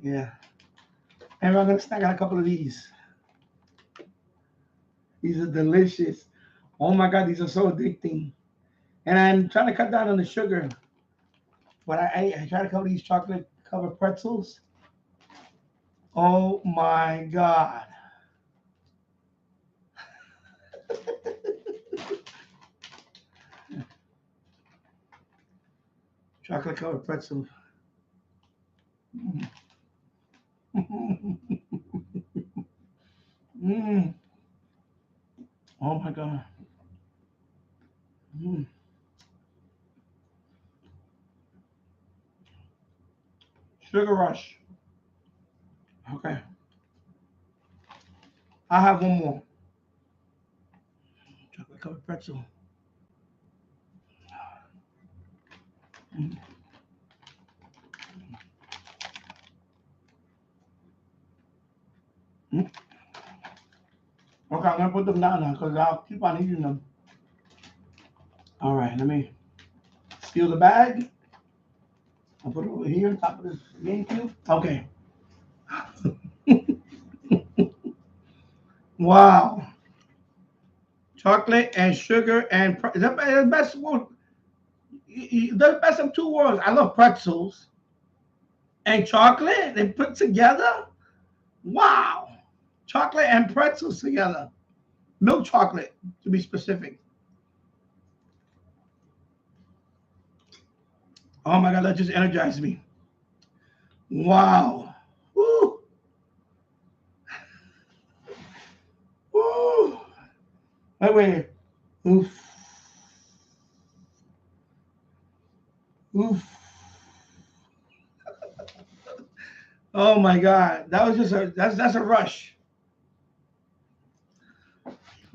Yeah. And I'm going to snack on a couple of these. These are delicious. Oh my God, these are so addicting. And I'm trying to cut down on the sugar. But I try to cover these chocolate covered pretzels. Oh my God. Chocolate covered pretzel. Mm. Oh my God. Mm. Sugar rush. Okay. I have one more. Chocolate covered pretzel. Mm. Mm. Okay, I'm gonna put them down now because I'll keep on eating them. All right, let me steal the bag. I'll put it over here on top of this GameCube. Okay. Wow. Chocolate and sugar and the best one. The best of two worlds. I love pretzels and chocolate. They put together. Wow. Chocolate and pretzels together. Milk chocolate, to be specific. Oh my God, that just energized me. Wow. Woo. Woo. Wait. Oof. Oof. Oh my God. That was just that's a rush.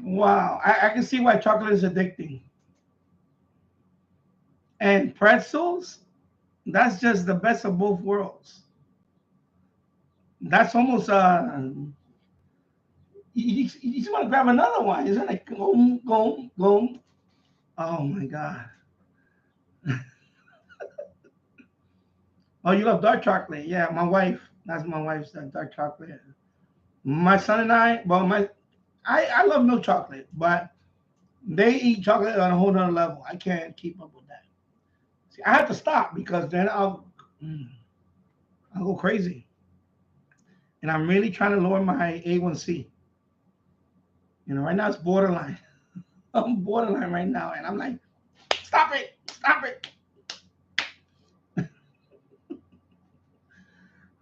Wow. I can see why chocolate is addicting. And pretzels, that's just the best of both worlds. That's almost you just want to grab another one. Isn't it? Go. Oh my God. Oh, you love dark chocolate? Yeah, my wife. That's my wife's dark chocolate. My son and I. Well, I love milk chocolate, but they eat chocolate on a whole nother level. I can't keep up with that. See, I have to stop because then I'll go crazy. And I'm really trying to lower my A1C. You know, right now it's borderline. I'm borderline right now, and I'm like, stop it.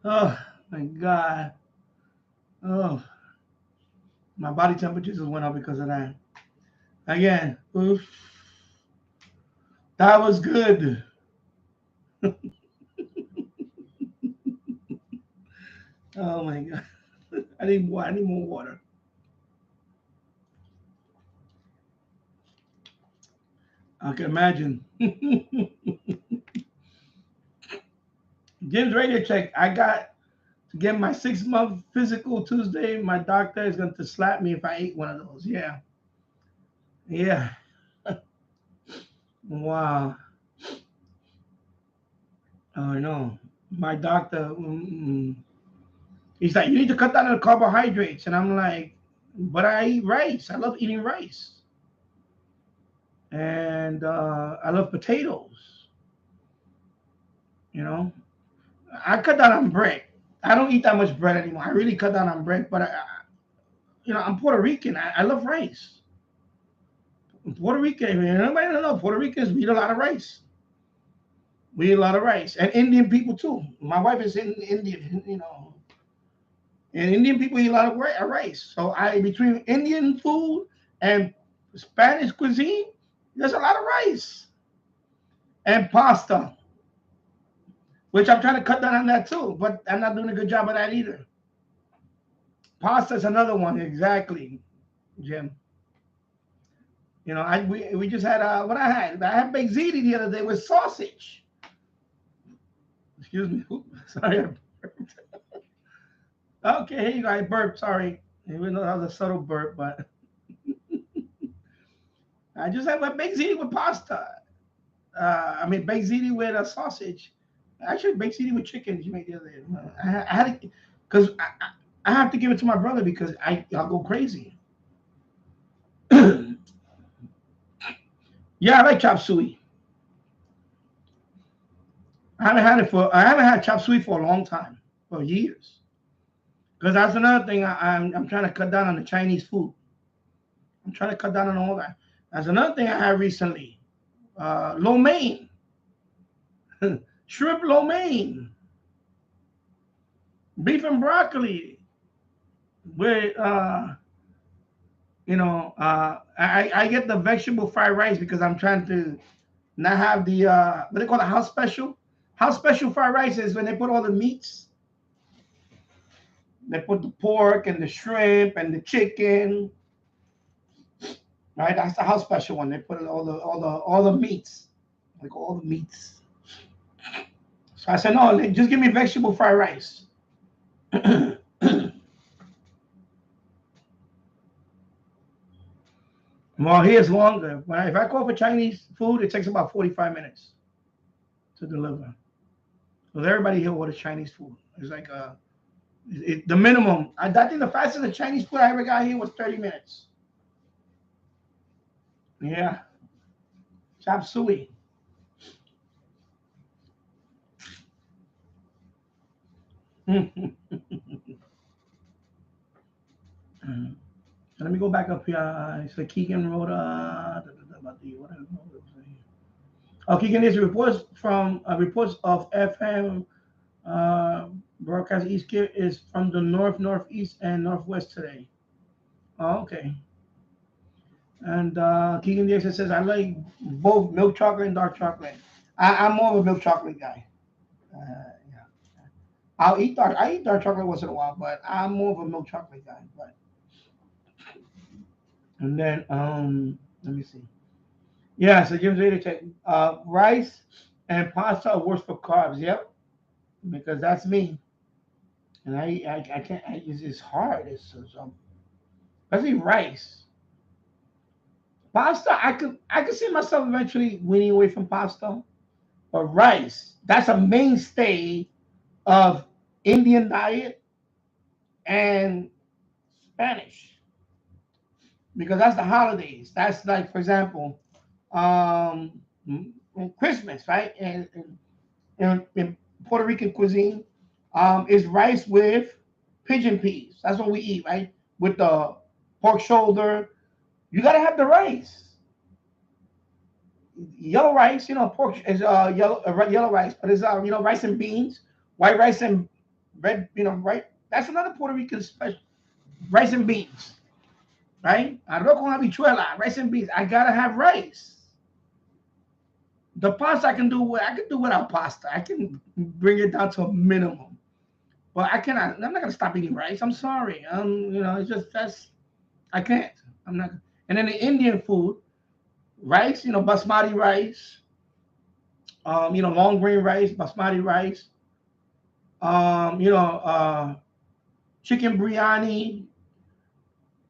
Oh my God. Oh, my body temperature just went up because of that. Again, oof. That was good. Oh my God. I need more water. I can imagine. Jim's radio check. I got to get my 6-month physical Tuesday. My doctor is going to slap me if I ate one of those. Yeah. Wow. Oh no. My doctor, he's like, you need to cut down on the carbohydrates. And I'm like, but I eat rice. I love eating rice. And I love potatoes. You know, I cut down on bread. I don't eat that much bread anymore. I really cut down on bread, but I'm Puerto Rican. I love rice. Puerto Rican, anybody don't know, Puerto Ricans we eat a lot of rice. We eat a lot of rice, and Indian people too. My wife is Indian, and Indian people eat a lot of rice. So between Indian food and Spanish cuisine, there's a lot of rice and pasta, which I'm trying to cut down on that too, but I'm not doing a good job of that either. Pasta is another one, exactly, Jim. We just had what I had baked ziti the other day with sausage. Excuse me. Oops, sorry. Okay, here you go. I burped. Sorry. Even though that was a subtle burp, but I just have a baked ziti with pasta. I mean, baked ziti with a sausage. Actually, baked ziti with chicken. You made the other day. I had it because I have to give it to my brother because I'll go crazy. Yeah, I like chop suey. I haven't had chop suey for a long time, for years. Because that's another thing I'm trying to cut down on the Chinese food. I'm trying to cut down on all that. That's another thing I had recently. Lo mein. Shrimp lo mein. Beef and broccoli. With I get the vegetable fried rice because I'm trying to not have the what they call the house special. House special fried rice is when they put all the meats. They put the pork and the shrimp and the chicken. Right, that's the house special one. They put all the meats, like all the meats. So I said, no, just give me vegetable fried rice. Well, here's longer. If I call for Chinese food, it takes about 45 minutes to deliver. Because everybody here orders Chinese food. It's like the minimum. I think the fastest the Chinese food I ever got here was 30 minutes. Yeah. Chop suey. Let me go back up here. So Keegan wrote about the whatever. Keegan is reports of FM broadcast East Cape is from the north, northeast, and northwest today. Oh, okay. And Keegan Dixon says I like both milk chocolate and dark chocolate. I'm more of a milk chocolate guy. Yeah. I eat dark chocolate once in a while, but I'm more of a milk chocolate guy. But and then let me see. Yeah, so Jim's ready to check. Rice and pasta are worse for carbs. Yep, because that's me. And I can't. It's hard. It's especially rice. Pasta, I could see myself eventually weaning away from pasta, but rice, that's a mainstay of Indian diet and Spanish because that's the holidays. That's like, for example, Christmas, right? And in Puerto Rican cuisine, is rice with pigeon peas. That's what we eat, right? With the pork shoulder. You gotta have the rice. Yellow rice, pork is yellow rice, but it's rice and beans, white rice and red, right? That's another Puerto Rican special. Rice and beans, right? Arroz con habichuela, rice and beans. I gotta have rice. The pasta I can do without pasta. I can bring it down to a minimum, but I'm not gonna stop eating rice. I'm sorry. It's just I can't. I'm not. And then the Indian food. Rice, basmati rice, long grain rice, basmati rice, chicken biryani,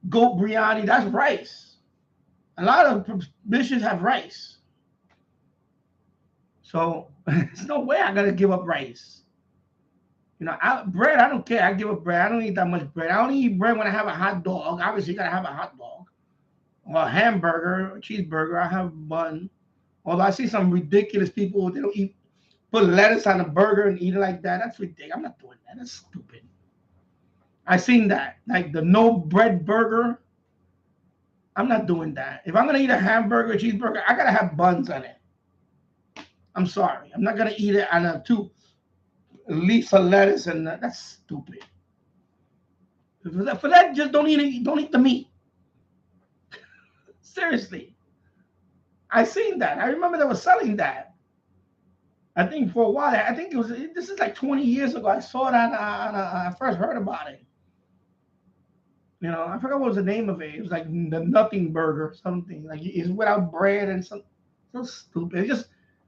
goat biryani, that's rice. A lot of dishes have rice. So there's no way I gotta give up rice. Bread, I don't care. I give up bread. I don't eat that much bread. I only eat bread when I have a hot dog. Obviously, you gotta have a hot dog. Or a hamburger, a cheeseburger, I have a bun. Although I see some ridiculous people, they don't put lettuce on a burger and eat it like that. That's ridiculous. I'm not doing that. That's stupid. I seen that. Like the no bread burger. I'm not doing that. If I'm going to eat a hamburger, a cheeseburger, I got to have buns on it. I'm sorry. I'm not going to eat it on 2 leaves of lettuce, and that's stupid. For that, just don't eat the meat. Seriously. I seen that. I remember they were selling that. I think for a while. I think this is like 20 years ago. I saw it I first heard about it. I forgot what was the name of it. It was like the nothing burger, something like it's without bread and something. So stupid. It's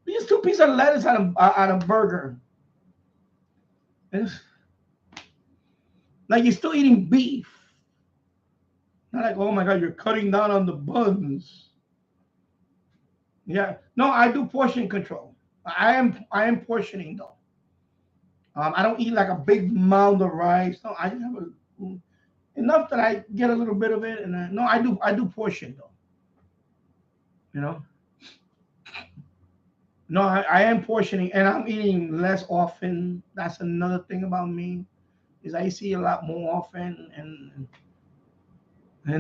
just 2 pieces of lettuce on a burger. It's like you're still eating beef. Not like, oh my God, you're cutting down on the buns. Yeah. No, I do portion control. I am portioning though. I don't eat like a big mound of rice. No, I just have enough that I get a little bit of it, and no, I do portion though. You know. No, I am portioning, and I'm eating less often. That's another thing about me is I see a lot more often, and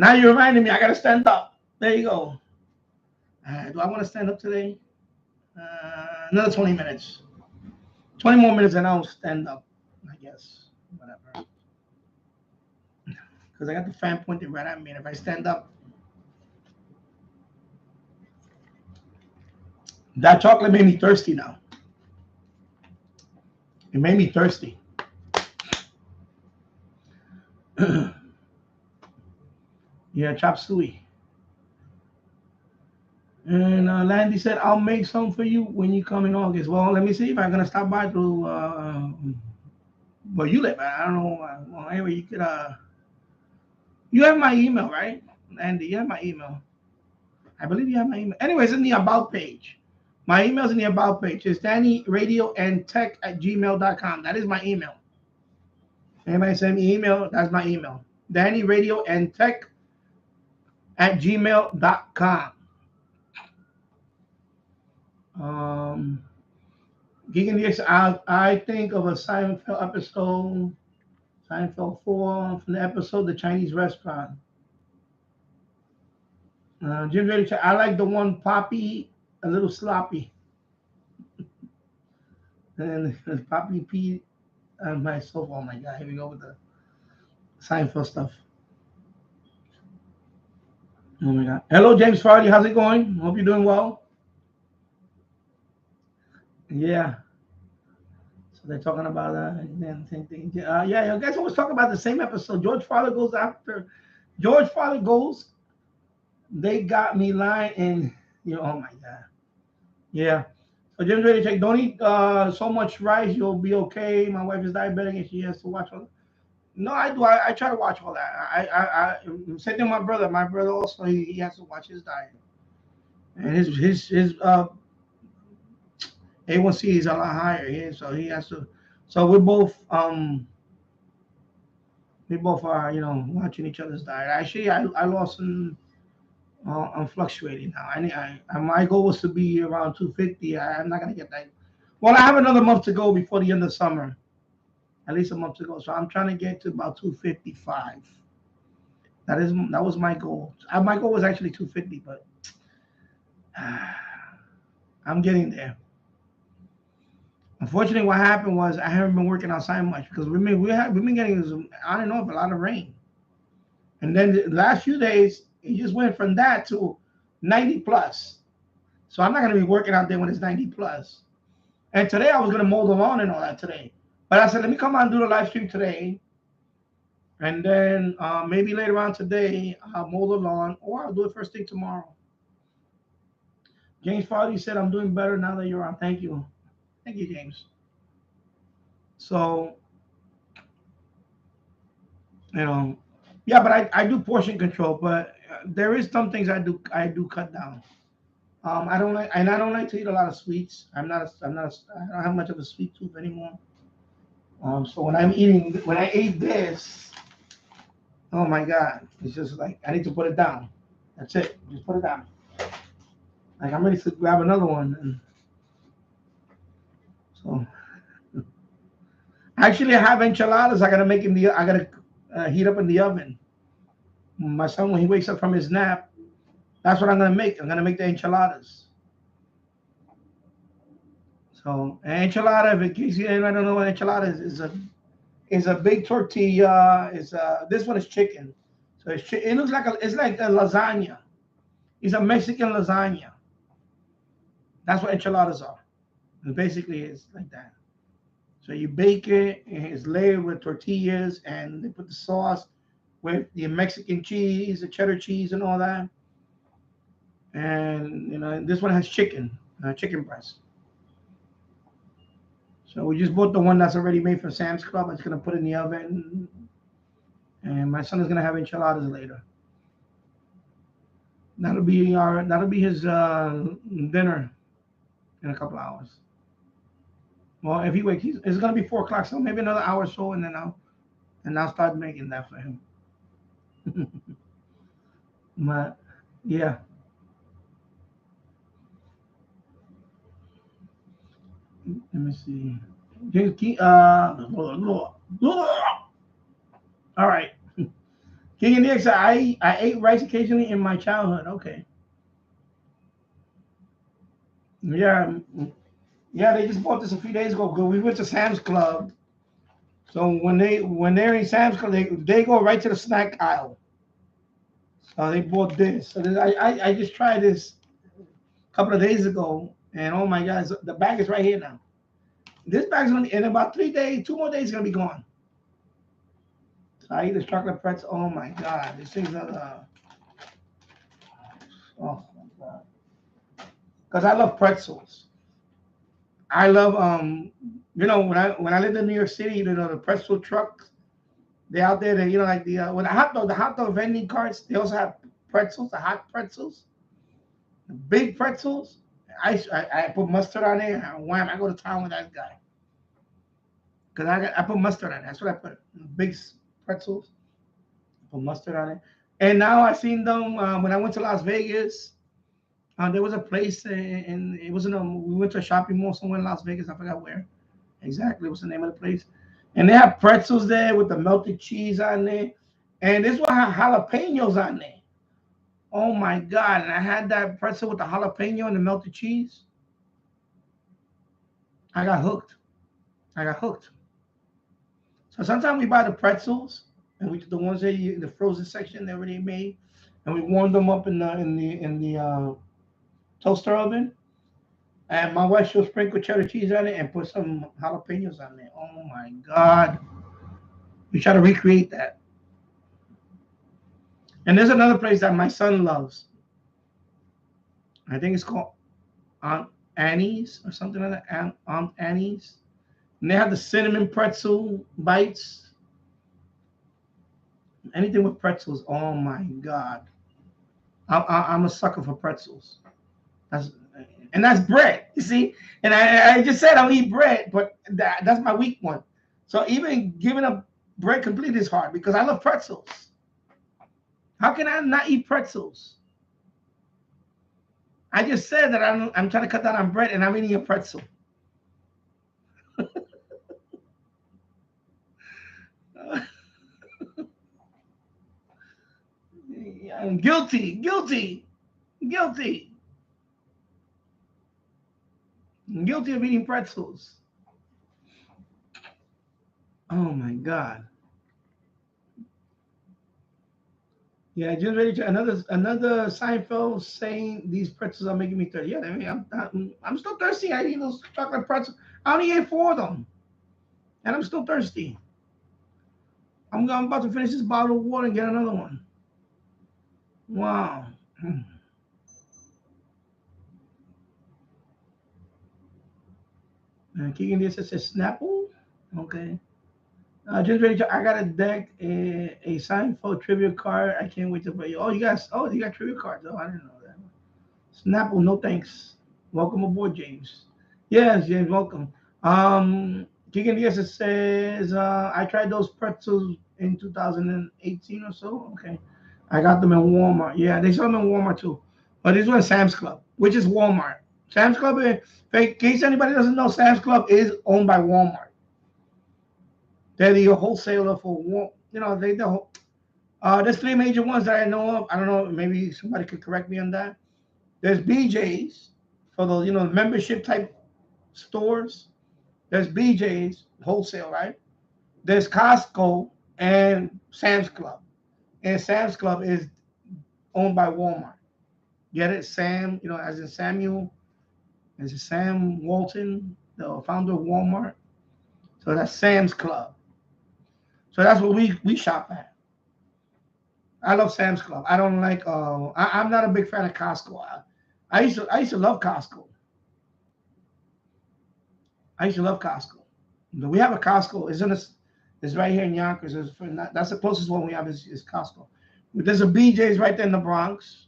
now you reminded me I gotta stand up. There you go. Do I want to stand up today? Another 20 minutes. 20 more minutes, and I'll stand up. I guess whatever. Because I got the fan pointed right at me, and if I stand up, that chocolate made me thirsty now. It made me thirsty. Yeah, chop suey. And Landy said, I'll make some for you when you come in August. Well, let me see if I'm going to stop by to where you live. I don't know. Well, anyway, you could, you have my email, right? Landy, you have my email. I believe you have my email. Anyway, it's in the About page. My email's in the About page. It's DannyRadioandTech@gmail.com. That is my email. Anybody send me email? That's my email. DannyRadioandTech@gmail.com. Geek and DX, I think of a Seinfeld episode, Seinfeld 4, from the episode The Chinese Restaurant. Jim's ready to, I like the one Poppy, a little sloppy. And Poppy P on myself. Oh my God, here we go with the Seinfeld stuff. Oh my God. Hello, James Farley. How's it going? Hope you're doing well. Yeah. So they're talking about same thing. Yeah, you guys always talk about the same episode. George Farley goes after. George Farley goes. They got me lying, and oh my God. Yeah. So Jim's ready to check. Don't eat so much rice. You'll be okay. My wife is diabetic, and she has to watch all. No, I do. I try to watch all that. I same thing with my brother. My brother also he has to watch his diet, and his A1C is a lot higher. So he has to. So we both are watching each other's diet. Actually, I lost some. I'm fluctuating now. My goal was to be around 250. I'm not gonna get that. Well, I have another month to go before the end of summer. At least a month to go. So I'm trying to get to about 255. That was my goal. My goal was actually 250, but I'm getting there. Unfortunately, what happened was I haven't been working outside much because we've been getting on and off a lot of rain, and then the last few days it just went from that to 90 plus. So I'm not going to be working out there when it's 90 plus. And today I was going to mow the lawn and all that today, but I said let me come on and do the live stream today, and then maybe later on today I'll mow the lawn, or I'll do it first thing tomorrow. James Farley said I'm doing better now that you're on. Thank you, James. So yeah, but I do portion control, but there is some things I do cut down. I don't like to eat a lot of sweets. I don't have much of a sweet tooth anymore. So when I ate this, oh my God, it's just like I need to put it down. That's it. Just put it down. Like I'm ready to grab another one. And so actually, I have enchiladas. I gotta heat up in the oven. My son, when he wakes up from his nap, that's what I'm gonna make. I'm gonna make the enchiladas. So an enchilada, if it gives you, I don't know what enchilada is a big tortilla. This one is chicken. So it looks like it's like a lasagna. It's a Mexican lasagna. That's what enchiladas are. It basically is like that. So you bake it, and it's layered with tortillas, and they put the sauce with the Mexican cheese, the cheddar cheese, and all that. And this one has chicken breast. So we just bought the one that's already made from Sam's Club. I'm just gonna put it in the oven, and my son is gonna have enchiladas later. That'll be his dinner in a couple hours. Well, if he wakes, it's gonna be 4 o'clock, so maybe another hour or so, and then I'll start making that for him. But yeah. Let me see. All right. King and DX, I ate rice occasionally in my childhood. Okay. Yeah. Yeah, they just bought this a few days ago. We went to Sam's Club. So when they're in Sam's Club, they go right to the snack aisle. So they bought this. So I just tried this a couple of days ago, and oh my God, the bag is right here now. This bag's gonna be in about 3 days, 2 more days, it's gonna be gone. So I eat this chocolate pretzel. Oh my God, these things are. Oh my God. Because I love pretzels. I love when I lived in New York City, the pretzel trucks, they out there. They like with the hot dog vending carts. They also have pretzels, the hot pretzels, the big pretzels. I put mustard on it. And wham! I go to town with that guy. Because I put mustard on it. That's what I put. Big pretzels. I put mustard on it. And now I seen them when I went to Las Vegas. There was a place and it was we went to a shopping mall somewhere in Las Vegas. I forgot where exactly. What's the name of the place? And they have pretzels there with the melted cheese on there. And this one had jalapenos on there. Oh my God. And I had that pretzel with the jalapeno and the melted cheese. I got hooked. So sometimes we buy the pretzels and we the ones that the frozen section they already made, and we warm them up in the toaster oven. And my wife, she'll sprinkle cheddar cheese on it and put some jalapenos on there. Oh my God. We try to recreate that. And there's another place that my son loves. I think it's called Aunt Annie's or something like that. Aunt Annie's. And they have the cinnamon pretzel bites. Anything with pretzels. Oh my God. I'm a sucker for pretzels. That's bread, you see. And I just said I'll eat bread, but that's my weak one. So even giving up bread completely is hard because I love pretzels. How can I not eat pretzels? I just said that I'm trying to cut down on bread and I'm eating a pretzel. I'm guilty of eating pretzels. Oh my God. Yeah, just ready to another Seinfeld saying these pretzels are making me thirsty. Yeah, I mean, I'm still thirsty. I eat those chocolate pretzels. I only ate 4 of them, and I'm still thirsty. I'm about to finish this bottle of water and get another one. Wow. And Keegan this says Snapple. Okay. Just ready to. I got a deck, a Seinfeld trivia card. I can't wait to play. Oh, you got trivia cards. Oh, I didn't know that. Snapple, no thanks. Welcome aboard, James. Yes, James, welcome. Keegan Diaz says, I tried those pretzels in 2018 or so. Okay. I got them in Walmart. Yeah, they sell them in Walmart too. But this was Sam's Club, which is Walmart. Sam's Club, in case anybody doesn't know, Sam's Club is owned by Walmart. They're the wholesaler for Walmart. There's 3 major ones that I know of. I don't know, maybe somebody could correct me on that. There's BJ's for the membership type stores. There's BJ's wholesale, right? There's Costco and Sam's Club. And Sam's Club is owned by Walmart. Get it? Sam, as in Samuel, as in Sam Walton, the founder of Walmart. So that's Sam's Club. So that's what we shop at. I love Sam's Club. I don't like. I'm not a big fan of Costco. I used to love Costco. We have a Costco. It's right here in Yonkers. That's the closest one we have is Costco. But there's a BJ's right there in the Bronx.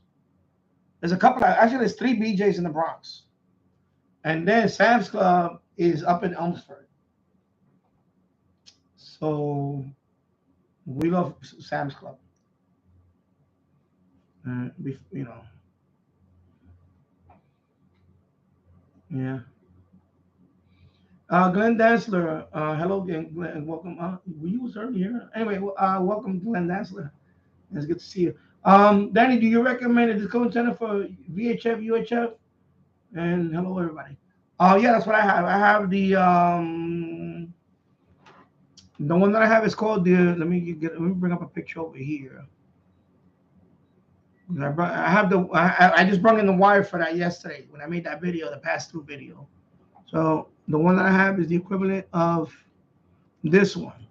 There's a couple. Actually, there's 3 BJs in the Bronx, and then Sam's Club is up in Elmsford. So we love Sam's Club. You know, yeah. Glenn Dansler, hello again, Glenn, welcome. You was earlier. Anyway, welcome, Glenn Dansler. It's good to see you. Danny, do you recommend a disco antenna for VHF, UHF? And hello, everybody. Yeah, that's what I have. I have the one that I have is called the. Let me bring up a picture over here. I just brought in the wire for that yesterday when I made that video, the pass-through video. So the one that I have is the equivalent of this one.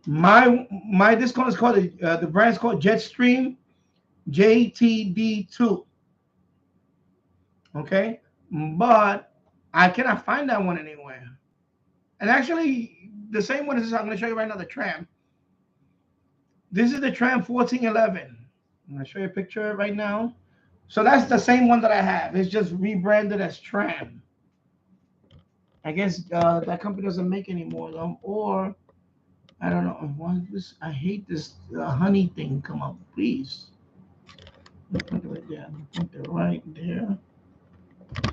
My this one is called the brand's called Jetstream JTD2. Okay, but I cannot find that one anywhere. And actually, the same one is I'm going to show you right now, the tram. This is the tram 1411. I'm going to show you a picture right now. So that's the same one that I have. It's just rebranded as tram. I guess that company doesn't make anymore, though. Or I don't know. Why this? I hate this honey thing. Come up, please. Put it right there. Put it right there.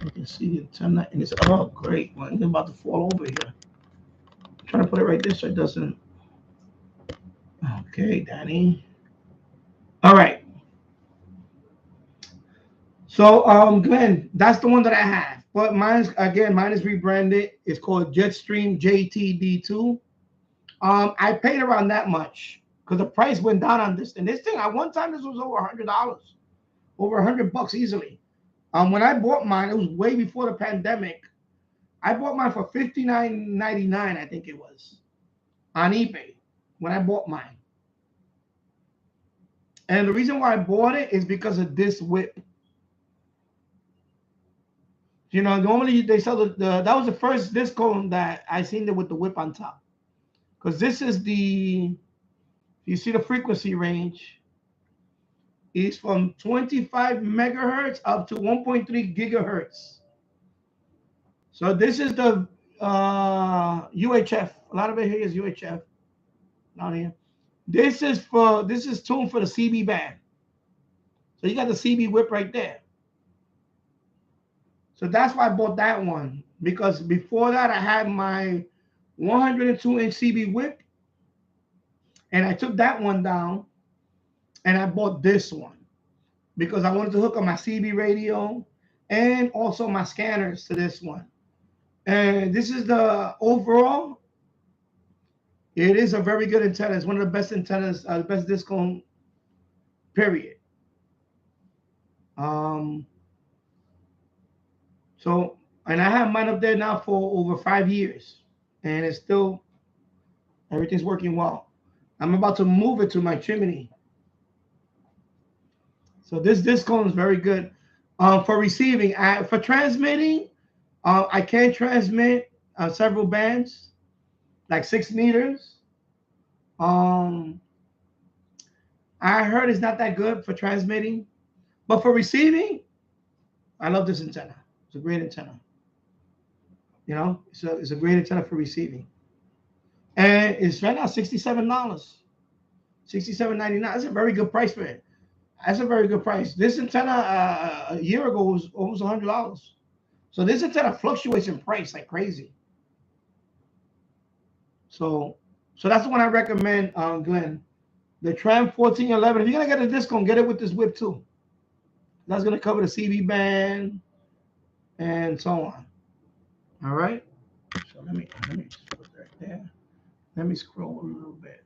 You can see the antenna, and it's great. Well, it's about to fall over here. I'm trying to put it right there so it doesn't. Okay, Danny. All right. So, Glenn, that's the one that I have. But mine is rebranded. It's called Jetstream JTD2. I paid around that much because the price went down on this. And this thing, at one time, this was over $100, over $100 easily. When I bought mine, it was way before the pandemic. I bought mine for $59.99, I think it was, on eBay when I bought mine. And the reason why I bought it is because of this whip. You know, normally they sell that was the first disco that I seen it with the whip on top. Because this is you see the frequency range is from 25 megahertz up to 1.3 gigahertz. So this is the UHF. A lot of it here is UHF. Down here. This is tuned for the CB band. So you got the CB whip right there. So that's why I bought that one, because before that I had my 102-inch CB whip, and I took that one down, and I bought this one because I wanted to hook up my CB radio and also my scanners to this one. And this is the overall. It is a very good antenna. It's one of the best antennas, the best disco, period. So, and I have mine up there now for over 5 years, and it's still, everything's working well. I'm about to move it to my chimney. So this disco is very good. For receiving, for transmitting, I can transmit several bands, like 6 meters. I heard it's not that good for transmitting, but for receiving, I love this antenna. It's a great antenna. You know, it's a great antenna for receiving. And it's right now $67, $67.99. That's a very good price for it. That's a very good price. This antenna a year ago was almost $100. So this antenna fluctuates in price like crazy. So that's the one I recommend, Glenn. The Tram 1411. If you're gonna get a discount, get it with this whip too. That's gonna cover the CB band and so on. All right. So let me just put that there. Let me scroll a little bit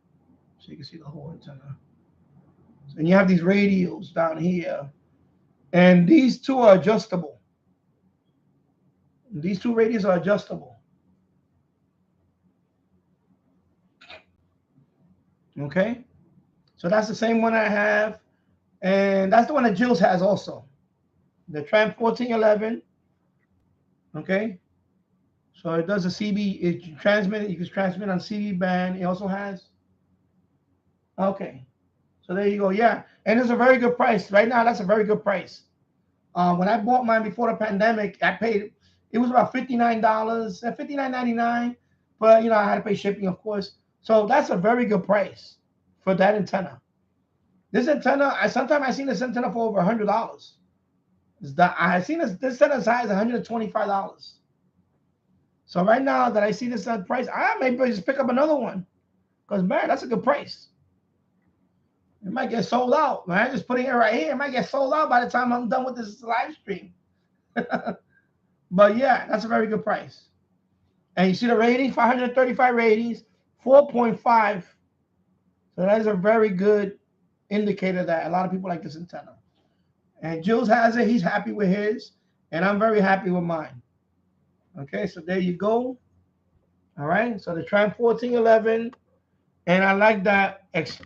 so you can see the whole antenna. And you have these radios down here, and these two are adjustable. These two radios are adjustable. Okay, so that's the same one I have, and that's the one that Jill's has also, the Tram 1411. Okay, so it does a CB. It transmit. You can transmit on CB band. It also has. Okay, So there you go. Yeah, and it's a very good price right now. That's a very good price. When I bought mine before the pandemic, I paid. It was about $59, $59.99, but I had to pay shipping, of course. So that's a very good price for that antenna. This antenna, sometimes I seen this antenna for over $100. I seen this antenna as high as $125. So right now that I see this price, I may just pick up another one, because man, that's a good price. It might get sold out, man. Just putting it right here, it might get sold out by the time I'm done with this live stream. But yeah, that's a very good price. And you see the rating, 535 ratings, 4.5. So that is a very good indicator that a lot of people like this antenna. And Jules has it. He's happy with his. And I'm very happy with mine. Okay, so there you go. All right, so the Tram 1411. And I like that extra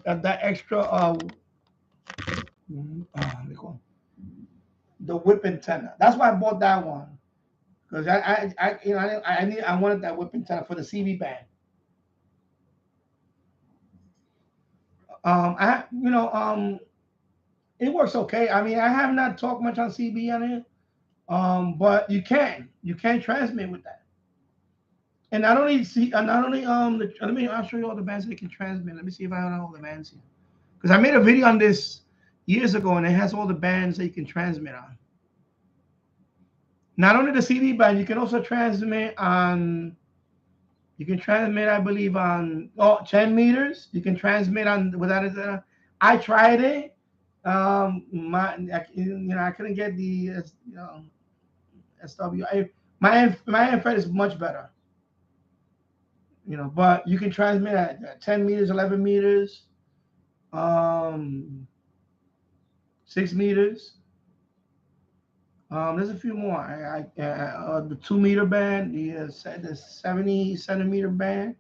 the whip antenna. That's why I bought that one. Because I wanted that whip antenna for the CB band. It works okay. I mean, I have not talked much on CB on it, but you can transmit with that. And not only I'll show you all the bands that can transmit. Let me see if I have all the bands here, because I made a video on this years ago, and it has all the bands that you can transmit on. Not only the CB band, you can also transmit on. You can transmit, I believe, on 10 meters. You can transmit on without it. I tried it. I couldn't get the SW. My infrared is much better. But you can transmit at 10 meters, 11 meters, 6 meters. There's a few more. The 2 meter band, the 70 centimeter band.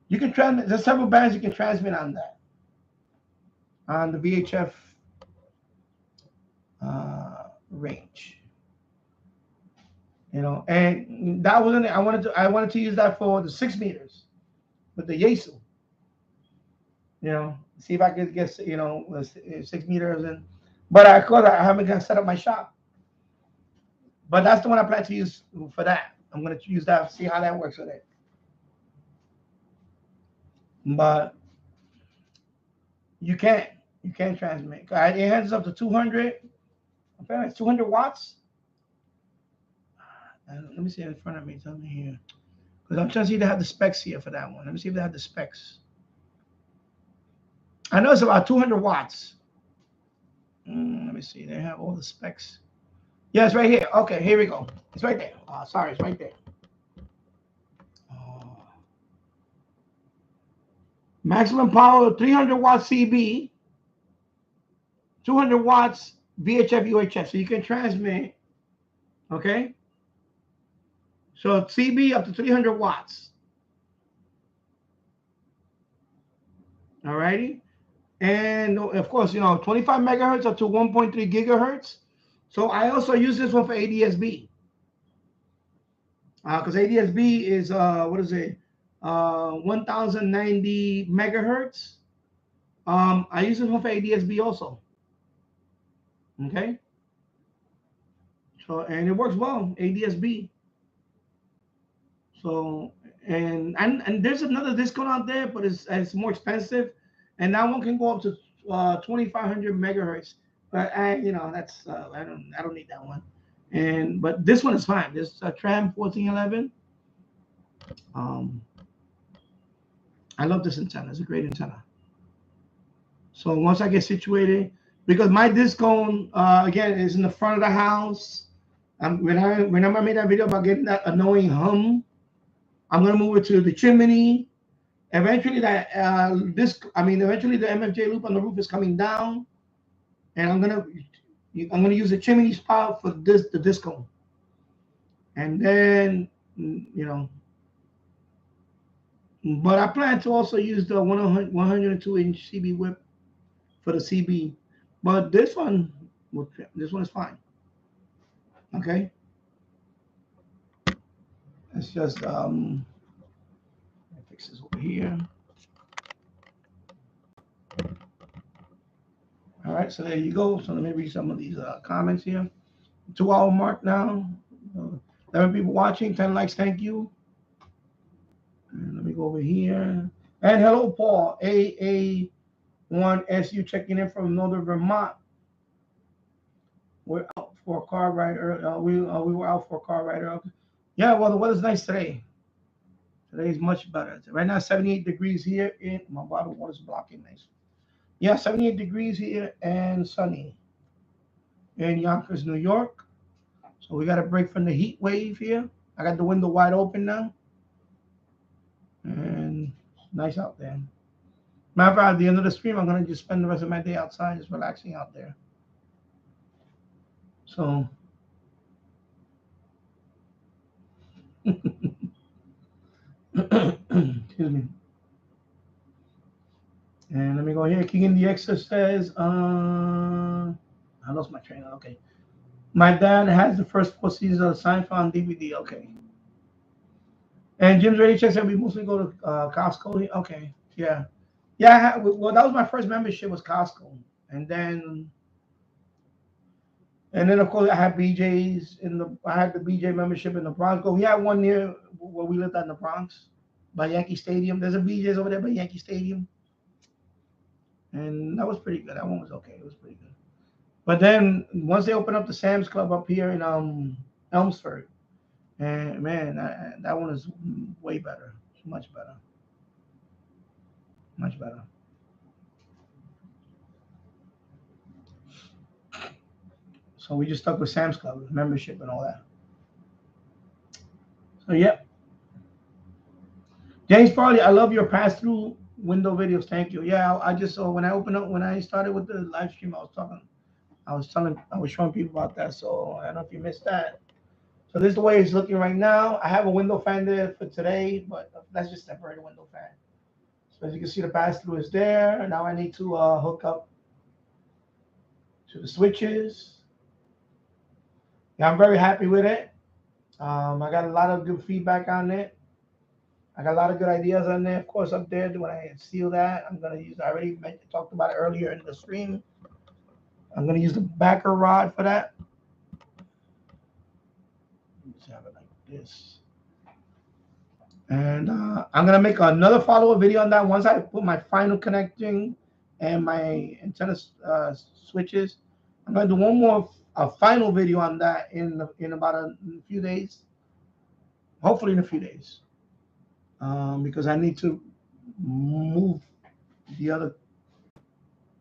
You can transmit. There's several bands you can transmit on that. On the VHF range. And that wasn't it. I wanted to use that for the 6 meters with the Yaesu. See if I could get 6 meters in. But of course I haven't got set up my shop. But that's the one I plan to use for that. I'm going to use that, see how that works with it. But you can transmit. It hands up to 200. Apparently it's 200 watts. Let me see in front of me. Tell me here. Because I'm trying to see if they have the specs here for that one. Let me see if they have the specs. I know it's about 200 watts. Let me see. They have all the specs. Yeah, it's right here. Okay, here we go. It's right there. Sorry, it's right there. Maximum power, 300 watts CB, 200 watts VHF, UHF. So you can transmit, okay? So CB up to 300 watts. All righty. And of course, 25 megahertz up to 1.3 gigahertz. So I also use this one for ADSB. Because ADSB is, 1090 megahertz. I use this one for ADSB also. Okay. So, and it works well, ADSB. So, and there's another discount out there, but it's more expensive. And that one can go up to 2500 megahertz. But I don't need that one. But this one is fine. This Tram 1411. I love this antenna. It's a great antenna. So once I get situated, because my disc cone again is in the front of the house. Whenever I made that video about getting that annoying hum, I'm gonna move it to the chimney. Eventually, eventually the MFJ loop on the roof is coming down, and I'm gonna use the chimney spout for the disc cone, and then But I plan to also use the 102-inch CB whip for the CB. But this one is fine. Okay. It's just let me fix this over here. right, so there you go. So let me read some of these comments here. 2-hour mark now. 11 people watching, 10 likes, thank you. And let me go over here. And hello, Paul. AA1SU checking in from Northern Vermont. We're out for a car ride. We were out for a car ride. Yeah, well, the weather's nice today. Today's much better. Right now, 78 degrees here. My bottle of water's blocking nice. Yeah, 78 degrees here and sunny in Yonkers, New York. So we got a break from the heat wave here. I got the window wide open now. And it's nice out there. Matter of fact, at the end of the stream, I'm going to just spend the rest of my day outside, just relaxing out there. So, excuse me. And let me go here. King in the Extra says, I lost my train. Okay. My dad has the first 4 seasons of Seinfeld on DVD. Okay. And Jim's ready checks that we mostly go to Costco. Okay. Yeah. Yeah. Well, that was my first membership was Costco. And then of course I had BJ's I had the BJ membership in the Bronx. We had one near where we lived in the Bronx by Yankee Stadium. There's a BJ's over there by Yankee Stadium. And that was pretty good. That one was okay. It was pretty good. But then once they opened up the Sam's Club up here in Elmsford, and man, that one is way better. Much better. Much better. So we just stuck with Sam's Club membership and all that. So yeah. James Farley, I love your pass-through window videos. Thank you. Yeah, I just saw when I started with the live stream, I was showing people about that. So I don't know if you missed that. So this is the way it's looking right now. I have a window fan there for today, but that's just temporary window fan. So as you can see, the pass-through is there. Now I need to hook up to the switches. Yeah, I'm very happy with it. I got a lot of good feedback on it. I got a lot of good ideas on there. Of course, up there, when I seal that, I'm going to use, I already talked about it earlier in the stream. I'm going to use the backer rod for that. Let's have it like this. And I'm going to make another follow-up video on that once I put my final connecting and my antenna switches. I'm going to do a final video on that in about a few days. Hopefully in a few days. Because I need to move the other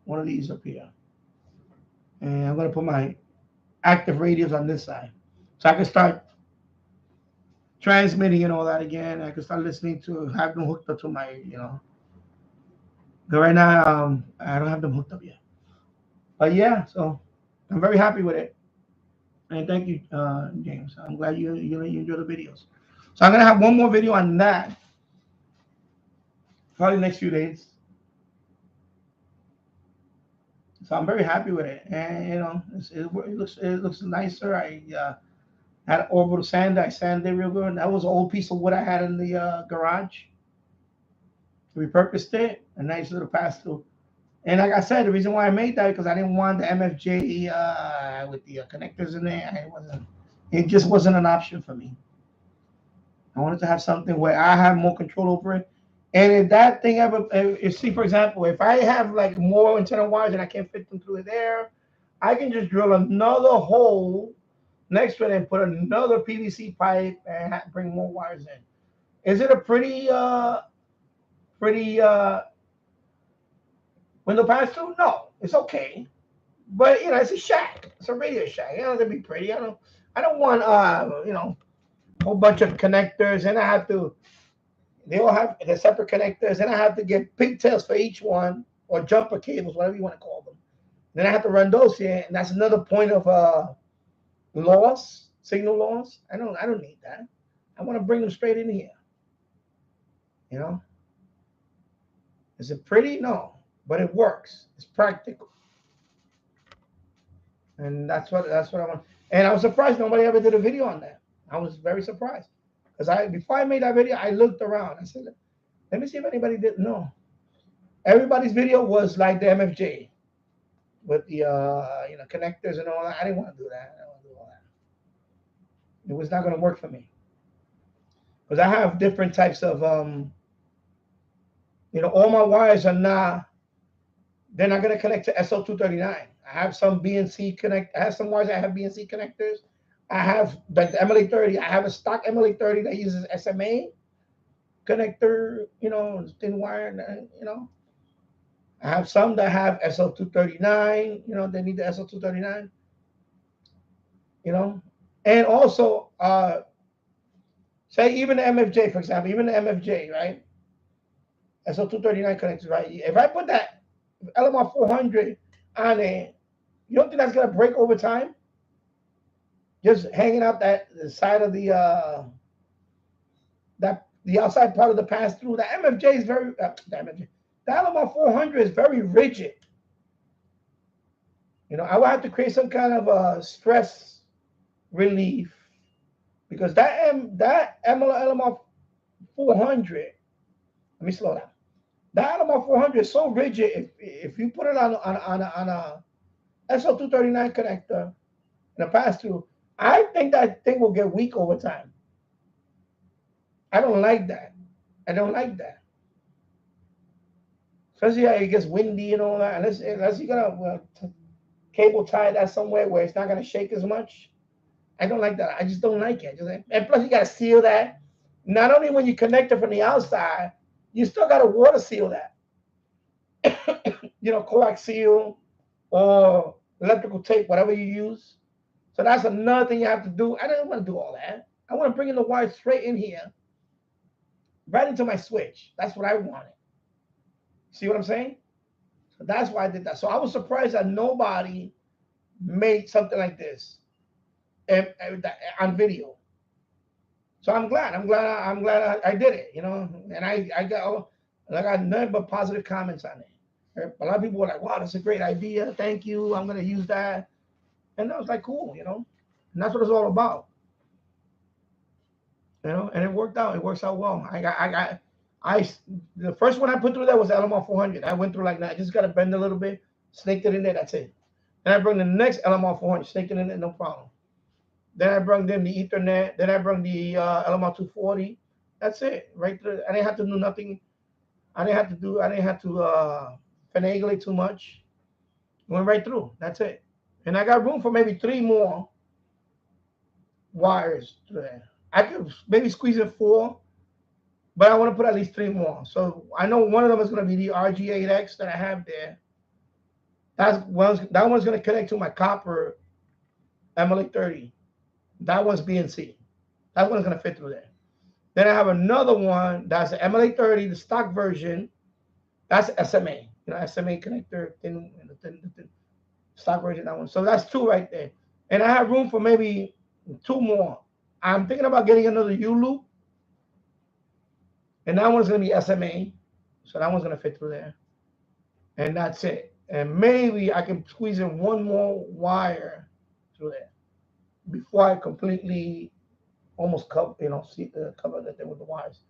one of these up here. And I'm going to put my active radios on this side. So I can start transmitting and all that again. I can start listening to, have them hooked up to my, But right now, I don't have them hooked up yet. But yeah, so I'm very happy with it. And thank you, James. I'm glad you enjoy the videos. So I'm going to have one more video on that. Probably next few days. So I'm very happy with it, and it looks nicer. I had orbital sand. I sanded it real good. That was an old piece of wood I had in the garage. Repurposed it, a nice little pass through. And like I said, the reason why I made that because I didn't want the MFJ with the connectors in there. It just wasn't an option for me. I wanted to have something where I have more control over it. And if that thing ever, see, for example, if I have like more antenna wires and I can't fit them through there, I can just drill another hole next to it and put another PVC pipe and bring more wires in. Is it a pretty window pass through? No, it's okay. But it's a shack. It's a radio shack. It doesn't be pretty. I don't want a whole bunch of connectors, and I have to. They all have the separate connectors, and I have to get pigtails for each one, or jumper cables, whatever you want to call them. Then I have to run those here, and that's another point of loss, signal loss. I don't need that. I want to bring them straight in here. Is it pretty? No, but it works. It's practical, and that's what I want. And I was surprised nobody ever did a video on that. I was very surprised. Because before I made that video, I looked around. I said, let me see if anybody did. No. Everybody's video was like the MFJ. with the connectors and all that. I didn't want to do that. I don't want to do all that. It was not going to work for me because I have different types of all my wires are not. They're not going to connect to SL239. I have some BNC connect. I have some wires that have BNC connectors. I have the MLA30. I have a stock MLA30 that uses SMA connector. Thin wire. I have some that have SL239. They need the SL239. And also, say even the MFJ, for example, even the MFJ, right? SL239 connectors, right? If I put that LMR 400 on it, you don't think that's gonna break over time? Just hanging out the side of the outside part of the pass through. The MFJ is very the LMR 400 is very rigid. I would have to create some kind of a stress relief because that LMR 400. Let me slow down. That LMR 400 is so rigid. If you put it on a SL239 connector and a pass through, I think that thing will get weak over time. I don't like that. Especially how it gets windy and all that. Unless you're gonna cable tie that somewhere where it's not gonna shake as much. I don't like that. I just don't like it. And plus, you gotta seal that. Not only when you connect it from the outside, you still gotta water seal that. Coax seal or electrical tape, whatever you use. So that's another thing you have to do. I don't want to do all that. I want to bring in the wire straight in here, right into my switch. That's what I wanted. See what I'm saying? So that's why I did that. So I was surprised that nobody made something like this on video. So I'm glad I did it, and I got nothing but positive comments on it. A lot of people were like, wow, that's a great idea. Thank you. I'm going to use that. And I was like, cool, and that's what it's all about. And it worked out. It works out well. The first one I put through that was LMR 400. I went through like that. I just got to bend a little bit, snaked it in there. That's it. Then I brought the next LMR 400, snaked it in there, no problem. Then I brought them the Ethernet. Then I brought the LMR 240. That's it, right through. I didn't have to do nothing. I didn't have to finagle it too much. It went right through. That's it. And I got room for maybe 3 more wires through there. I could maybe squeeze in 4, but I want to put at least 3 more. So I know one of them is going to be the RG8X that I have there. That one's going to connect to my copper MLA30. That one's BNC. That one's going to fit through there. Then I have another one that's the MLA30, the stock version. That's SMA. SMA connector, thin stock version, that one. So that's 2 right there. And I have room for maybe 2 more. I'm thinking about getting another U-loop. And that one's going to be SMA. So that one's going to fit through there. And that's it. And maybe I can squeeze in 1 more wire through there before I completely almost cover the thing with the wires.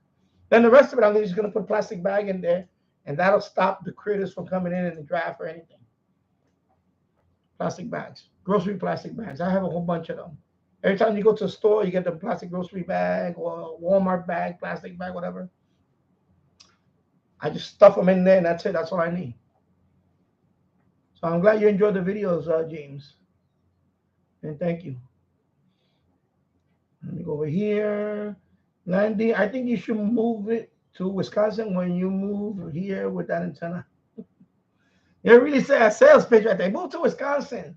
Then the rest of it, I'm just going to put a plastic bag in there. And that'll stop the critters from coming in the draft or anything. Plastic bags. Grocery plastic bags. I have a whole bunch of them. Every time you go to a store, you get the plastic grocery bag or Walmart bag, plastic bag, whatever. I just stuff them in there, and that's it. That's all I need. So I'm glad you enjoyed the videos, James. And thank you. Let me go over here. Landy, I think you should move it to Wisconsin when you move here with that antenna. You really say a sales pitch right there. Move to Wisconsin.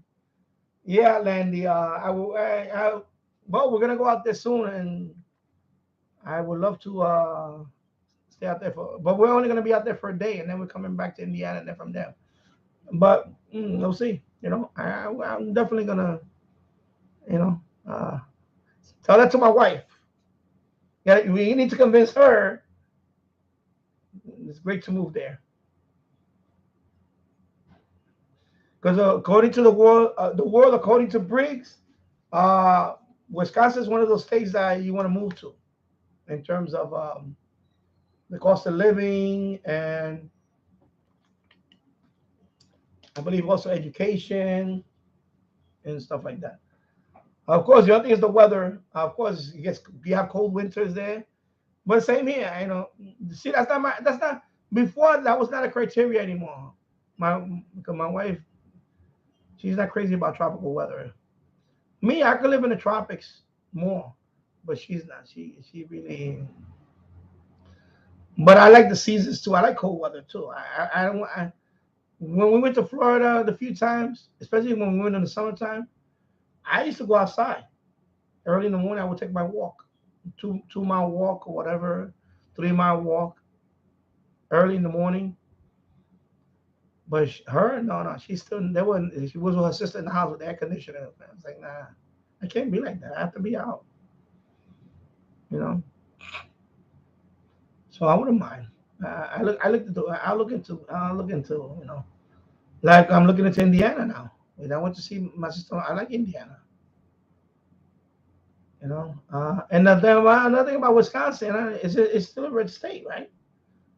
Yeah, Landy. Well, we're gonna go out there soon, and I would love to stay out there but we're only gonna be out there for a day, and then we're coming back to Indiana, and then from there. But we'll see. I'm definitely gonna, tell that to my wife. Yeah, we need to convince her. It's great to move there. Because according to the world according to Briggs, Wisconsin is one of those states that you want to move to in terms of the cost of living and I believe also education and stuff like that. Of course, the other thing is the weather. Of course, you have cold winters there, but same here. See, that's not before that was not a criteria anymore. Because my wife, she's not crazy about tropical weather. Me, I could live in the tropics more, but she's not. She really. But I like the seasons too. I like cold weather too. I don't. When we went to Florida the few times, especially when we went in the summertime, I used to go outside early in the morning. I would take my walk, 2 mile walk or whatever, 3 mile walk early in the morning. But her, no, she still there wasn't. She was with her sister in the house with the air conditioner. I was like, nah, I can't be like that. I have to be out, you know. So I wouldn't mind. I'll look into, like I'm looking into Indiana now. I went to see my sister. I like Indiana. And another thing about Wisconsin is it's still a red state, right?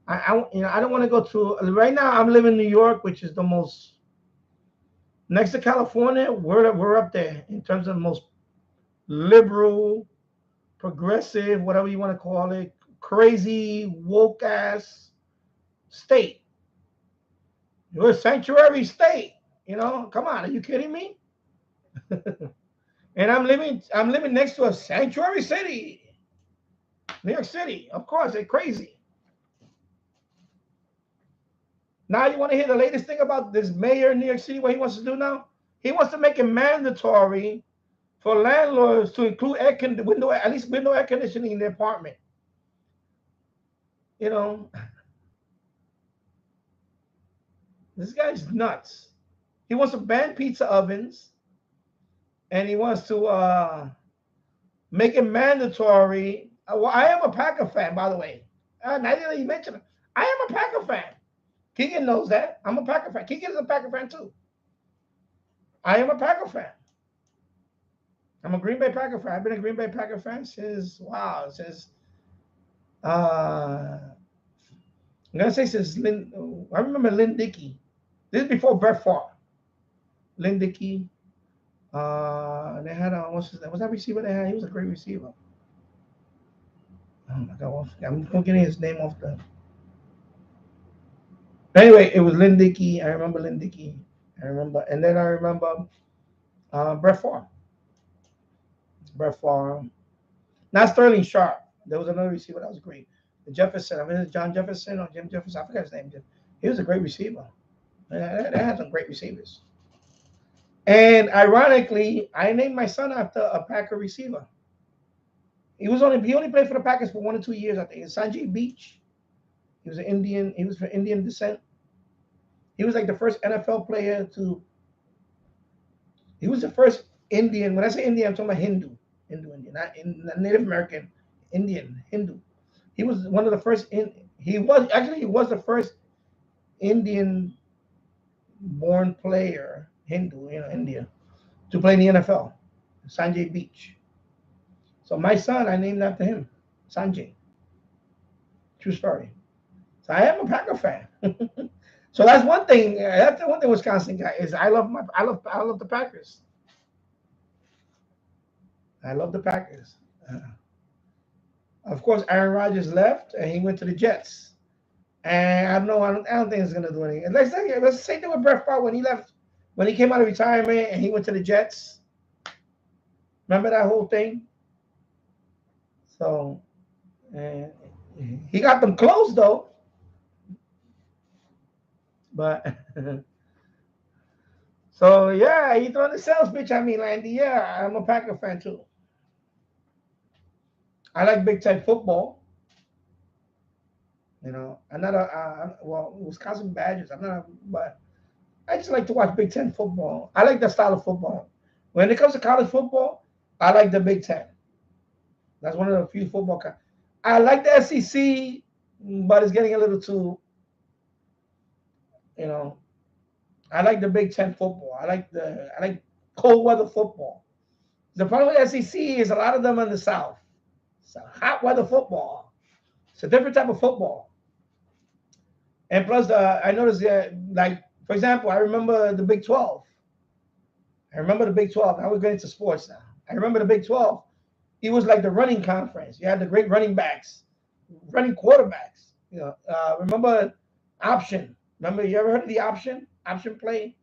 I don't want to go to right now. I'm living in New York, which is the most next to California. We're up there in terms of the most liberal, progressive, whatever you want to call it, crazy woke ass state. You're a sanctuary state. Come on, are you kidding me? And I'm living next to a sanctuary city, New York City. Of course, they're crazy. Now you want to hear the latest thing about this mayor in New York City? What he wants to do now? He wants to make it mandatory for landlords to include at least window air conditioning in their apartment. This guy's nuts. He wants to ban pizza ovens, and he wants to make it mandatory. Well, I am a Packer fan, by the way. Now that you mentioned it, I am a Packer fan. Keegan knows that. I'm a Packer fan. Keegan is a Packer fan too. I am a Packer fan. I'm a Green Bay Packer fan. I've been a Green Bay Packer fan since I'm gonna say since I remember Lynn Dickey. This is before Brett Favre. Lynn Dickey. They had what's that receiver they had? He was a great receiver. Oh my God, I'm getting his name off the. Anyway, it was Lynn Dickey. I remember Lynn Dickey. And then I remember Brett Favre. Brett Favre. Not Sterling Sharp. There was another receiver that was great. The Jefferson. I mean, it's John Jefferson or Jim Jefferson. I forgot his name. He was a great receiver. They had some great receivers. And ironically, I named my son after a Packer receiver. He only played for the Packers for 1 or 2 years, I think. It's Sanjay Beach. He was an Indian. He was from Indian descent. He was like the first NFL player to. He was the first Indian. When I say Indian, I'm talking about Hindu, Indian, not Native American, Indian, Hindu. He was one of the first. He was the first Indian-born player, Hindu, India, to play in the NFL. Sanjay Beach. So my son, I named after him, Sanjay. True story. So I am a Packer fan. So that's one thing. That's the one thing Wisconsin guy is. I love the Packers. I love the Packers. Of course, Aaron Rodgers left and he went to the Jets. And I don't think it's gonna do anything. Let's say that with Brett Favre when he left, when he came out of retirement and he went to the Jets. Remember that whole thing? So he got them close though. But so yeah, he throwing the sales pitch at me, Landy. Yeah, I'm a Packer fan too. I like Big Ten football. I'm not Wisconsin Badgers. But I just like to watch Big Ten football. I like that style of football. When it comes to college football, I like the Big Ten. That's one of the few football. I like the SEC, but it's getting a little too. I like the Big Ten football. I like cold weather football. The problem with SEC is a lot of them in the South. So hot weather football. It's a different type of football. And plus, I noticed like For example, I remember the Big 12. I remember the Big 12. I was getting into sports now. I remember the Big 12. It was like the running conference. You had the great running backs, running quarterbacks. Remember option? Remember, you ever heard of the option? Option play?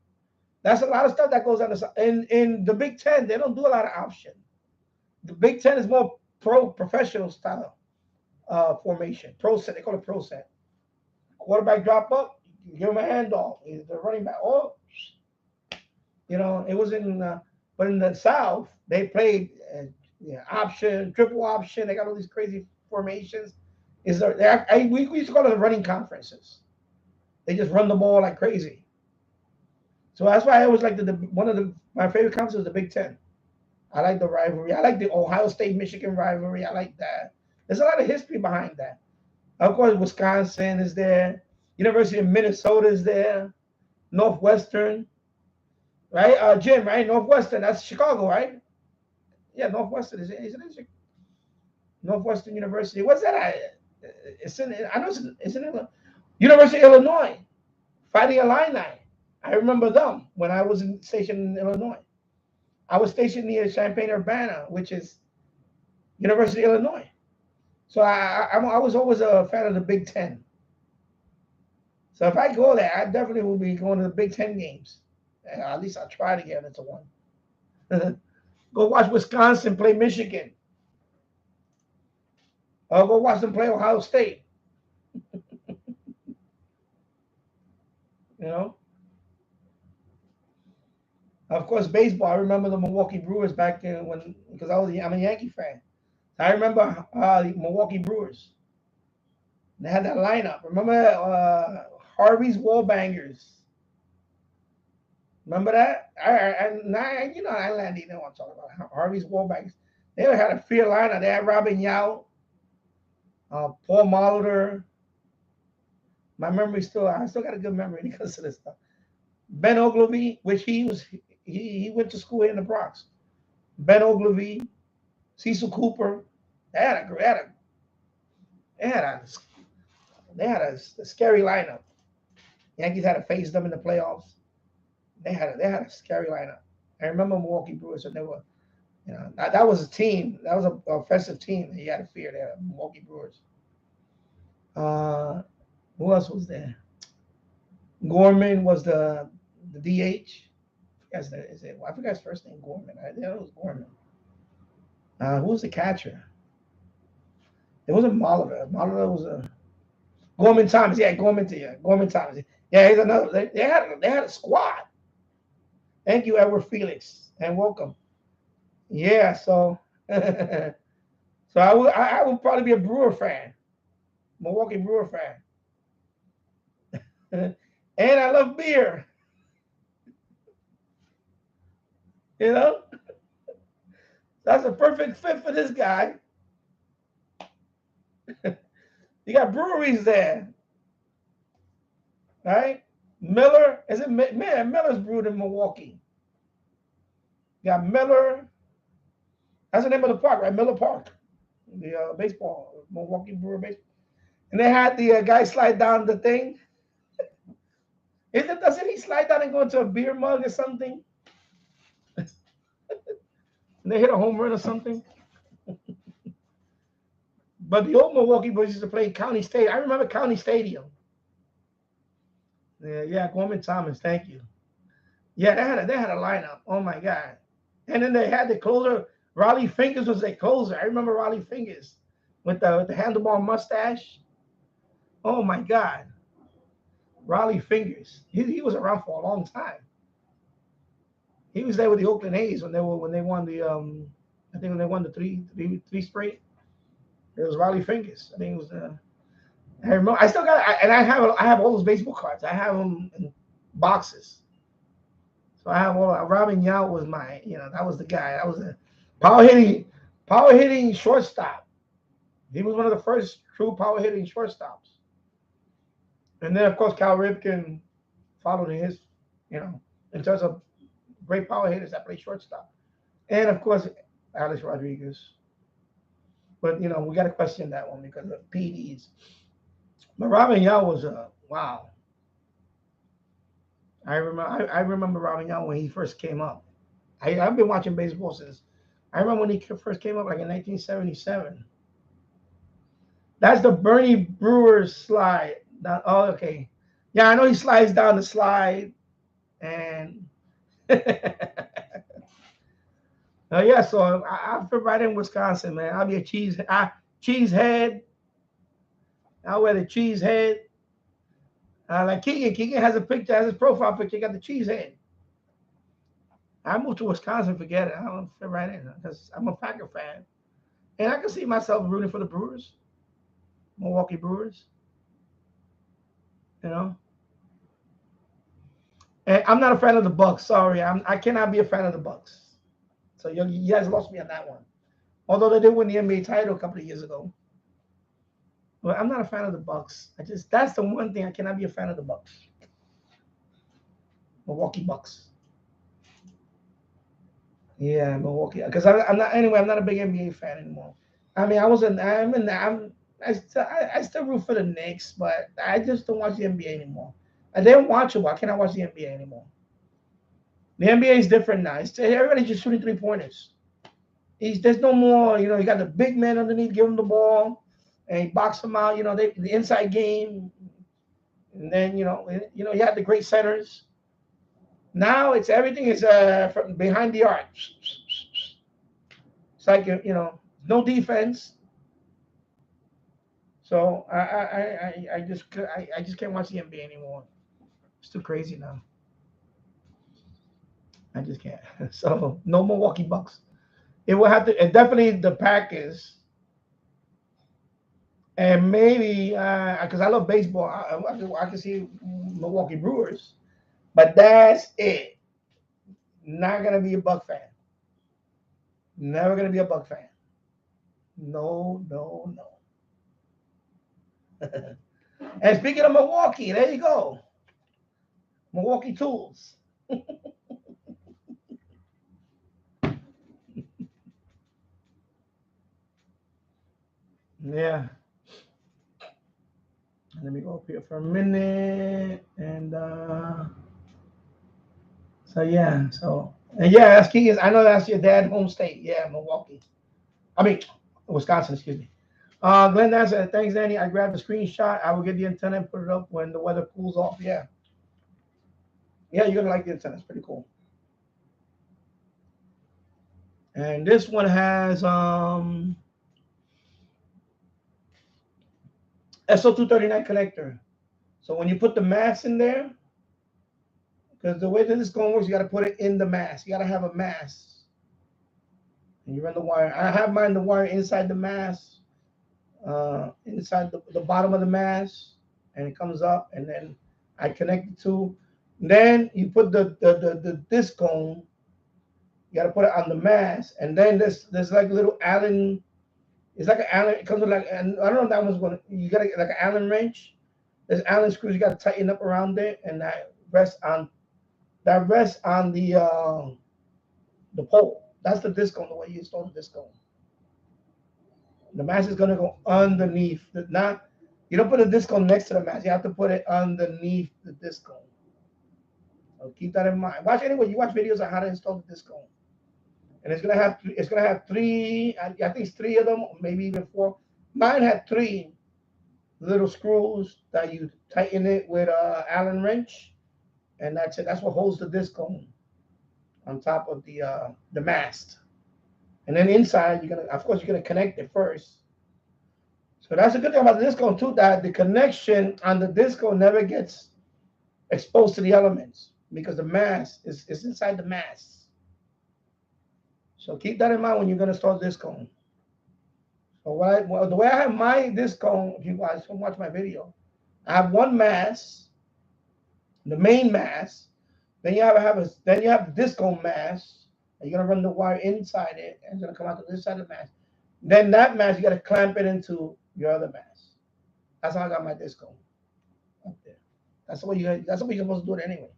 That's a lot of stuff that goes on the side. In the Big Ten, they don't do a lot of option. The Big Ten is more professional style formation. Pro set. They call it pro set. Quarterback drop up, you give him a handoff. He's the running back. Oh, it was but in the South, they played option, triple option. They got all these crazy formations. We used to call it the running conferences. They just run the ball like crazy. So that's why I always like my favorite conference is the Big Ten. I like the rivalry. I like the Ohio State-Michigan rivalry. I like that. There's a lot of history behind that. Of course, Wisconsin is there. University of Minnesota is there. Northwestern, right? Jim, right? Northwestern, that's Chicago, right? Yeah, Northwestern isn't it? Northwestern University. What's that? I know it's in University of Illinois, Fighting Illini. I remember them when I was stationed in Illinois. I was stationed near Champaign-Urbana, which is University of Illinois. So I was always a fan of the Big Ten. So if I go there, I definitely will be going to the Big Ten games. At least I'll try to get into one. Go watch Wisconsin play Michigan. Or go watch them play Ohio State. Of course, baseball. I remember the Milwaukee Brewers back then because I'm a Yankee fan. I remember the Milwaukee Brewers. They had that lineup. Remember Harvey's Wallbangers? Remember that? Island, you know what I'm talking about. Harvey's Wallbangers. They had a fear lineup. They had Robin Yount, Paul Molitor. My memory I still got a good memory because of this stuff. Ben Ogilvy, which he went to school in the Bronx. Ben Ogilvy, Cecil Cooper. They had a scary lineup. Yankees had to face them in the playoffs. They had a scary lineup. I remember Milwaukee Brewers, and they were, that was a team. That was an offensive team that you had to fear. They had Milwaukee Brewers. Who else was there? Gorman was the DH. I forgot his first name, Gorman. I think it was Gorman. Who was the catcher? It wasn't Molitor. Molitor was Gorman Thomas. Yeah, Gorman Thomas. Yeah, he's another. They had a squad. Thank you, Edward Felix, and welcome. Yeah, so I would probably be a Brewer fan, Milwaukee Brewer fan, and I love beer. That's a perfect fit for this guy. You got breweries there, right? Miller, is it Miller's brewed in Milwaukee? You got Miller. That's the name of the park, right? Miller Park, the baseball, Milwaukee Brewer baseball. And they had the guy slide down the thing. Doesn't he slide down and go into a beer mug or something? And they hit a home run or something. But the old Milwaukee Brewers used to play County Stadium. I remember County Stadium. Yeah, Gorman Thomas, thank you. Yeah, they had a lineup. Oh my God. And then they had the closer. Raleigh Fingers was their closer. I remember Raleigh Fingers with the handlebar mustache. Oh my God. Raleigh Fingers. He was around for a long time. He was there with the Oakland A's when they won the I think when they won the three straight. It was Raleigh Fingers. I think it was I remember. I still got and I have all those baseball cards. I have them in boxes. So I have all. Robin Yount was that was the guy. That was a power hitting shortstop. He was one of the first true power hitting shortstops. And then of course Cal Ripken followed in his, in terms of great power hitters that play shortstop. And of course Alex Rodriguez. But we got to question that one because of PDs. But Robin Yount was wow. I remember Robin Young when he first came up. I've been watching baseball since. I remember when he first came up, like in 1977. That's the Bernie Brewers slide. Oh, okay. Yeah, I know he slides down the slide, and oh yeah. So I fit right in Wisconsin, man. I'll be a cheese head. I'll wear the cheese head. Like Keegan. Keegan has a picture, has his profile picture. He got the cheese head. I moved to Wisconsin. Forget it. I don't fit right in because I'm a Packer fan, and I can see myself rooting for the Brewers, Milwaukee Brewers. You know. And I'm not a fan of the Bucks. Sorry, I cannot be a fan of the Bucks. So you guys lost me on that one. Although they did win the NBA title a couple of years ago. But I'm not a fan of the Bucks. That's the one thing I cannot be a fan of the Bucks. Milwaukee Bucks. Yeah, Milwaukee. Because I'm not anyway. I'm not a big NBA fan anymore. I mean, I still root for the Knicks, but I just don't watch the NBA anymore. I didn't watch it. I cannot watch the NBA anymore. The NBA is different now. Everybody's just shooting 3-pointers. There's no more. You got the big man underneath, give him the ball, and he box him out. The inside game, and then you have the great centers. Now everything is from behind the arc. It's like no defense. So I just can't watch the NBA anymore. It's too crazy now. I just can't. So no Milwaukee Bucks. It will have to, and definitely the Packers, and maybe because I love baseball, I can see Milwaukee Brewers, but that's it. Not gonna be a Buck fan. Never gonna be a Buck fan. No, no, no. And speaking of Milwaukee, there you go. Milwaukee Tools. Yeah. Let me go up here for a minute. And that's Keegan. I know that's your dad's home state. Yeah, Milwaukee. I mean, Wisconsin, excuse me. Glenn Nash said, thanks, Danny. I grabbed the screenshot. I will get the antenna and put it up when the weather cools off. Yeah. Yeah, you're going to like the antenna. It's pretty cool. And this one has SO239 connector. So when you put the mass in there, because the way that this going works, you got to put it in the mass. You got to have a mass. And you run the wire. I have mine, the wire inside the mass, inside the bottom of the mass, and it comes up, and then I connect the two. Then you put the disc cone. You got to put it on the mass, and then there's like a little Allen. It's like an Allen. It comes with like, and I don't know if that one's going. You got like an Allen wrench. There's Allen screws you got to tighten up around it, and that rests on the pole. That's the disc cone, the way you install the disc cone. The mass is gonna go underneath. You don't put a disc cone next to the mass. You have to put it underneath the disc cone. So keep that in mind. You watch videos on how to install the disc cone, and it's gonna have three. I think it's three of them, maybe even four. Mine had three little screws that you tighten it with a Allen wrench, and that's it. That's what holds the disc cone on top of the mast. And then inside, you're gonna connect it first. So that's a good thing about the disc cone too, that the connection on the disc cone never gets exposed to the elements because the mass is inside the mass. So keep that in mind when you're gonna install the disc cone. So the way I have my disc cone, if you guys watch my video, I have one mass, the main mass. Then you have the disc cone mass. And you're gonna run the wire inside it, and it's gonna come out to this side of the mass. Then that mass you gotta clamp it into your other mass. That's how I got my disc cone up there. That's the way you're supposed to do it anyway.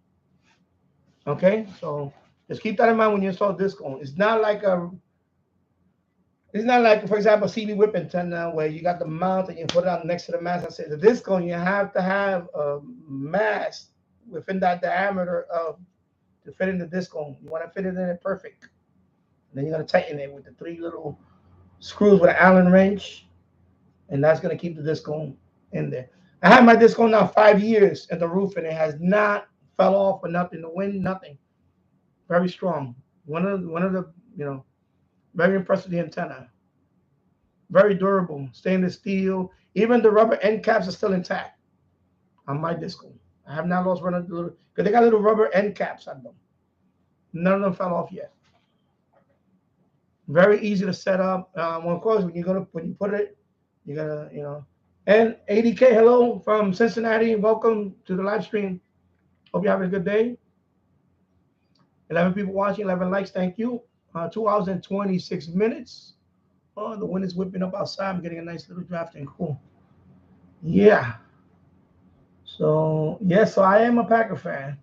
Okay, so just keep that in mind when you install disc cone. It's not like, for example, CB whip antenna where you got the mount and you put it on next to the mass. I said the disc cone, you have to have a mass within that diameter of to fit in the disc cone. You want to fit it in it perfect. And then you're going to tighten it with the 3 little screws with an Allen wrench, and that's going to keep the disc cone in there. I have my disc cone now 5 years in the roof, and it has not fell off or nothing. The wind, nothing. Very strong. One of the very impressed with the antenna. Very durable, stainless steel. Even the rubber end caps are still intact on my disc cone. I have not lost one of the little, because they got little rubber end caps on them. None of them fell off yet. Very easy to set up. Well, of course, when you put it, you're gonna, And ADK, hello from Cincinnati. Welcome to the live stream. Hope you're having a good day. 11 people watching, 11 likes. Thank you. 2 hours and 26 minutes. Oh, the wind is whipping up outside. I'm getting a nice little draft and cool. Yeah. So so I am a Packer fan.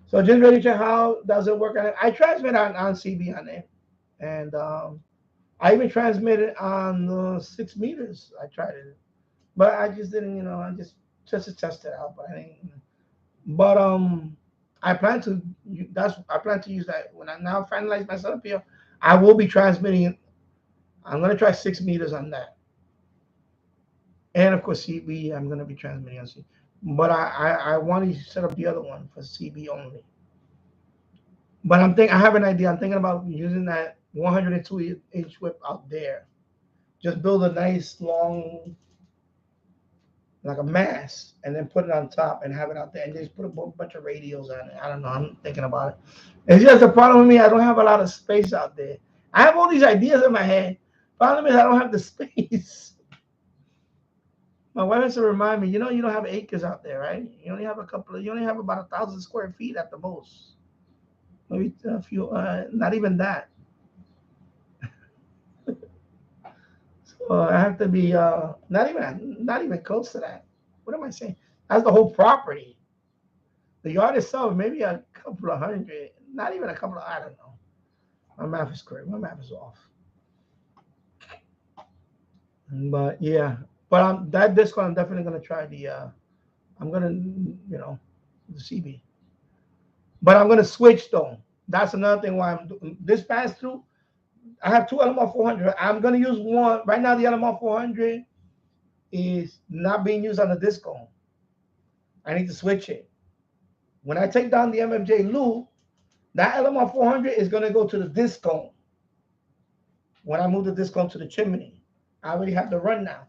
So just ready to how does it work on it? I transmit on CB on it, and I even transmitted on 6 meters. I tried it, but I just didn't. I just to test it out. But I didn't. But I plan to. I plan to use that when I now finalize my setup here. I will be transmitting. I'm gonna try 6 meters on that, and of course CB. I'm gonna be transmitting on CB. But I want to set up the other one for CB only. But I have an idea. I'm thinking about using that 102-inch whip out there. Just build a nice long, like a mast, and then put it on top and have it out there, and just put a bunch of radios on it. I don't know. I'm thinking about it. It's just a problem with me. I don't have a lot of space out there. I have all these ideas in my head. Problem is I don't have the space. My wife has to remind me, you don't have acres out there, right? You only have you only have about 1,000 square feet at the most. Maybe a few, not even that. So I have to be not even close to that. What am I saying? That's the whole property. The yard itself, maybe a couple of hundred, not even a couple of, I don't know. My math is correct. My math is off. But yeah. But that disc one, I'm definitely gonna try I'm gonna, the CB. But I'm gonna switch though. That's another thing why I'm doing this pass through. I have 2 LMR 400. I'm gonna use one right now. The LMR 400 is not being used on the disc cone. I need to switch it. When I take down the MFJ loop, that LMR 400 is gonna go to the disc cone. When I move the disc cone to the chimney, I already have the run now.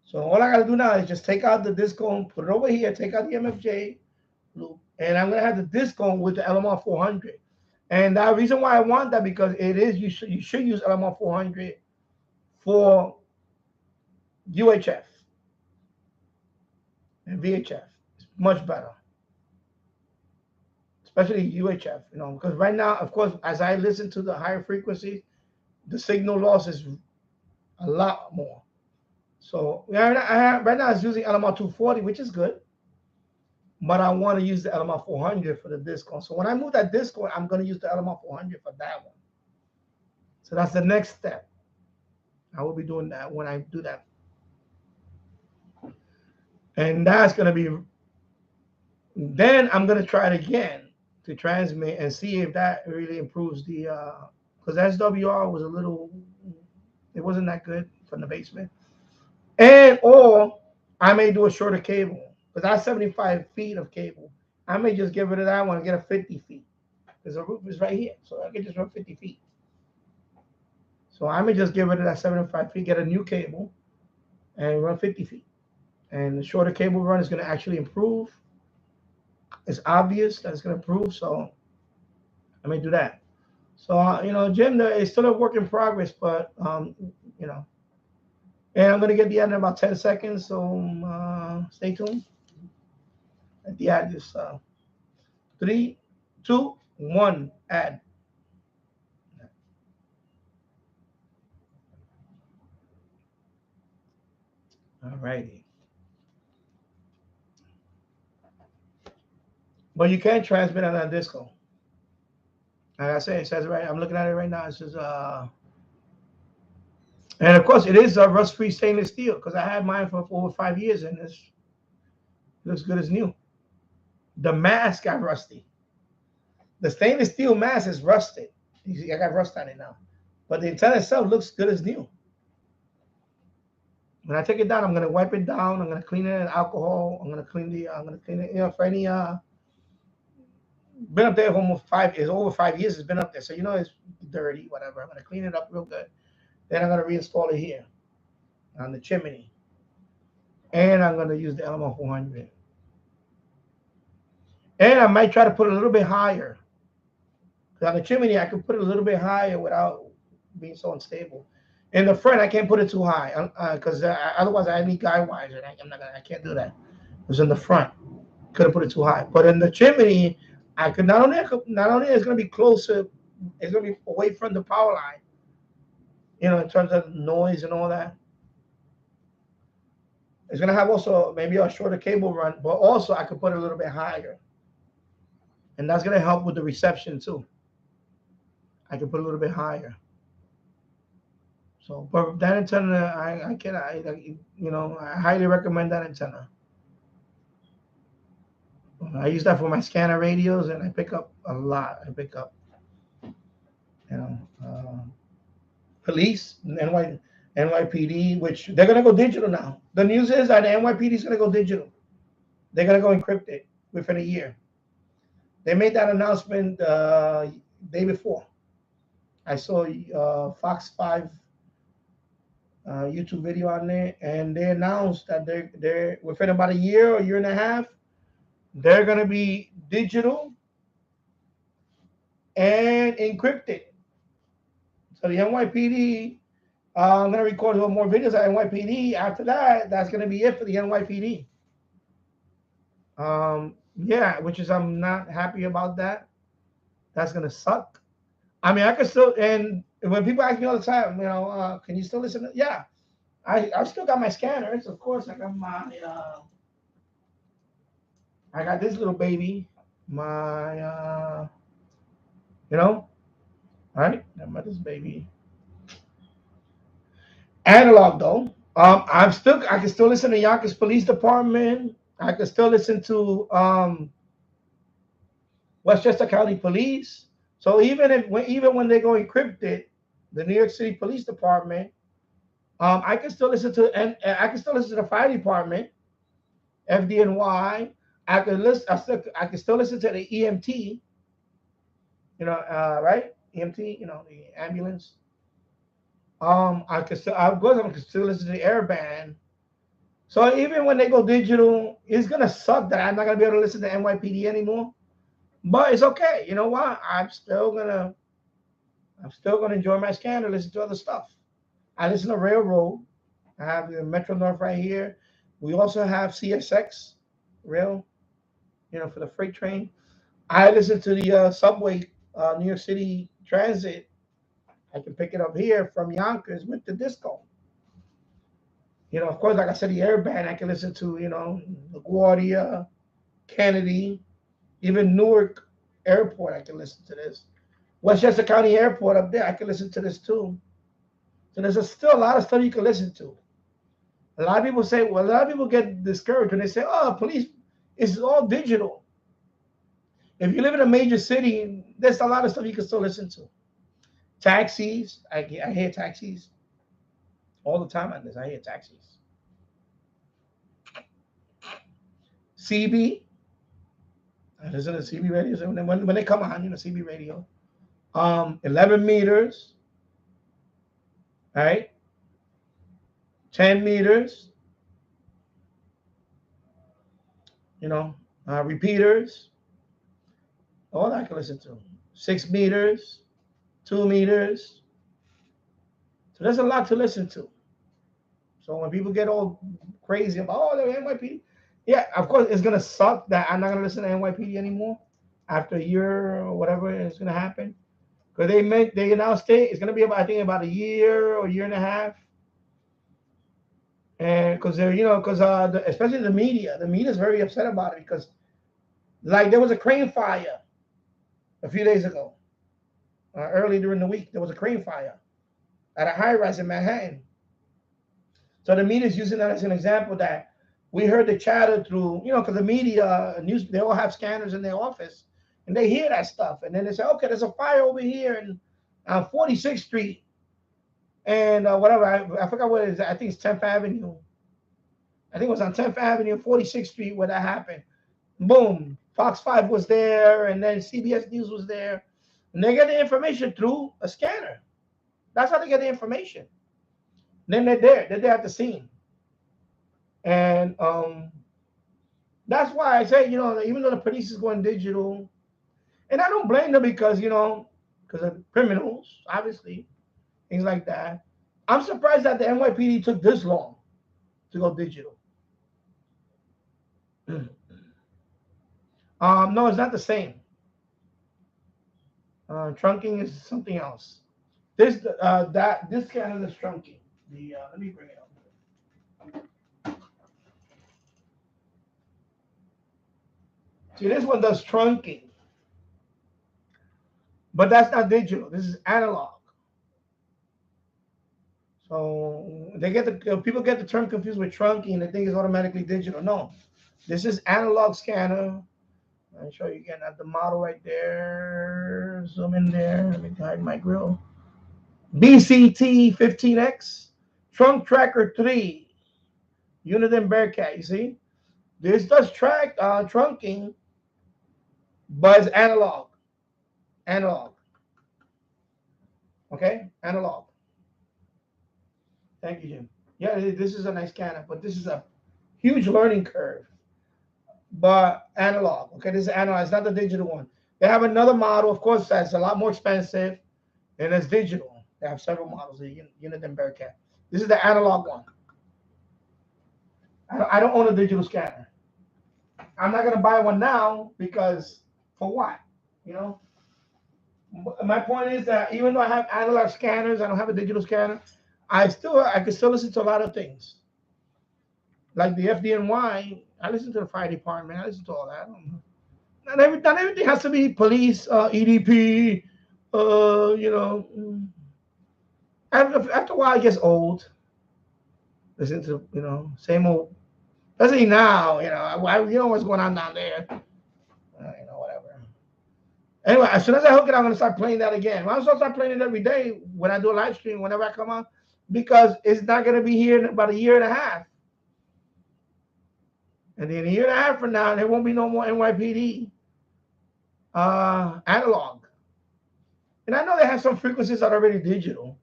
So all I gotta do now is just take out the disc cone, put it over here, take out the MFJ loop, and I'm gonna have the disc cone with the LMR 400. And the reason why I want that because it is you should use LMR 400 for UHF and VHF. It's much better, especially UHF. Because right now, of course, as I listen to the higher frequencies, the signal loss is a lot more. So right now it's using LMR 240, which is good. But I want to use the LMR 400 for the disc cone. So when I move that disc cone, I'm going to use the LMR 400 for that one. So that's the next step. I will be doing that when I do that. And that's going to be, then I'm going to try it again to transmit and see if that really improves the, because SWR was it wasn't that good from the basement. Or I may do a shorter cable. Because I have 75 feet of cable. I may just get rid of that one and get a 50 feet. Because the roof is right here. So I can just run 50 feet. So I may just get rid of that 75 feet, get a new cable, and run 50 feet. And the shorter cable run is going to actually improve. It's obvious that it's going to improve. So I may do that. So, Jim, it's still a work in progress. But, and I'm going to get the ad in about 10 seconds. So stay tuned. At the ad is 3, 2, 1 ad. All righty. But you can transmit on that disco. Like I said, it says right. I'm looking at it right now. It says and of course it is a rust-free stainless steel because I had mine for over 5 years and it looks good as new. the mask got rusty. The stainless steel mask is rusted. You see, I got rust on it now. But the antenna itself looks good as new. When I take it down, I'm gonna wipe it down. I'm gonna clean it with alcohol. I'm gonna clean it, you know, for any been up there for almost it's over 5 years it's been up there. So you know it's dirty, whatever. I'm gonna clean it up real good. Then I'm gonna reinstall it here on the chimney. And I'm gonna use the LMO 400. And I might try to put it a little bit higher. On the chimney, I can put it a little bit higher without being so unstable. In the front, I can't put it too high because otherwise I need guide wires, and I can't do that. It was in the front, couldn't put it too high. But in the chimney, I could not only it's going to be closer, it's going to be away from the power line. You know, in terms of noise and all that. It's going to have also maybe a shorter cable run, but also I could put it a little bit higher, and that's going to help with the reception too. I can put a little bit higher. So, but that antenna, I highly recommend that antenna. I use that for my scanner radios, and I pick up a lot. I pick up, police, NYPD, which they're gonna go digital now. The news is that the NYPD is gonna go digital. They're gonna go encrypted within a year. They made that announcement day before. I saw Fox 5 YouTube video on there, and they announced that they're within about a year or year and a half, they're gonna be digital and encrypted. So the NYPD, I'm gonna record more videos at NYPD. After that, that's gonna be it for the NYPD. Yeah, which is I'm not happy about that. That's gonna suck. I mean, I can still, and when people ask me all the time, can you still listen? Yeah, I still got my scanners, of course. I got my, I got this little baby, my, right? I got this baby. Analog though. I can still listen to Yonkers Police Department. I can still listen to Westchester County Police. So even when they go encrypted, the New York City Police Department, I can still listen to, and I can still listen to the fire department, FDNY. I can still listen to the EMT. Right? EMT, the ambulance. I can still listen to the air band. So even when they go digital, it's gonna suck that I'm not gonna be able to listen to NYPD anymore. But it's okay. You know what? I'm still gonna enjoy my scanner, listen to other stuff. I listen to Railroad. I have the Metro North right here. We also have CSX rail, for the freight train. I listen to the subway, New York City Transit. I can pick it up here from Yonkers with the disco. Of course, like I said, the air band, I can listen to, LaGuardia, Kennedy, even Newark Airport, I can listen to this. Westchester County Airport up there, I can listen to this too. So there's still a lot of stuff you can listen to. A lot of people get discouraged when they say, oh, police, it's all digital. If you live in a major city, there's a lot of stuff you can still listen to. Taxis, I hear taxis all the time on this. I hear taxis. CB, I listen to CB radios when they come on, CB radio. 11 meters, right? 10 meters, repeaters, all that I can listen to. 6 meters, 2 meters. So there's a lot to listen to. So when people get all crazy about, they're NYPD, yeah, of course it's gonna suck that I'm not gonna listen to NYPD anymore after a year or whatever is gonna happen. Because they announced it's gonna be about a year or year and a half. And because especially the media is very upset about it because, like, there was a crane fire a few days ago, early during the week. There was a crane fire at a high rise in Manhattan. So the media is using that as an example that we heard the chatter through, because the media, news, they all have scanners in their office, and they hear that stuff. And then they say, okay, there's a fire over here in 46th Street, and whatever. I forgot what it is. I think it's 10th Avenue. I think it was on 10th Avenue, 46th Street where that happened. Boom. Fox 5 was there, and then CBS News was there. And they get the information through a scanner. That's how they get the information. Then they're there. They're there at the scene. And that's why I say, even though the police is going digital, and I don't blame them because, because of criminals, obviously, things like that. I'm surprised that the NYPD took this long to go digital. No, it's not the same. Trunking is something else. This scanner is trunking. Let me bring it up. See, this one does trunking, but that's not digital. This is analog. So people get the term confused with trunking. They think it's automatically digital. No, this is analog scanner. I'll show you again at the model right there. Zoom in there. Let me hide my grill. BCT 15X Trunk Tracker 3 Uniden Bearcat. You see, this does track trunking, but it's analog. Analog. Okay, analog. Thank you, Jim. Yeah, this is a nice scanner, but this is a huge learning curve. But analog. Okay, this is analog. It's not the digital one. They have another model, of course, that's a lot more expensive, and it's digital. They have several models, the Uniden Bearcat. This is the analog one. I don't own a digital scanner. I'm not going to buy one now because for what? My point is that even though I have analog scanners, I don't have a digital scanner. I can still listen to a lot of things. Like the FDNY, I listen to the fire department. I listen to all that. Not everything has to be police, EDP. After a while, it gets old. Listen to same old. Especially now, what's going on down there. Whatever. Anyway, as soon as I hook it, I'm gonna start playing that again. I'm gonna start playing it every day when I do a live stream, whenever I come on, because it's not gonna be here in about a year and a half. And then a year and a half from now, there won't be no more NYPD analog. And I know they have some frequencies that are already digital.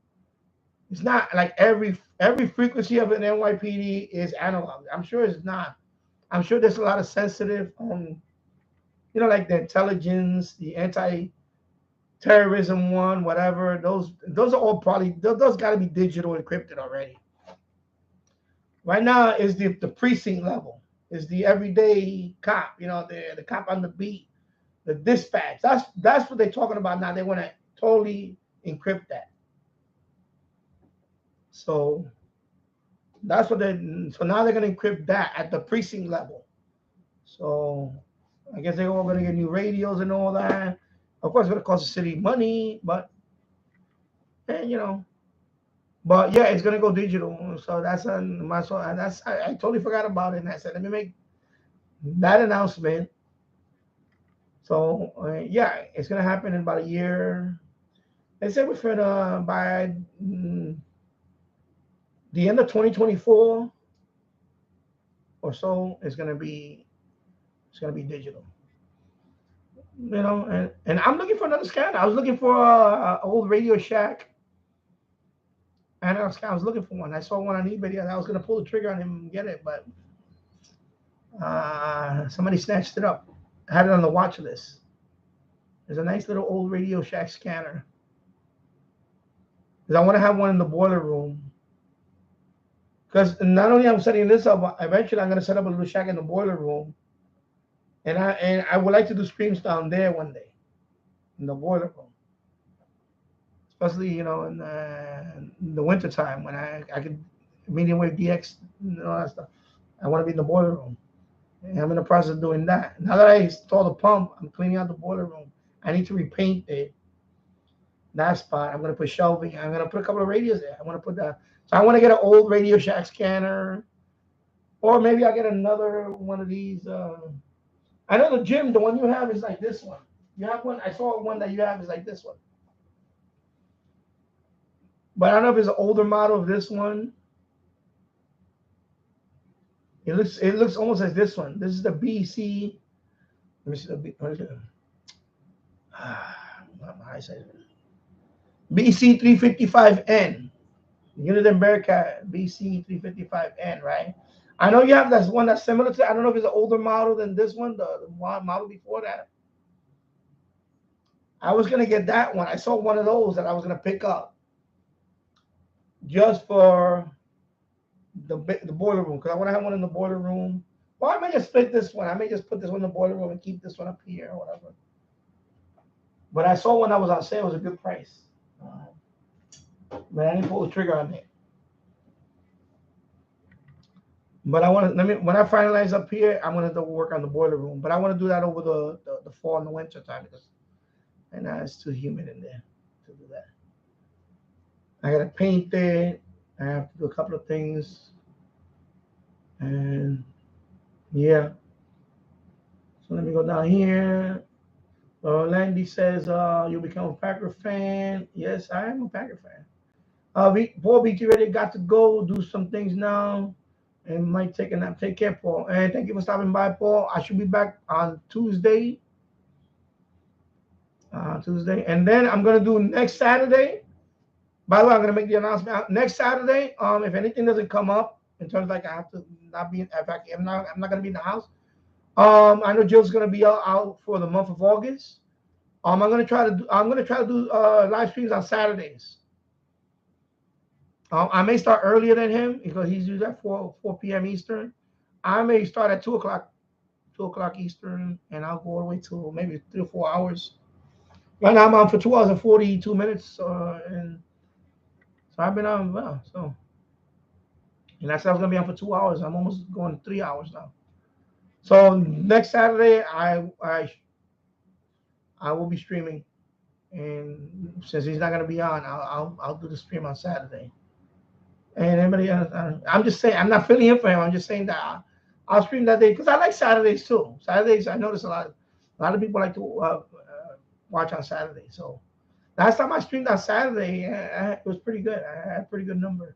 It's not like every frequency of an NYPD is analog. I'm sure it's not. I'm sure there's a lot of sensitive, like the intelligence, the anti-terrorism one, whatever. Those are all probably those got to be digital encrypted already. Right now is the precinct level. Is the everyday cop, the cop on the beat, the dispatch. That's what they're talking about now. They want to totally encrypt that. So that's what so now they're going to encrypt that at the precinct level. So I guess they're all going to get new radios and all that. Of course, it's going to cost the city money, but but yeah, it's going to go digital. So that's I totally forgot about it. And I said, let me make that announcement. So yeah, it's going to happen in about a year. They said we're by the end of 2024 or so, it's going to be digital. And I'm looking for another scanner. I was looking for an old Radio Shack. And I was looking for one. I saw one on eBay. I was going to pull the trigger on him and get it, but somebody snatched it up. I had it on the watch list. There's a nice little old Radio Shack scanner. Because I want to have one in the boiler room. Because not only I'm setting this up, eventually I'm going to set up a little shack in the boiler room. And I would like to do streams down there one day in the boiler room. Especially, in the wintertime when I could medium wave DX and all that stuff. I want to be in the boiler room. And I'm in the process of doing that. Now that I installed the pump, I'm cleaning out the boiler room. I need to repaint it. That spot. I'm going to put shelving. I'm going to put a couple of radios there. I want to put that. So I want to get an old Radio Shack scanner. Or maybe I'll get another one of these. I know the gym, the one you have is like this one. You have one. I saw one that you have is like this one. But I don't know if it's an older model of this one. It looks almost like this one. This is the BC. Let me see the B. What is it? My eyesight. BC 355N. Unit and Bearcat BC 355N, right? I know you have that one that's similar to. I don't know if it's an older model than this one, the model before that. I was gonna get that one. I saw one of those that I was gonna pick up just for the boiler room, because I want to have one in the boiler room. Well, I may just split this one. I may just put this one in the boiler room and keep this one up here or whatever. But I saw one that was on sale. It was a good price. But I didn't pull the trigger on it. But I want to, when I finalize up here, I'm going to work on the boiler room. But I want to do that over the fall and the winter time, because and now it's too humid in there to do that. I got to paint it. I have to do a couple of things. And yeah. So let me go down here. Landy says, you become a Packer fan. Yes, I am a Packer fan. Paul BT ready, got to go do some things now. And might take a nap. Take care, Paul. And thank you for stopping by, Paul. I should be back on Tuesday. And then I'm gonna do next Saturday. By the way, I'm gonna make the announcement next Saturday. If anything doesn't come up in terms of like I have to not be in fact, I'm not gonna be in the house. I know Jill's gonna be out for the month of August. I'm gonna try to do live streams on Saturdays. I may start earlier than him because he's usually at 4 p.m. Eastern. I may start at 2 o'clock Eastern, and I'll go all the way to maybe 3 or 4 hours. Right now I'm on for 2 hours and 42 minutes, and so I've been on well. So, and I said I was gonna be on for 2 hours. I'm almost going 3 hours now. So next Saturday I will be streaming, and since he's not gonna be on, I'll do the stream on Saturday. And anybody else, I'm just saying, I'm not filling in for him. I'm just saying that I'll stream that day because I like Saturdays too. Saturdays, I notice a lot of people like to watch on Saturday. So last time I streamed on Saturday, it was pretty good. I had a pretty good number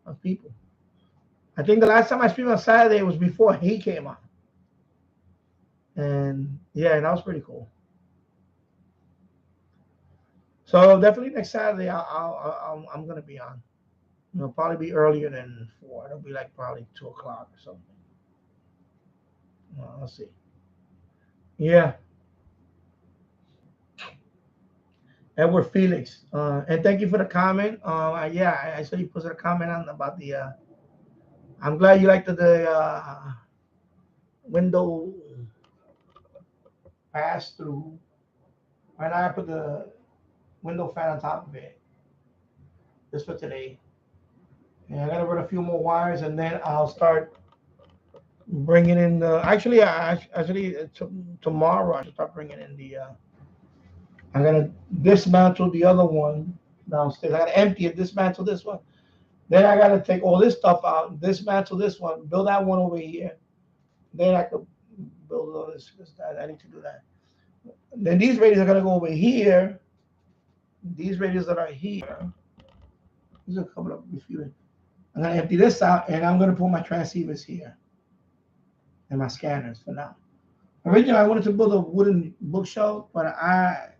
of people. I think the last time I streamed on Saturday was before he came on. And yeah, that was pretty cool. So definitely next Saturday, I'm gonna be on. It'll probably be earlier than 4. It'll be like probably 2 o'clock or something. Well, let's see. Yeah. Edward Felix. And thank you for the comment. Yeah, I saw you posted a comment on about the. I'm glad you liked the window pass through. Right now I put the window fan on top of it. Just for today. And I gotta run a few more wires, and then I'll start bringing in the. Actually, tomorrow I should start bringing in the. I'm gonna dismantle the other one downstairs. I gotta empty it, dismantle this one. Then I gotta take all this stuff out, dismantle this one, build that one over here. Then I could build all this because I need to do that. And then these radios are gonna go over here. These radios that are here. These are a couple of refueling. I'm going to empty this out, and I'm going to put my transceivers here and my scanners for now. Originally, I wanted to build a wooden bookshelf, but I'm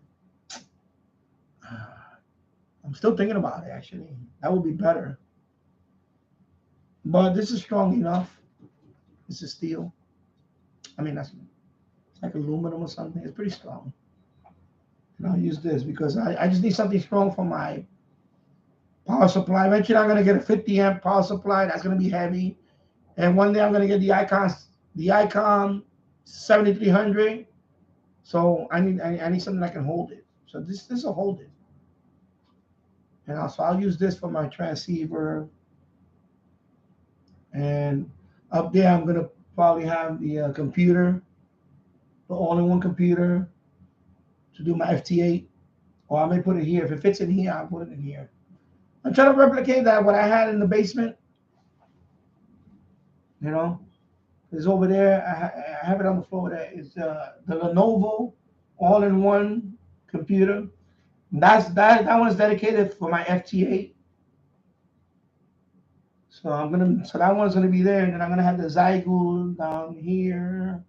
still thinking about it, actually. That would be better. But this is strong enough. This is steel. I mean, it's like aluminum or something. It's pretty strong. And I'll use this because I just need something strong for my power supply. Eventually, I'm going to get a 50 amp power supply. That's going to be heavy. And one day, I'm going to get the Icon 7300. So I need something that can hold it. So this will hold it. And also, I'll use this for my transceiver. And up there, I'm going to probably have the computer, the all-in-one computer to do my FT8. Or I may put it here. If it fits in here, I'll put it in here. I'm trying to replicate that what I had in the basement. You know, it's over there. I have it on the floor there. It's the Lenovo all-in-one computer. That one is dedicated for my FT8. So that one's gonna be there, and then I'm gonna have the Zygool down here.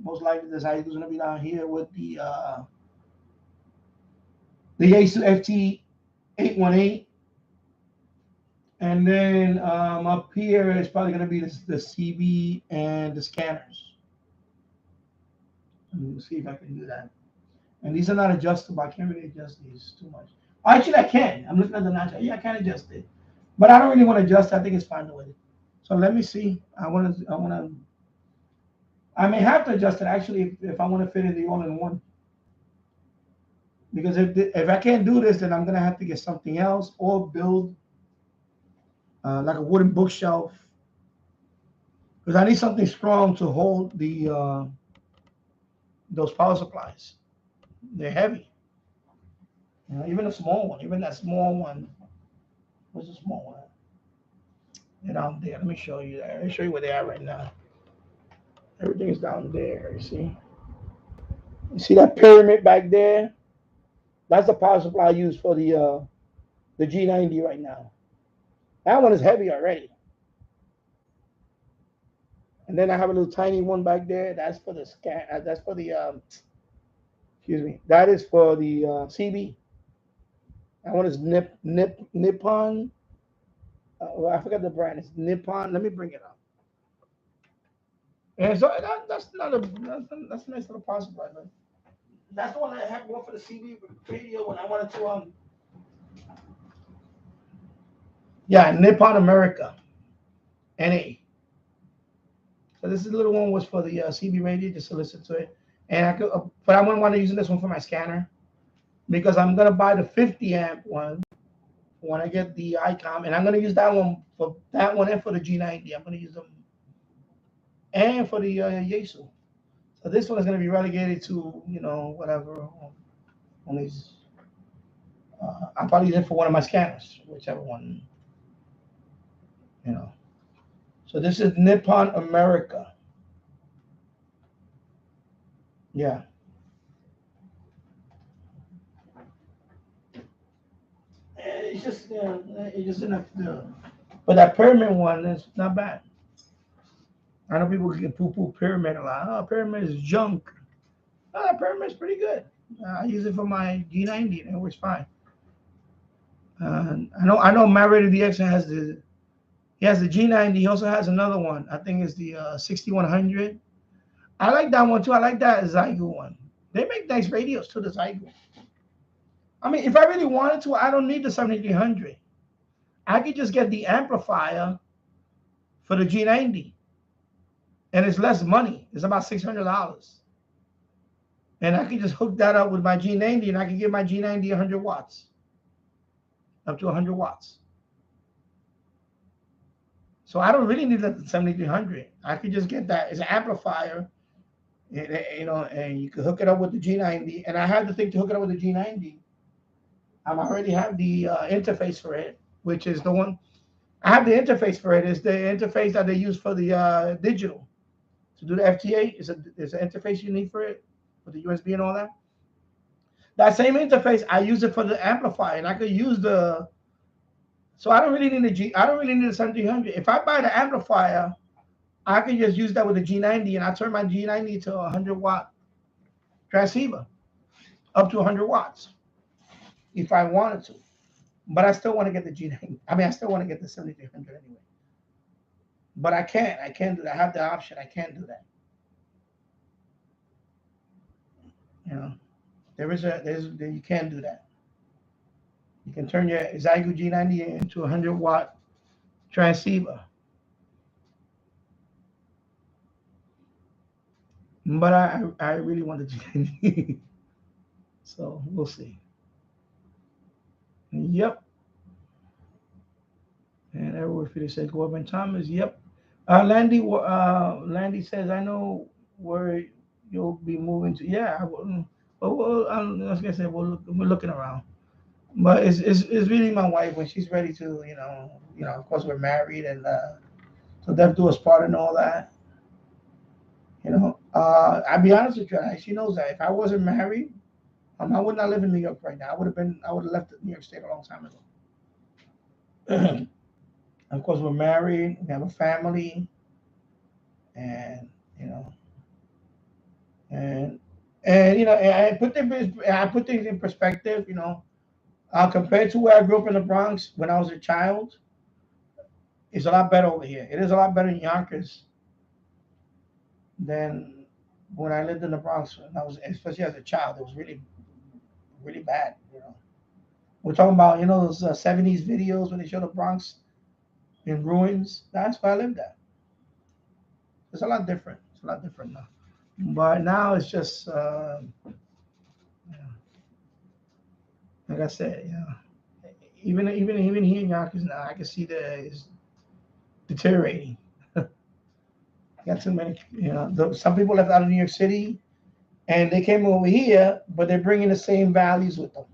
Most likely the Zygool's gonna be down here with the Yaesu FT818. And then up here is probably going to be the CB and the scanners. Let me see if I can do that. And these are not adjustable. I can't really adjust these too much. Actually, I can. I'm looking at the notch. Yeah, I can adjust it. But I don't really want to adjust. I think it's fine the way. So let me see. I may have to adjust it actually if I want to fit in the all-in-one. Because if I can't do this, then I'm going to have to get something else or build like a wooden bookshelf, because I need something strong to hold the those power supplies. They're heavy. You know, even a small one, even that small one. What's the small one? They're down there. Let me show you that. Let me show you where they are right now. Everything is down there. You see? You see that pyramid back there? That's the power supply I use for the G90 right now. That one is heavy already. And then I have a little tiny one back there. That's for the scan. That's for the excuse me. That is for the CB. That one is Nippon. Well, I forgot the brand. It's Nippon. Let me bring it up. And so that's a nice little power supply. But that's the one I have one for the CB radio when I wanted to yeah, Nippon America, NA. So this little one was for the CB radio, just to listen to it. And I could, but I wouldn't want to use this one for my scanner because I'm gonna buy the 50 amp one when I get the ICOM, and I'm gonna use that one for that one and for the G90. I'm gonna use them and for the Yaesu. So this one is gonna be relegated to whatever on these. I'll probably use it for one of my scanners, whichever one. So this is Nippon America. Yeah. It's just enough to. But that pyramid one is not bad. I know people get poo-poo pyramid a lot. Oh, pyramid is junk. Oh, that pyramid is pretty good. I use it for my G90 and it works fine. I know MyRadio DX has the G90. He also has another one. I think it's the 6100. I like that one too. I like that Zygool one. They make nice radios too, the Zygool. I mean, if I really wanted to, I don't need the 7300. I could just get the amplifier for the G90. And it's less money. It's about $600. And I could just hook that up with my G90 and I can give my G90 100 watts. Up to 100 watts. So I don't really need that 7300. I could just get that. It's an amplifier, and you can hook it up with the G90. And I had the thing to hook it up with the G90. I already have the interface for it, which is the one. I have the interface for it. It's the interface that they use for the digital. To do the FT8, is an interface you need for it, for the USB and all that. That same interface, I use it for the amplifier, and I could use the. So I don't really need I don't really need the 7300. If I buy the amplifier, I can just use that with the G90, and I turn my G90 to a 100-watt transceiver, up to 100 watts, if I wanted to. But I still want to get the G90. I mean, I still want to get the 7300 anyway. But I can't. I can't do that. I have the option. I can't do that. You can't do that. You can turn your Zygool G90 into a 100-watt transceiver. But I really want the G90. So we'll see. Yep. And everyone for the sake of Corbin Thomas. Yep. Landy says, I know where you'll be moving to. Yeah, I was gonna say we're looking around, but it's really my wife when she's ready to. Of course we're married, and so So death do us part and all that. You know, I'll be honest with you. She knows that if I wasn't married, I would not live in New York right now. I would have left New York State a long time ago. Of course, we're married. We have a family, and you know, and I put things in perspective. You know, compared to where I grew up in the Bronx when I was a child, it's a lot better over here. It is a lot better in Yonkers than when I lived in the Bronx. When I was, especially as a child, it was really, really bad. You know, we're talking about those '70s videos when they show the Bronx in ruins. That's where I lived at. It's a lot different. It's a lot different now. But now it's just, like I said, even here in Yonkers now, I can see that it's deteriorating. Got too many, some people left out of New York City, and they came over here, but they're bringing the same values with them,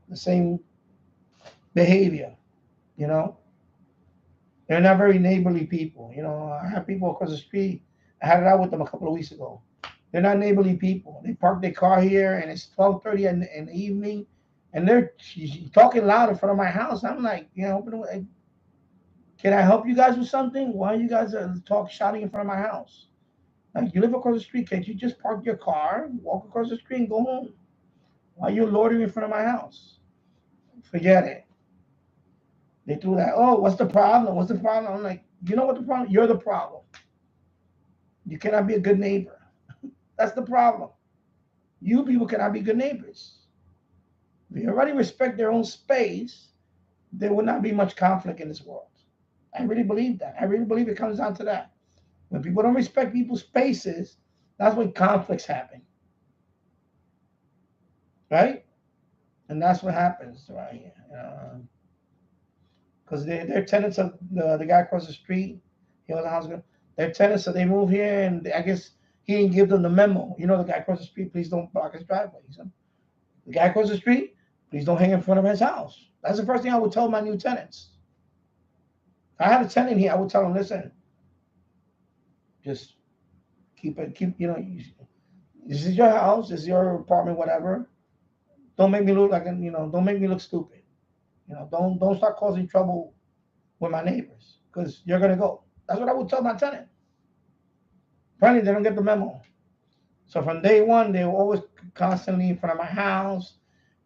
the same behavior. They're not very neighborly people. I have people across the street. I had it out with them a couple of weeks ago. They're not neighborly people. They park their car here, and it's 12:30 in the evening, and they're talking loud in front of my house. I'm like, can I help you guys with something? Why are you guys shouting in front of my house? Like, you live across the street. Can't you just park your car, walk across the street, and go home? Why are you loitering in front of my house? Forget it. They threw that. Oh, what's the problem? What's the problem? I'm like, you know what the problem? You're the problem. You cannot be a good neighbor. That's the problem. You people cannot be good neighbors. If you already respect their own space, there will not be much conflict in this world. I really believe that. I really believe it comes down to that. When people don't respect people's spaces, that's when conflicts happen. Right? And that's what happens right here. Because they're tenants of the guy across the street. He owns a house. They're tenants, so they move here, and I guess he didn't give them the memo. The guy across the street, please don't block his driveway. The guy across the street, please don't hang in front of his house. That's the first thing I would tell my new tenants. If I had a tenant here, I would tell them, listen, just keep, this is your house, this is your apartment, whatever. Don't make me look like, don't make me look stupid. Don't start causing trouble with my neighbors, because you're going to go. That's what I would tell my tenant. Apparently, they don't get the memo. So from day one, they were always constantly in front of my house.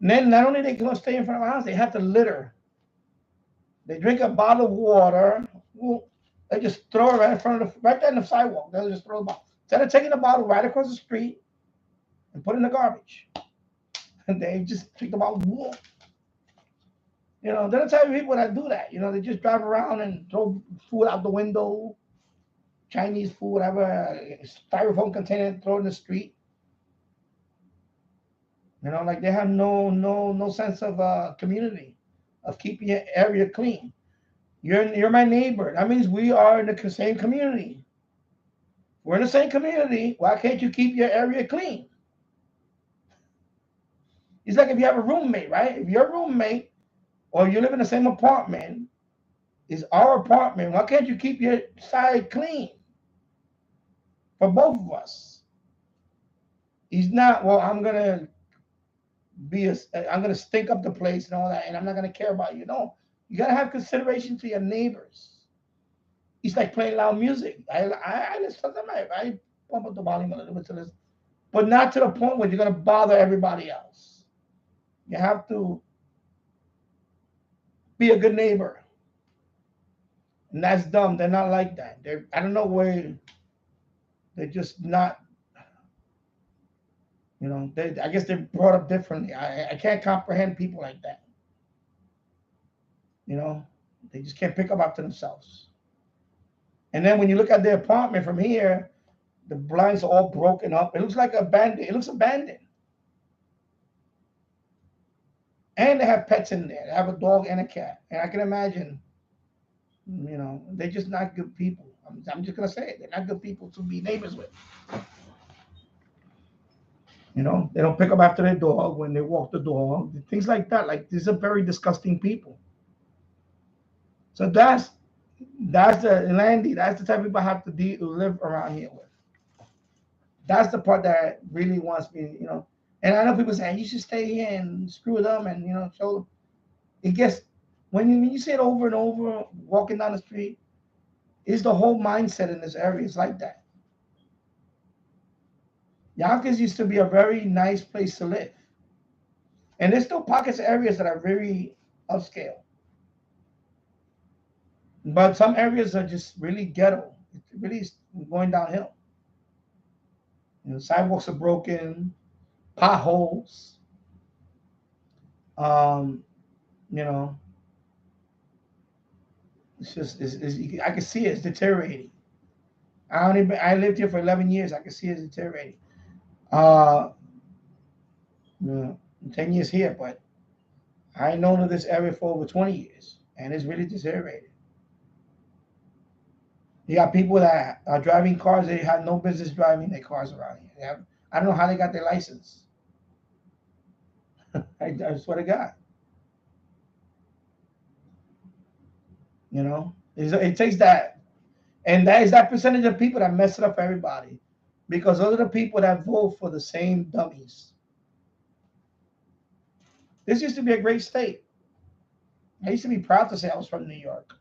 And then not only they can stay in front of my house, they have to litter. They drink a bottle of water. They just throw it right there in the sidewalk. They'll just throw the bottle. Instead of taking the bottle right across the street and put it in the garbage. And they just take the bottle. They're the type of people that do that. They just drive around and throw food out the window, Chinese food, whatever, styrofoam container, throw it in the street. Like they have no sense of community, of keeping your area clean. You're my neighbor. That means we are in the same community. We're in the same community. Why can't you keep your area clean? It's like if you have a roommate, right? If your roommate or you live in the same apartment is our apartment, why can't you keep your side clean for both of us? He's not, well, I'm gonna stink up the place and all that, and I'm not gonna care about you. No, you gotta have consideration to your neighbors. It's like playing loud music. I listen. I pump up the volume a little bit to listen, but not to the point where you're gonna bother everybody else. You have to be a good neighbor, and that's dumb. They're not like that. I don't know where they're just not. I guess they're brought up differently. I can't comprehend people like that. They just can't pick up after themselves. And then when you look at their apartment from here, the blinds are all broken up. It looks like abandoned. It looks abandoned. And they have pets in there. They have a dog and a cat. And I can imagine, they're just not good people. I'm just going to say it. They're not good people to be neighbors with. They don't pick up after their dog when they walk the dog. Things like that. Like, these are very disgusting people. So that's That's the Landy. That's the type of people I have to live around here with. That's the part that really wants me, you know. And I know people say you should stay here and screw them, and you know, so it gets when you say it over and over, walking down the street, it's the whole mindset in this area. It's like that. Yonkers used to be a very nice place to live, and there's still pockets of areas that are very upscale, but some areas are just really ghetto. It really is going downhill. You know, sidewalks are broken, potholes. Um, you know, I can see it, it's deteriorating. I lived here for 11 years. I can see it's deteriorating. Uh, you know, 10 years here, but I know this area for over 20 years, and it's really deteriorated. You got people that are driving cars they have no business driving their cars around here. I don't know how they got their license. I swear to God. You know, it takes that, and that is that percentage of people that mess it up for everybody, because those are the people that vote for the same dummies. This used to be a great state. I used to be proud to say I was from New York.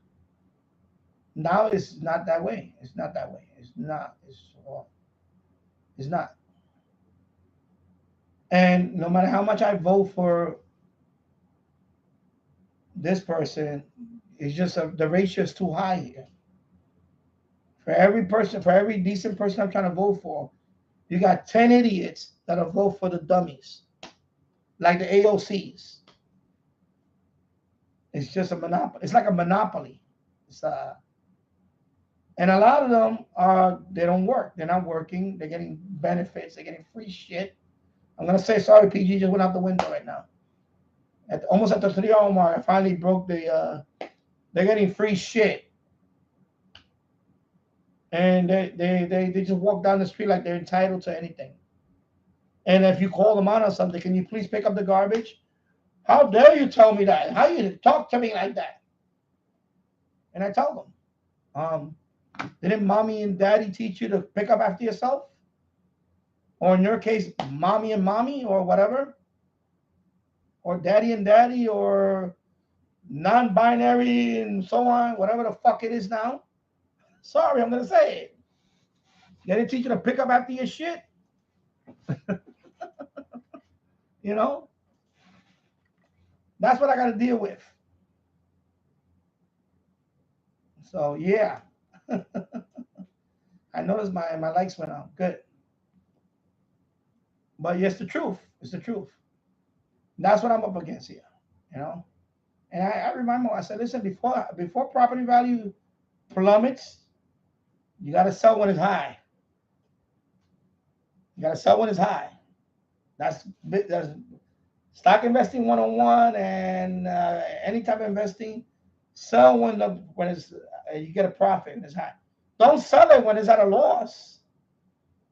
Now it's not that way. It's not that way. It's not. It's not. And no matter how much I vote for this person, it's just the ratio is too high here. For every person, for every decent person I'm trying to vote for, you got 10 idiots that'll vote for the dummies, like the AOCs. It's just a monopoly. It's like a monopoly. It's and a lot of them they don't work. They're not working. They're getting benefits. They're getting free shit. I'm gonna say sorry, PG just went out the window right now. Almost at the 3 hour mark, I finally broke the. They're getting free shit, and they just walk down the street like they're entitled to anything. And if you call them out on something, can you please pick up the garbage? How dare you tell me that? How you talk to me like that? And I tell them, didn't mommy and daddy teach you to pick up after yourself? Or in your case, mommy and mommy, or whatever? Or daddy and daddy, or non-binary and so on, whatever the fuck it is now. Sorry, I'm going to say it. They didn't teach you to pick up after your shit? You know? That's what I got to deal with. So, yeah. I noticed my likes went up. Good. But yes, the truth. It's the truth. That's what I'm up against here. You know? And I remind them, I said, listen, before property value plummets, you got to sell when it's high. You got to sell when it's high. That's stock investing 101 and any type of investing. Sell when it's you get a profit and it's high. Don't sell it when it's at a loss,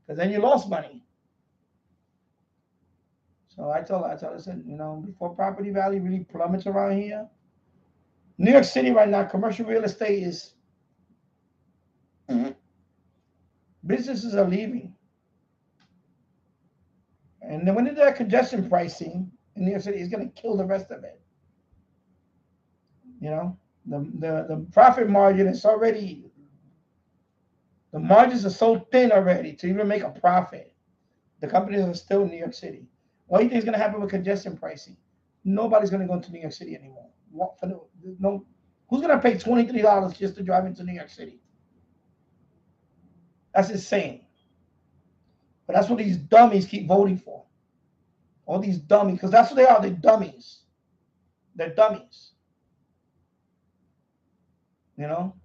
because then you lost money. So I told her, listen, you know, before property value really plummets around here, New York City right now, commercial real estate is businesses are leaving. And then when they do that congestion pricing in New York City, it's going to kill the rest of it. You know, the profit margin is already, the margins are so thin already to even make a profit. The companies are still in New York City. What do you think is going to happen with congestion pricing? Nobody's going to go into New York City anymore. Who's going to pay $23 just to drive into New York City? That's insane. But that's what these dummies keep voting for. All these dummies, because that's what they are. They're dummies. They're dummies. You know?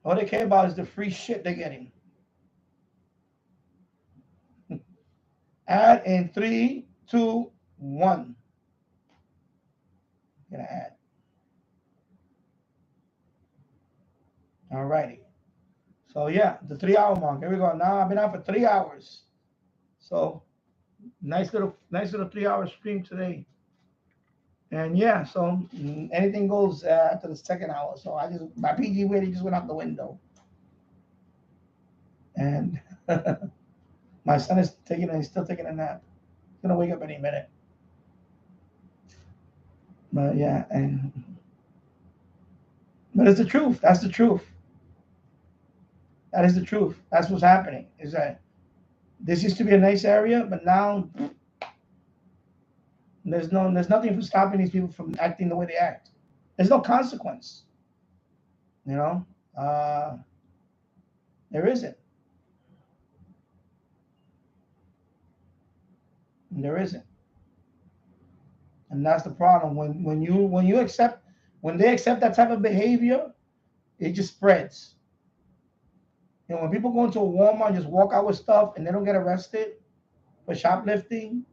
All they care about is the free shit they're getting. Add in 3, 2, 1. Gonna add. All righty. So yeah, the 3 hour mark. Here we go. Now I've been out for 3 hours. So nice little 3 hour stream today. And yeah, so anything goes after the second hour. So my PG rating just went out the window. And my son is he's still taking a nap. He's gonna wake up any minute. But yeah, but it's the truth. That's the truth. That is the truth. That's what's happening. Is that this used to be a nice area, but now there's nothing for stopping these people from acting the way they act. There's no consequence. You know, there isn't. There isn't. And that's the problem. When they accept that type of behavior, it just spreads. You know, when people go into a Walmart and just walk out with stuff and they don't get arrested for shoplifting,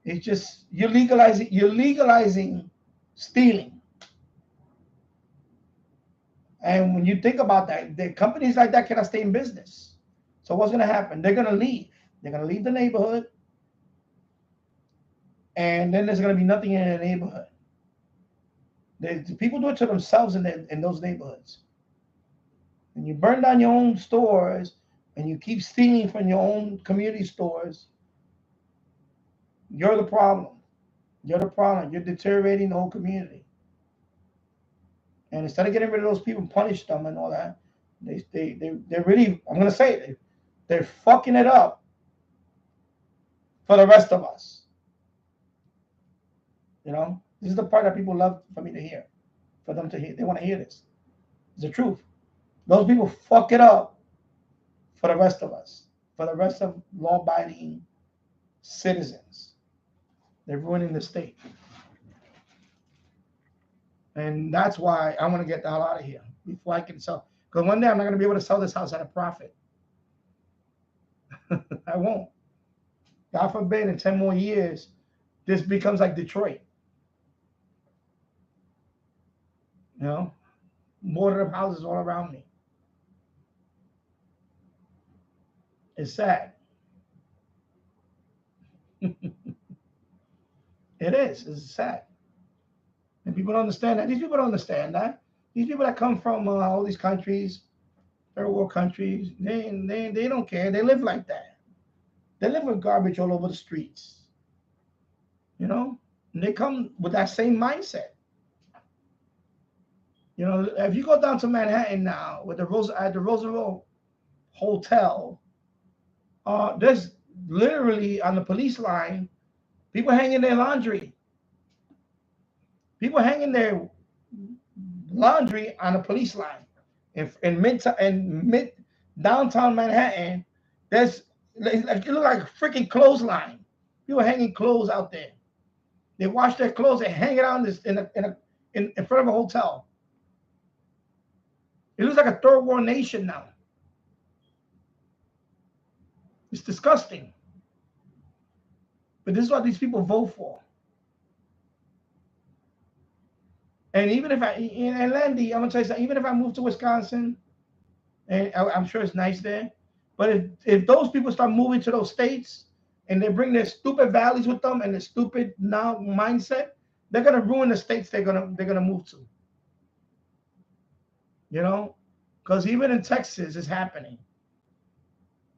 it's just you're legalizing stealing. And when you think about that, the companies like that cannot stay in business. So what's going to happen? They're going to leave. They're going to leave the neighborhood, and then there's going to be nothing in the neighborhood. The people do it to themselves in those neighborhoods. And you burn down your own stores, and you keep stealing from your own community stores, you're the problem. You're the problem. You're deteriorating the whole community. And instead of getting rid of those people, punish them and all that, they're really, I'm going to say it, they're fucking it up for the rest of us. You know, this is the part that people love for me to hear, for them to hear. They want to hear this. It's the truth. Those people fuck it up for the rest of us, for the rest of law-abiding citizens. They're ruining the state. And that's why I want to get the hell out of here before I can sell. Because one day I'm not going to be able to sell this house at a profit. I won't. God forbid in 10 more years, this becomes like Detroit. You know, boarded up houses all around me. It's sad. It is. It's sad. And people don't understand that. These people don't understand that. These people that come from all these countries, third world countries, they don't care. They live like that. They live with garbage all over the streets. You know, and they come with that same mindset. You know, if you go down to Manhattan now with the Roosevelt Hotel, there's literally on the police line, people hanging their laundry. People hanging their laundry on a police line in mid downtown Manhattan. It looks like a freaking clothesline. People hanging clothes out there. They wash their clothes and hang it on in front of a hotel. It looks like a third world nation now. It's disgusting. But this is what these people vote for. And even if and Landy, I'm gonna tell you something, even if I move to Wisconsin, and I'm sure it's nice there, but if those people start moving to those states and they bring their stupid values with them and their stupid now mindset, they're gonna ruin the states they're gonna move to. You know, because even in Texas, it's happening.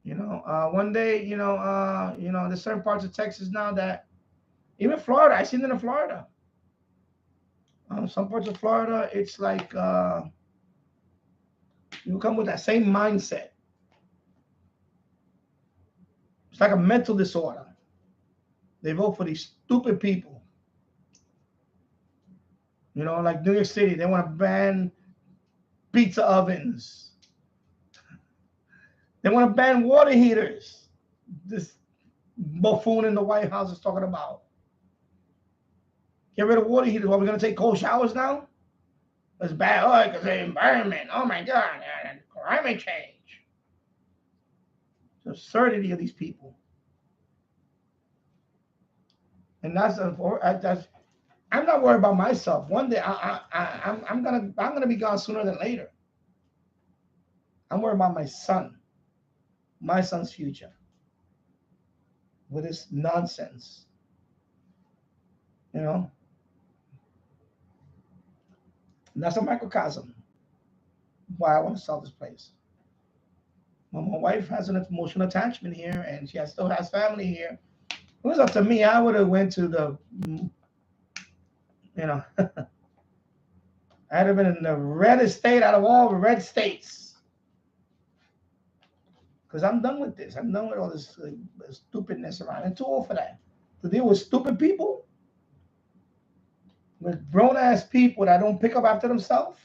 You know, one day, there's certain parts of Texas now that even Florida, I've seen it in Florida. Some parts of Florida, it's like you come with that same mindset. It's like a mental disorder. They vote for these stupid people. You know, like New York City, they want to ban pizza ovens. They want to ban water heaters. This buffoon in the White House is talking about. Get rid of water heaters. Are we going to take cold showers now? It's bad. Oh, because the environment. Oh, my God. Climate change. The absurdity of these people. And I'm not worried about myself. One day I'm gonna be gone sooner than later. I'm worried about my son's future with this nonsense. You know, And that's a microcosm why I want to sell this place. Well, my wife has an emotional attachment here, and she still has family here. If it was up to me, I would have went to the, I'd have been in the reddest state out of all the red states. Because I'm done with this. I'm done with all this stupidness around. I'm too old for that. To deal with stupid people, with grown-ass people that don't pick up after themselves.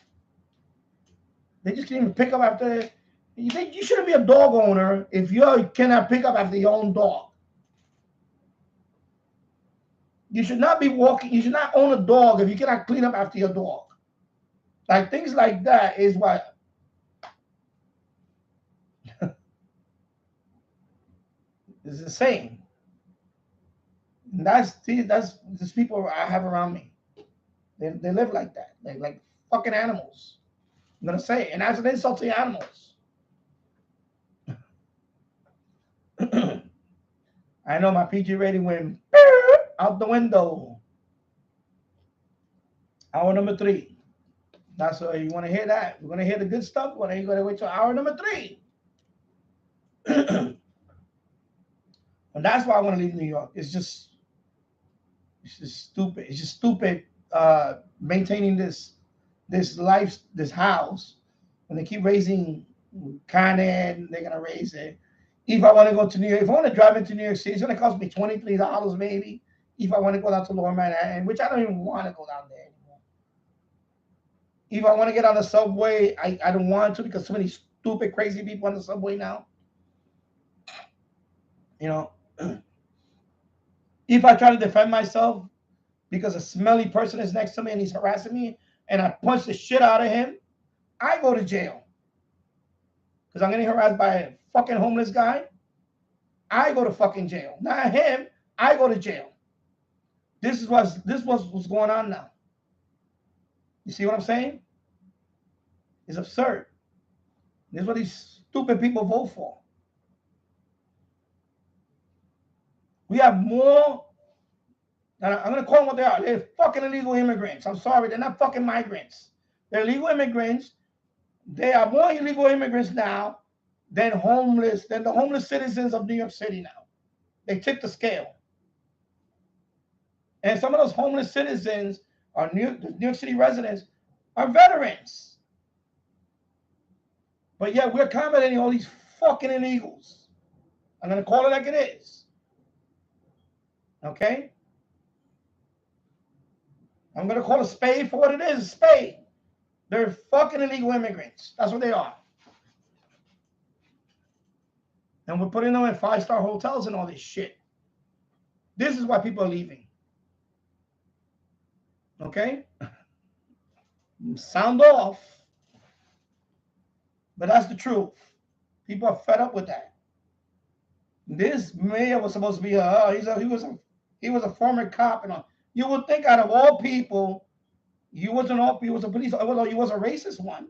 They just can't even pick up after. You shouldn't be a dog owner if you cannot pick up after your own dog. You should not be walking. You should not own a dog if you cannot clean up after your dog. Like things like that is what. It's insane. And that's these people I have around me. They live like that. They're like fucking animals. I'm gonna say it. And that's an insult to the animals. I know my PG rating went out the window. Hour number 3. That's what you want to hear. That you want to hear the good stuff. You're going to wait till hour number 3. And that's why I want to leave New York. It's just stupid. It's just stupid maintaining this life, this house. When they keep raising Con Ed, they're gonna raise it. If I want to go to New York, if I want to drive into New York City, it's gonna cost me $23 maybe. If I want to go down to Lower Manhattan, which I don't even want to go down there anymore. If I want to get on the subway, I don't want to because so many stupid, crazy people on the subway now. If I try to defend myself because a smelly person is next to me and he's harassing me and I punch the shit out of him, I go to jail. Because I'm getting harassed by a fucking homeless guy, I go to fucking jail. Not him, I go to jail. This is what's going on now. You see what I'm saying? It's absurd. This is what these stupid people vote for. We have more, I'm going to call them what they are. They're fucking illegal immigrants. I'm sorry, they're not fucking migrants. They're illegal immigrants. They are more illegal immigrants now than the homeless citizens of New York City now. They tip the scale. And some of those homeless citizens are New York City residents are veterans. But yet we're accommodating all these fucking illegals. I'm going to call it like it is. Okay? I'm going to call a spade for what it is, a spade. They're fucking illegal immigrants. That's what they are. And we're putting them in 5-star hotels and all this shit. This is why people are leaving. Okay? Sound off. But that's the truth. People are fed up with that. This mayor was supposed to be he was a former cop and all. You would think out of all people, he was a police, although he was a racist one.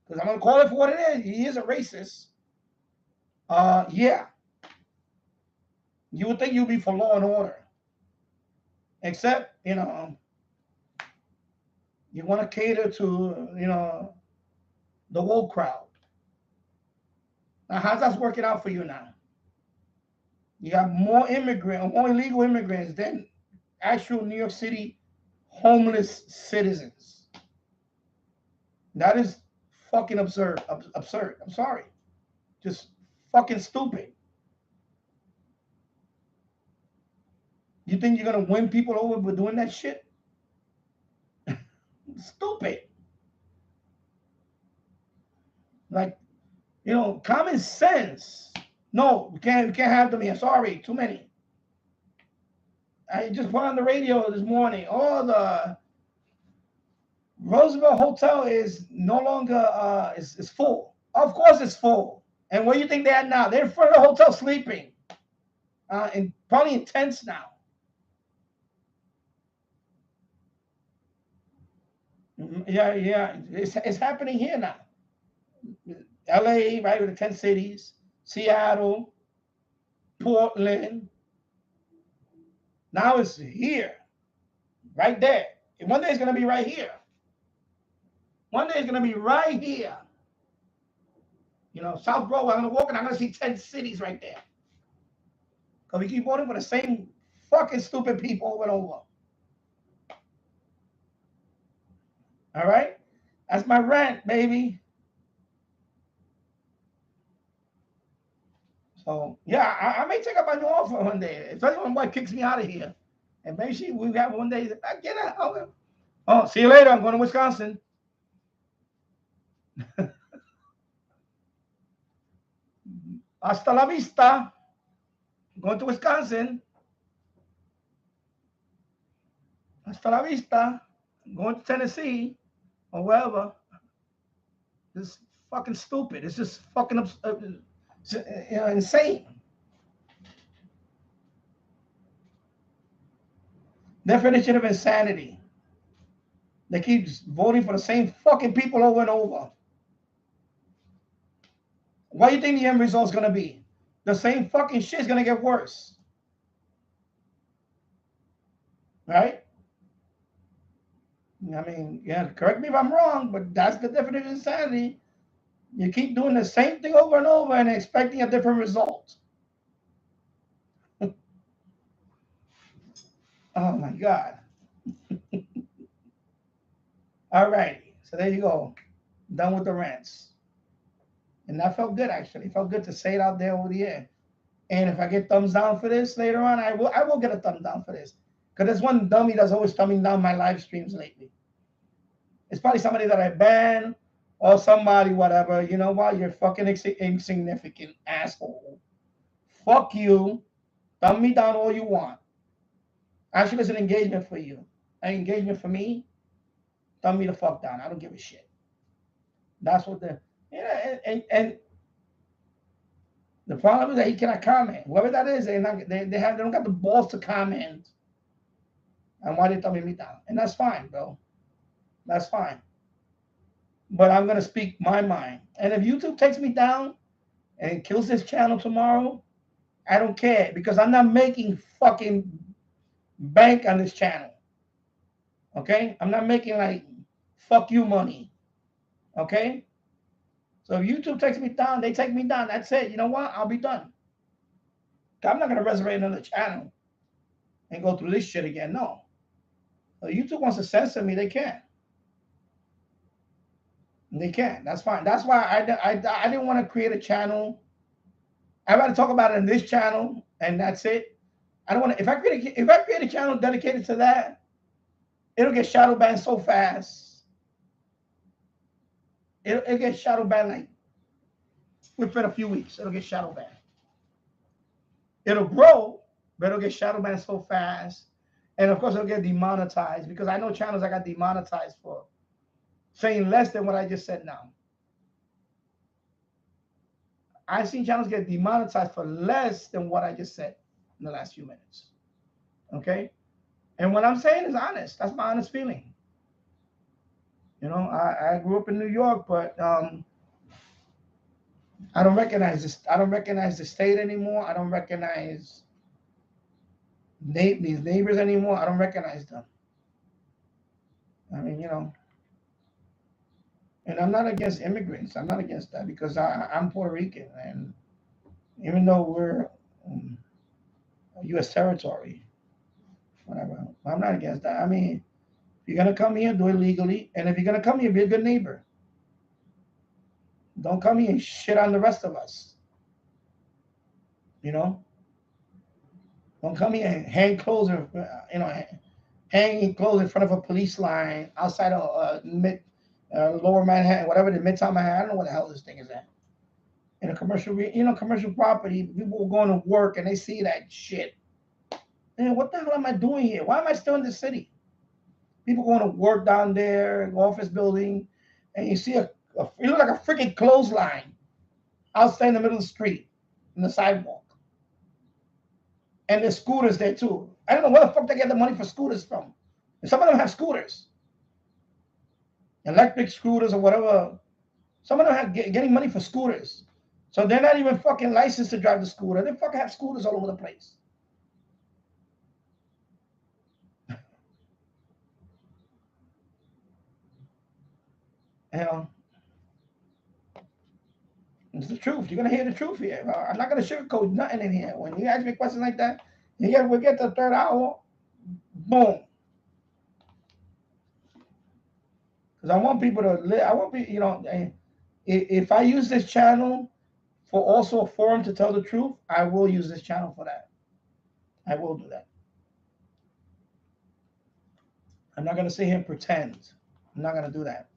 Because I'm gonna call it for what it is. He is a racist. Yeah. You would think you'd be for law and order. Except, you want to cater to, the woke crowd. Now, how's that working out for you now? You got more illegal immigrants than actual New York City homeless citizens. That is fucking absurd. Absurd. I'm sorry. Just fucking stupid. You think you're going to win people over with doing that shit? Stupid. Like, common sense. No, we can't have them here. Sorry, too many. I just put on the radio this morning. Oh, the Roosevelt Hotel is no longer is full. Of course it's full. And where do you think they're at now? They're in front of the hotel sleeping. And probably in tents now. Yeah. It's happening here now. LA, right, with the 10 cities. Seattle. Portland. Now it's here. Right there. And one day it's going to be right here. One day it's going to be right here. You know, South Broadway, I'm going to walk and I'm going to see 10 cities right there. Because we keep voting for the same fucking stupid people over and over. All right? That's my rant, baby. So, yeah, I may take up my new offer one day. If anyone wife kicks me out of here, and maybe we have one day, I get out. Okay. Oh, see you later. I'm going to Wisconsin. Hasta la vista. I'm going to Wisconsin. Hasta la vista. I'm going to Tennessee or wherever. This is fucking stupid. It's just fucking insane. Definition of insanity. They keep voting for the same fucking people over and over. What do you think the end result is going to be? The same fucking shit is going to get worse. Right? I mean, yeah, correct me if I'm wrong, but that's the definition of insanity. You keep doing the same thing over and over and expecting a different result. Oh my God. All righty. So there you go. Done with the rants. And that felt good, actually. It felt good to say it out there over the air. And if I get thumbs down for this later on, I will get a thumb down for this. Because there's one dummy that's always thumbing down my live streams lately. It's probably somebody that I ban or somebody, whatever. You know what? You're fucking insignificant asshole. Fuck you. Thumb me down all you want. Actually, it's an engagement for you. An engagement for me, thumb me the fuck down. I don't give a shit. That's what and the problem is that he cannot comment. Whoever that is, they don't got the balls to comment. And why they thumbing me down? And that's fine, bro. That's fine. But I'm gonna speak my mind. And if YouTube takes me down and kills this channel tomorrow, I don't care because I'm not making fucking bank on this channel. Okay? I'm not making like fuck you money. Okay? So if YouTube takes me down, they take me down. That's it. You know what? I'll be done. I'm not going to resurrect another channel and go through this shit again. No. So YouTube wants to censor me. They can. They can. That's fine. That's why I didn't want to create a channel. I'd rather talk about it in this channel and that's it. I don't want to. If I create a channel dedicated to that, it'll get shadow banned so fast. It'll get shadow banned like within a few weeks. It'll get shadow banned. It'll grow, but it'll get shadow banned so fast. And of course, it'll get demonetized because I know channels I got demonetized for saying less than what I just said now. I've seen channels get demonetized for less than what I just said in the last few minutes. Okay? And what I'm saying is honest. That's my honest feeling. You know, I grew up in New York, but I don't recognize this. I don't recognize the state anymore. I don't recognize these neighbors anymore. I don't recognize them. I mean, you know, and I'm not against immigrants. I'm not against that because I'm Puerto Rican, and even though we're U.S. territory, whatever, I'm not against that. I mean, if you're gonna come here, do it legally, and if you're gonna come here, be a good neighbor. Don't come here and shit on the rest of us. You know, don't come here and hang clothes, hanging clothes in front of a police line outside of Lower Manhattan, whatever the Midtown Manhattan. I don't know what the hell this thing is at. In a commercial, commercial property, people are going to work and they see that shit. Man, what the hell am I doing here? Why am I still in the city? People going to work down there, office building, and you see it look like a freaking clothesline outside in the middle of the street, in the sidewalk. And there's scooters there too. I don't know where the fuck they get the money for scooters from. And some of them have scooters. Electric scooters or whatever. Some of them have getting money for scooters. So they're not even fucking licensed to drive the scooter. They fucking have scooters all over the place. You know, it's the truth. You're gonna hear the truth here. I'm not gonna sugarcoat nothing in here. When you ask me questions like that, we get to the third hour, boom. Because I want people to live. I want people, you know, if I use this channel for also a forum to tell the truth, I will use this channel for that. I will do that. I'm not gonna sit here and pretend. I'm not gonna do that.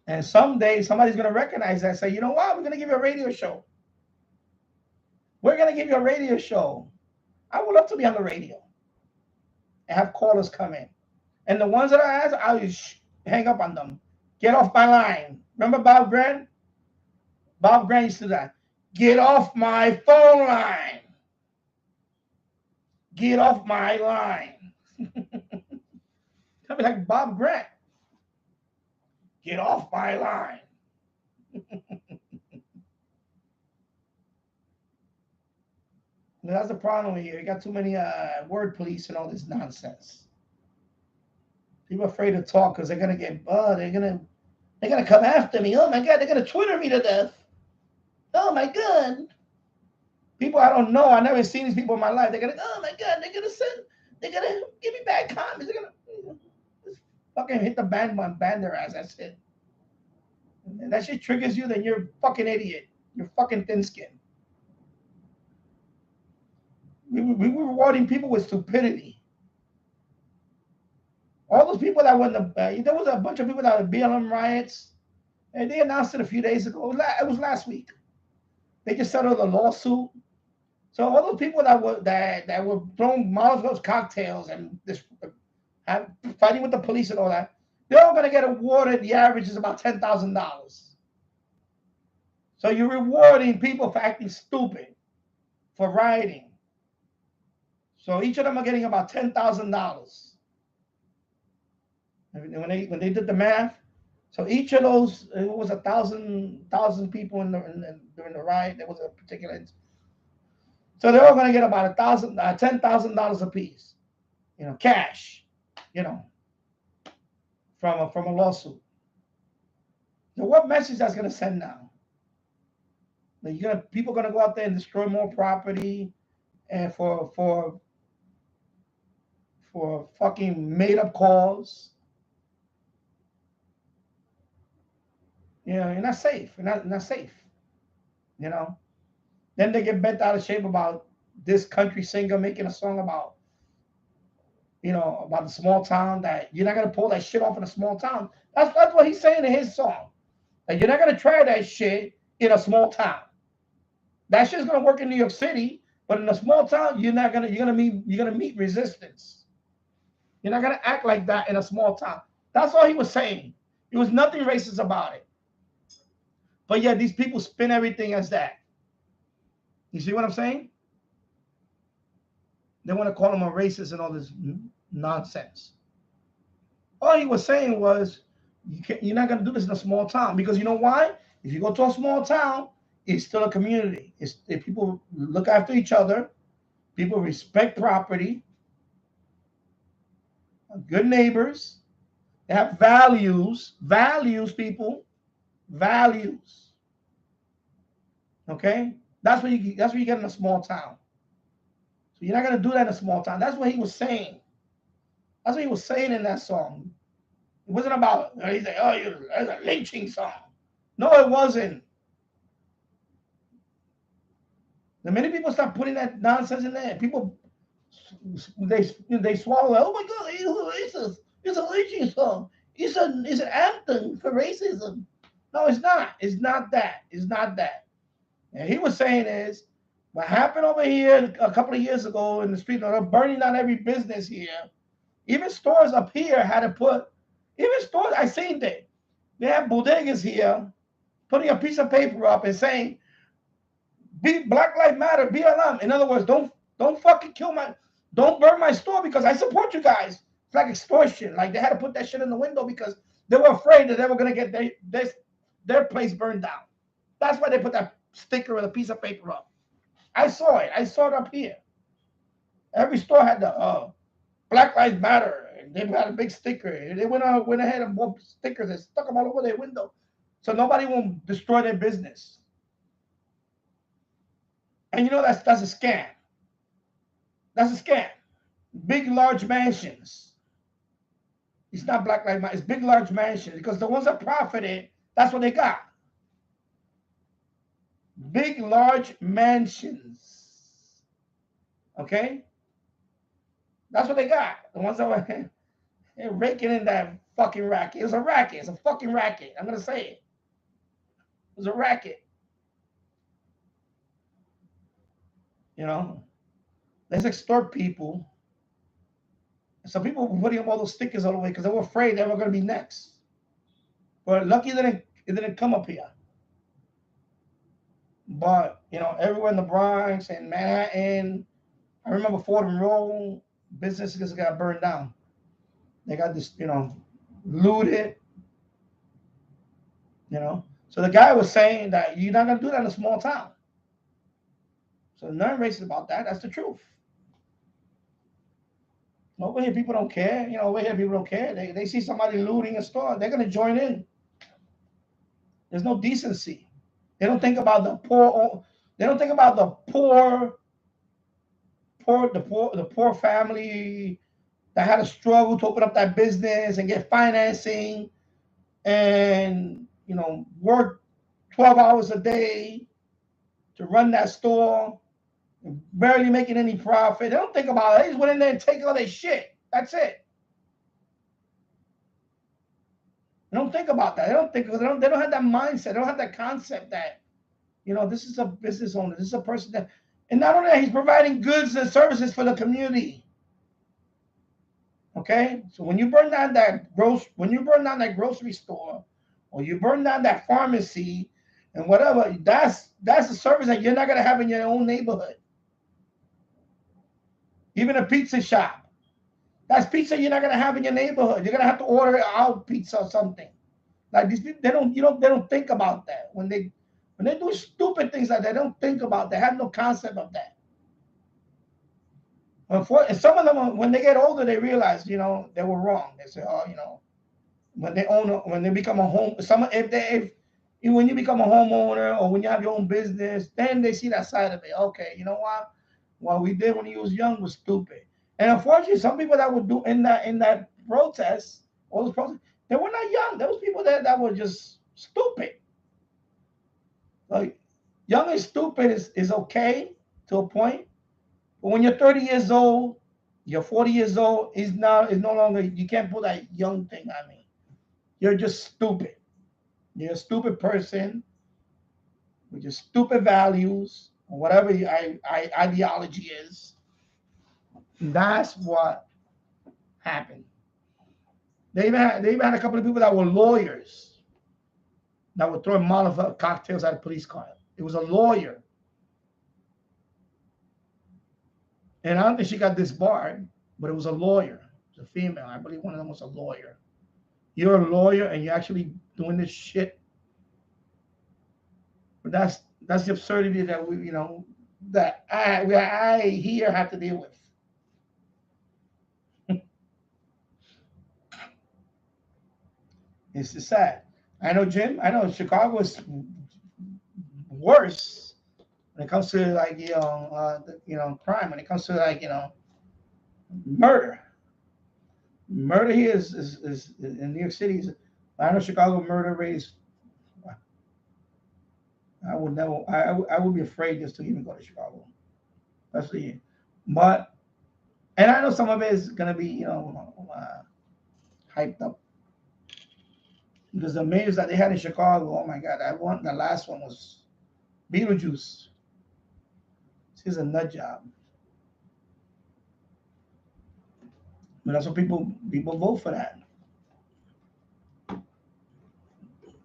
And someday somebody's gonna recognize that and say, you know what? We're gonna give you a radio show. We're gonna give you a radio show. I would love to be on the radio and have callers come in. And the ones that I ask, I'll just hang up on them. Get off my line. Remember Bob Grant? Bob Grant used to do that. Get off my phone line. Get off my line. I'll be like Bob Grant. Get off my line. That's the problem here. You got too many word police and all this nonsense. People are afraid to talk because they're gonna get they're gonna come after me. Oh my God, they're gonna Twitter me to death. Oh my God. People I don't know. I've never seen these people in my life. They're gonna, oh my God, they're gonna give me bad comments. They're gonna just fucking hit the ban their ass. That's it. And that shit triggers you, then you're a fucking idiot. You're fucking thin skin. We were rewarding people with stupidity. All those people that were in the, there was a bunch of people that were BLM riots, and they announced it a few days ago. It was last week. They just settled a lawsuit. So all those people that were throwing Molotov cocktails and fighting with the police and all that, they're all going to get awarded. The average is about $10,000. So you're rewarding people for acting stupid, for rioting. So each of them are getting about $10,000. When they did the math, so each of those, it was 1,000 people during the riot. There was a particular. So they're all going to get about $10,000 a piece, you know, cash, you know, from a lawsuit. So what message that's going to send now? That people are going to go out there and destroy more property, and for fucking made up cause. You know, you're not safe. You're not safe. You know. Then they get bent out of shape about this country singer making a song about, you know, about the small town, that you're not gonna pull that shit off in a small town. That's what he's saying in his song. Like, you're not gonna try that shit in a small town. That shit's gonna work in New York City, but in a small town, you're gonna meet resistance. You're not gonna act like that in a small town. That's all he was saying. There was nothing racist about it. But yeah, these people spin everything as that. You see what I'm saying? They want to call him a racist and all this nonsense. All he was saying was, you're not going to do this in a small town, because you know why? If you go to a small town, it's still a community. If people look after each other, people respect property, good neighbors, they have values, people, values. Okay? That's what you get in a small town. So you're not going to do that in a small town. That's what he was saying. That's what he was saying in that song. It wasn't about, he's like, oh, that's a lynching song. No, it wasn't. The minute people start putting that nonsense in there, people, they swallow it. Oh my God, he's racist. It's a lynching song. It's an anthem for racism. No, it's not. It's not that. It's not that. And he was saying is, what happened over here a couple of years ago in the street, they're burning down every business here. Even stores up here had to put, even stores, I seen it. They have bodegas here putting a piece of paper up and saying, Black Lives Matter, BLM. In other words, don't fucking don't burn my store because I support you guys. It's like extortion. Like, they had to put that shit in the window because they were afraid that they were going to get their place burned down. That's why they put that sticker with a piece of paper up. I saw it. I saw it up here. Every store had the Black Lives Matter, And they had a big sticker. They went ahead and bought stickers and stuck them all over their window, so nobody won't destroy their business. And you know that's a scam. That's a scam. Big, large mansions. It's not Black Lives Matter. It's big, large mansions, because the ones that profited, that's what they got. Big, large mansions. Okay? That's what they got. The ones that were raking in that fucking racket. It was a racket. It's a fucking racket. I'm going to say it. It was a racket. You know? Let's extort people. Some people were putting up all those stickers all the way because they were afraid they were going to be next. But lucky it didn't come up here. But, you know, everywhere in the Bronx and Manhattan, I remember Fordham Road, businesses got burned down. They got this, you know, looted, you know. So the guy was saying that you're not going to do that in a small town. So nothing racist about that. That's the truth. Over here, people don't care. You know, over here, people don't care. They see somebody looting a store, they're going to join in. There's no decency. They don't think about the poor. They don't think about the poor family that had to struggle to open up that business and get financing and, you know, work 12 hours a day to run that store, barely making any profit. They don't think about it. They just went in there and take all their shit. That's it. They don't think about that. They don't have that mindset. They don't have that concept that, you know, this is a business owner. This is a person that, and not only that, he's providing goods and services for the community. Okay, so when you burn down that grocery store, or you burn down that pharmacy, and whatever, that's a service that you're not gonna have in your own neighborhood. Even a pizza shop, that's pizza you're not gonna have in your neighborhood. You're gonna have to order out pizza or something. Like these people, they don't think about that when they do stupid things like that. They don't think about. They have no concept of that. And some of them, when they get older, they realize, you know, they were wrong. They say, oh, you know, when they become a home, when you become a homeowner or when you have your own business, then they see that side of it. Okay, you know what we did when he was young was stupid. And unfortunately, some people that would do in that protest, all those protests, they were not young. There was people that were just stupid. Like, young and stupid is okay to a point. But when you're 30 years old, you're 40 years old, is no longer, you can't put that young thing on me. You're just stupid. You're a stupid person with your stupid values, or whatever your ideology is. And that's what happened. They even had a couple of people that were lawyers that were throwing Molotov cocktails at a police car. It was a lawyer. And I don't think she got disbarred, but it was a lawyer. It was a female. I believe one of them was a lawyer. You're a lawyer and you're actually doing this shit. But that's the absurdity that we, you know, that I here have to deal with. It's sad. I know, Jim. I know Chicago is worse when it comes to, like, crime. When it comes to, like, you know, murder. Murder here is in New York City. I know Chicago murder rate is. I would never. I would be afraid just to even go to Chicago, especially here. But, and I know some of it is gonna be, you know, hyped up because the mayors that they had in Chicago. Oh my God! The last one was Beetlejuice. She's a nut job. But that's what people vote for that.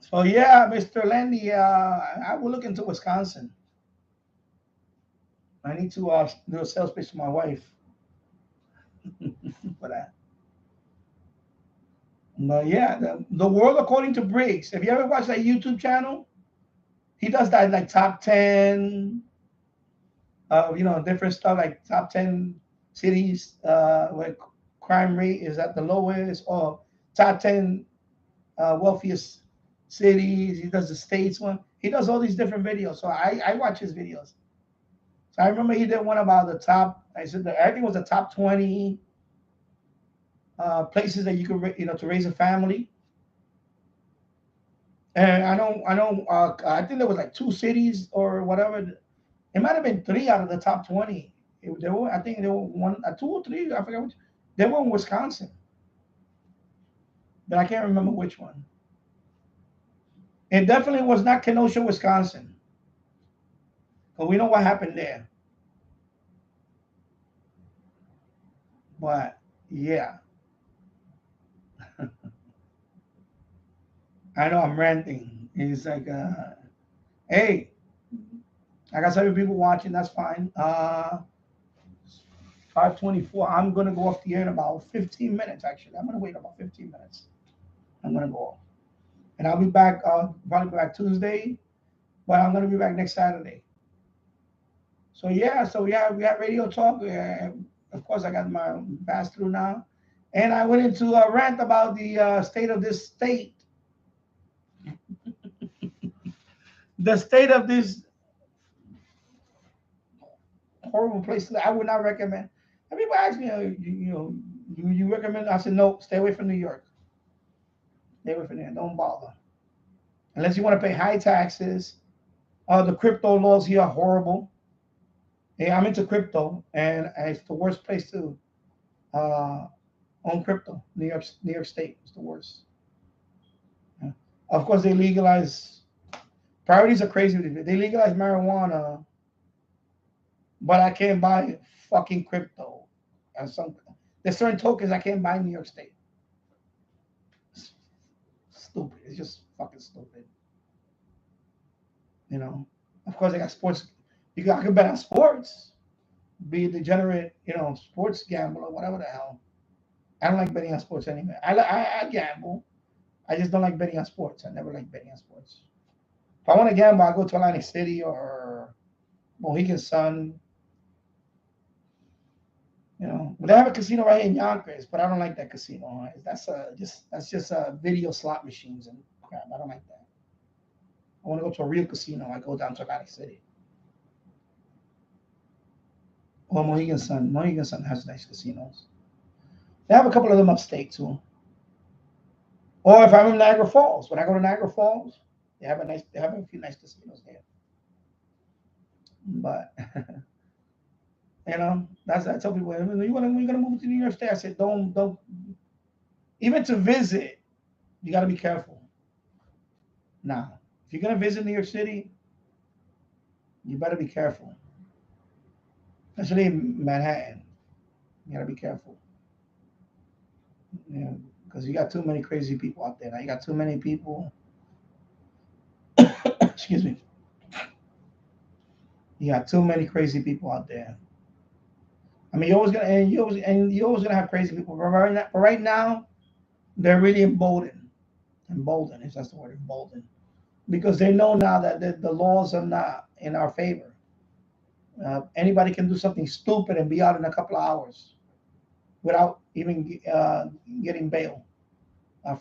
So yeah, Mr. Landy, I will look into Wisconsin. I need to do a sales pitch to my wife for that. But yeah, the world according to Briggs. Have you ever watched that YouTube channel? He does that, like, top 10, you know, different stuff, like top 10 cities with crime rate is at the lowest, or top 10 wealthiest cities. He does the states one. He does all these different videos. So I watch his videos. So I remember he did one about the top. I think it was the top 20 places that you could, to raise a family. And I think there was like 2 cities or whatever. It might have been 3 out of the top 20. I think there were 2 or 3. I forget which. They were in Wisconsin, but I can't remember which one. It definitely was not Kenosha, Wisconsin, because we know what happened there. But yeah, I know I'm ranting. It's like, hey, I got 7 people watching. That's fine. 5:24. I'm gonna go off the air in about 15 minutes. Actually, I'm gonna wait about 15 minutes. I'm gonna go off, and I'll be back. Probably back Tuesday, but I'm gonna be back next Saturday. So yeah, we have radio talk. Of course, I got my pass through now, and I went into a rant about the state of this state, the state of this horrible place that I would not recommend. And people ask me, you recommend? I said, no, stay away from New York. Stay away from there. Don't bother. Unless you want to pay high taxes. The crypto laws here are horrible. Yeah, I'm into crypto, and it's the worst place to own crypto. New York State is the worst. Yeah. Of course, they legalize. Priorities are crazy. They legalize marijuana, but I can't buy fucking crypto. There's certain tokens I can't buy in New York State. It's stupid. It's just fucking stupid. Of course, they got sports. I can bet on sports. Be a degenerate, sports gambler, whatever the hell. I don't like betting on sports anyway. I gamble. I just don't like betting on sports. I never like betting on sports. If I want to gamble, I'll go to Atlantic City or Mohegan Sun. They have a casino right here in Yonkers, but I don't like that casino. That's just video slot machines and crap. I don't like that. I want to go to a real casino. I go down to Atlantic City. Or Mohegan Sun. Mohegan Sun has nice casinos. They have a couple of them upstate too. Or if I'm in Niagara Falls, when I go to Niagara Falls, they have a few nice casinos there. But I tell people, you're gonna move to New York State. I said, don't. Even to visit, you got to be careful. Now, if you're gonna visit New York City, you better be careful. Especially in Manhattan, you got to be careful. Because you got too many crazy people out there. Now you got too many people. Excuse me. You got too many crazy people out there. I mean, you're always gonna have crazy people. But right now, they're really emboldened, if that's the word, emboldened, because they know now that the laws are not in our favor. Anybody can do something stupid and be out in a couple of hours without even getting bail.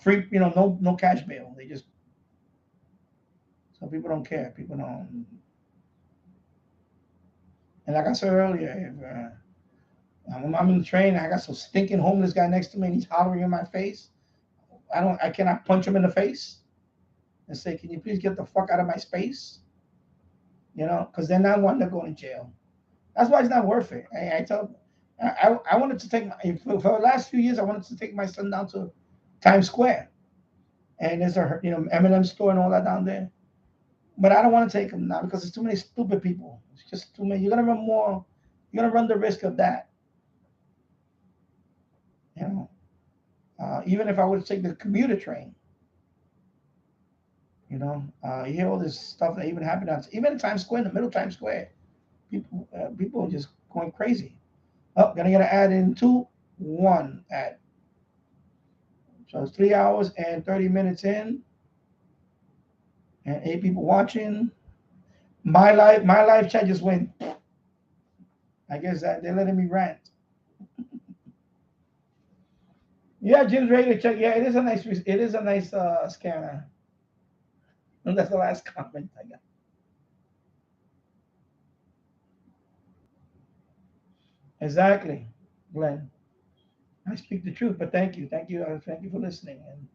Free, no cash bail. So people don't care. People don't. And like I said earlier, if I'm in the train, I got some stinking homeless guy next to me, and he's hollering in my face. I cannot punch him in the face and say, "Can you please get the fuck out of my space?" Because they're not wanting to go in jail. That's why it's not worth it. I wanted to take for the last few years, I wanted to take my son down to Times Square, and there's a M&M store and all that down there. But I don't want to take him now because there's too many stupid people. It's just too many. You're gonna run more. You're gonna run the risk of that. Even if I would take the commuter train, you hear all this stuff that even happened even in Times Square, in the middle of Times Square, people are just going crazy. Oh, gonna get an ad in 2-1 ad. So it's 3 hours and 30 minutes in, and 8 people watching. My live chat just went. I guess that they're letting me rant. Yeah, Jim's ready to check. Yeah, it is a nice scanner. And that's the last comment I got. Exactly, Glenn. I speak the truth, but thank you for listening. And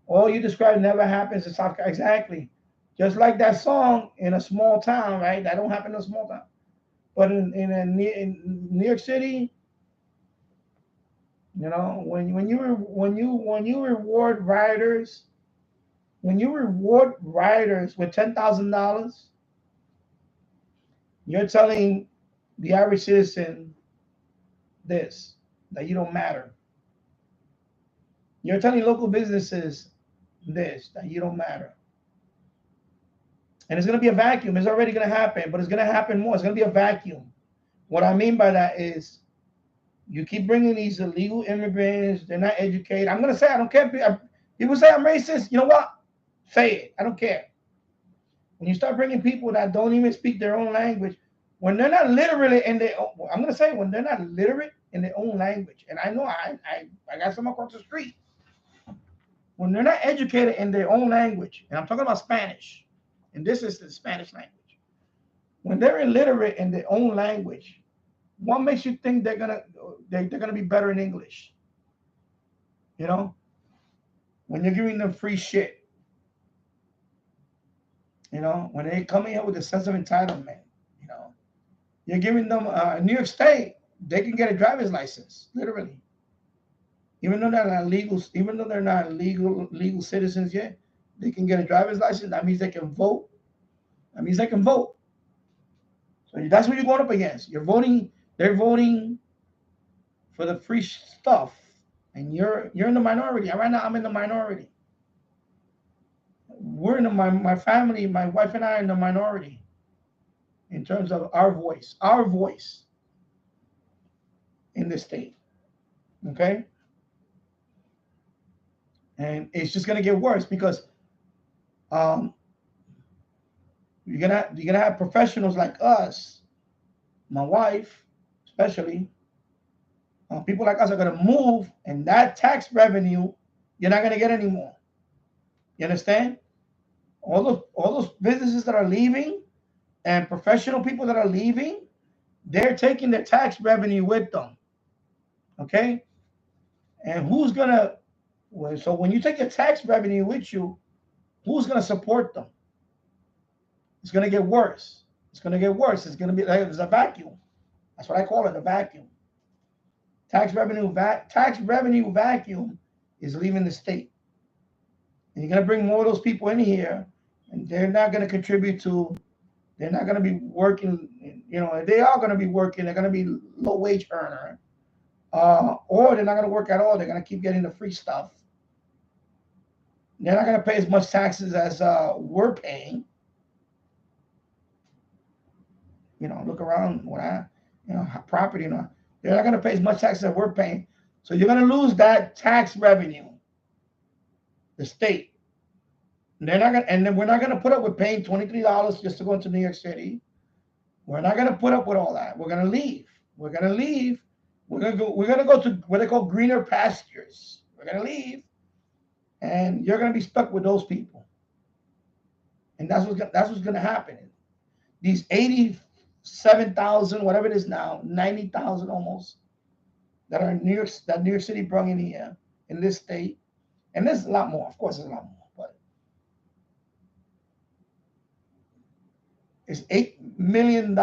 all you described never happens in South Carolina. Exactly, just like that song in a small town, right? That don't happen in a small town, but in New York City, you know, when you reward riders, when you reward riders with $10,000, you're telling the average citizen this, that you don't matter. You're telling local businesses this, that you don't matter. And it's going to be a vacuum. It's already going to happen, but it's going to happen more. It's going to be a vacuum. What I mean by that is you keep bringing these illegal immigrants. They're not educated. I'm going to say, I don't care. People say I'm racist. You know what? Say it. I don't care. When you start bringing people that don't even speak their own language, when they're not literate in their own, I'm going to say when they're not literate in their own language, and I know I got some across the street, when they're not educated in their own language, and I'm talking about Spanish, and this is the Spanish language, when they're illiterate in their own language, what makes you think they're gonna be better in English? You know, when you're giving them free shit, you know, when they come in here with a sense of entitlement, you know, you're giving them in New York State, they can get a driver's license, literally. Even though they're not legal, even though they're not legal citizens yet, they can get a driver's license. That means they can vote. That means they can vote. So that's what you're going up against. You're voting. They're voting for the free stuff, and you're in the minority. Right now, I'm in the minority. We're in my family, my wife and I are in the minority in terms of our voice in this state. Okay, and it's just gonna get worse because um, you're gonna have professionals like us, my wife, especially. People like us are gonna move, and that tax revenue you're not gonna get anymore. You understand? All those businesses that are leaving and professional people that are leaving, they're taking their tax revenue with them. Okay, and who's gonna? So when you take your tax revenue with you, who's gonna support them? It's gonna get worse. It's gonna get worse. It's gonna be like there's a vacuum. That's what I call it, a vacuum. Tax revenue vacuum is leaving the state. And you're going to bring more of those people in here, and they're not going to contribute to, they're not going to be working, you know, they are going to be working, they're going to be low wage earner, or they're not going to work at all. They're going to keep getting the free stuff. They're not going to pay as much taxes as we're paying. You know, look around property, you know, they're not going to pay as much taxes as we're paying. So you're going to lose that tax revenue, the state. They're not gonna, and then we're not gonna put up with paying $23 just to go into New York City. We're not gonna put up with all that. We're gonna leave. We're gonna leave. We're gonna go to what they call greener pastures. We're gonna leave, and you're gonna be stuck with those people. And that's what's gonna happen. These 87,000, whatever it is now, 90,000 almost, that are in New York, that New York City brought in here in this state, and there's a lot more. Of course, there's a lot more. It's $8 million.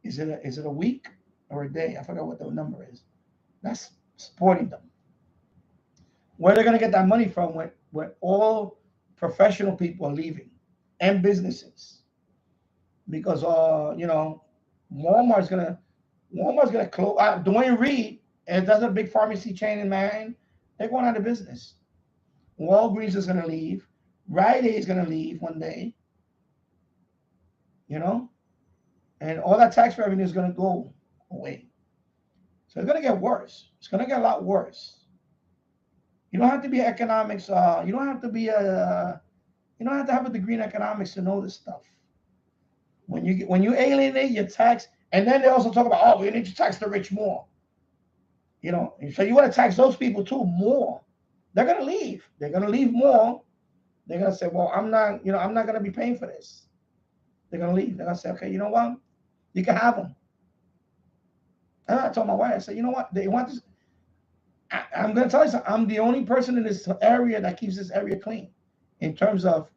Is it a week or a day? I forgot what the number is. That's supporting them. Where they're gonna get that money from when all professional people are leaving and businesses, because you know, Walmart's gonna close. Dwayne Reed, and that's a big pharmacy chain in Manhattan. They're going out of business. Walgreens is gonna leave. Rite Aid is gonna leave one day. You know, and all that tax revenue is going to go away. So it's going to get worse. It's going to get a lot worse. You don't have to be economics. You don't have to be you don't have to have a degree in economics to know this stuff. When you alienate your tax, and then they also talk about, oh, we need to tax the rich more. You know, so you want to tax those people too more. They're gonna leave. They're gonna leave more. They're gonna say, well, I'm not gonna be paying for this. They're gonna leave. They're gonna say, okay, you know what? You can have them. And I told my wife, I said, you know what? They want this. I'm gonna tell you something. I'm the only person in this area that keeps this area clean. In terms of,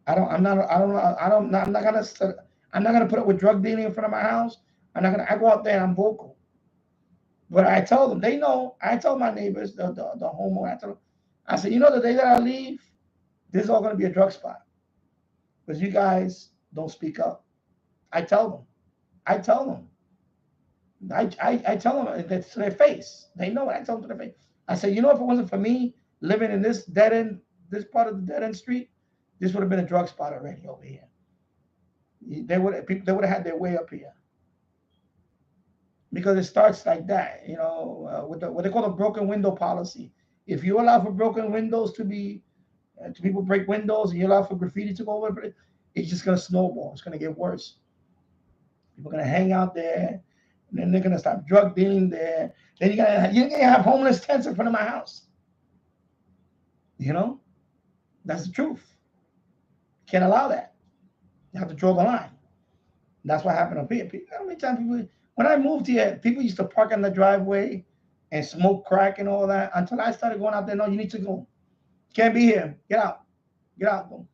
I'm not gonna put up with drug dealing in front of my house. I go out there and I'm vocal. But I tell them, they know. I tell my neighbors, the homeowner, I said, you know, the day that I leave, this is all going to be a drug spot because you guys don't speak up. I tell them. I tell them that to their face. They know it. I tell them to their face. I said, you know, if it wasn't for me living in this dead end, this part of the dead end street, this would have been a drug spot already over here. They would have had their way up here. Because it starts like that, you know, with what they call a broken window policy. If you allow for broken windows to people break windows, and you allow for graffiti to go over it, it's just going to snowball. It's going to get worse. People are going to hang out there, and then they're going to start drug dealing there. Then you're going to have homeless tents in front of my house. You know, that's the truth. You can't allow that. You have to draw the line. That's what happened up here. How many times people? When I moved here, people used to park on the driveway and smoke crack and all that until I started going out there. No, you need to go. Can't be here. Get out. Get out. Go.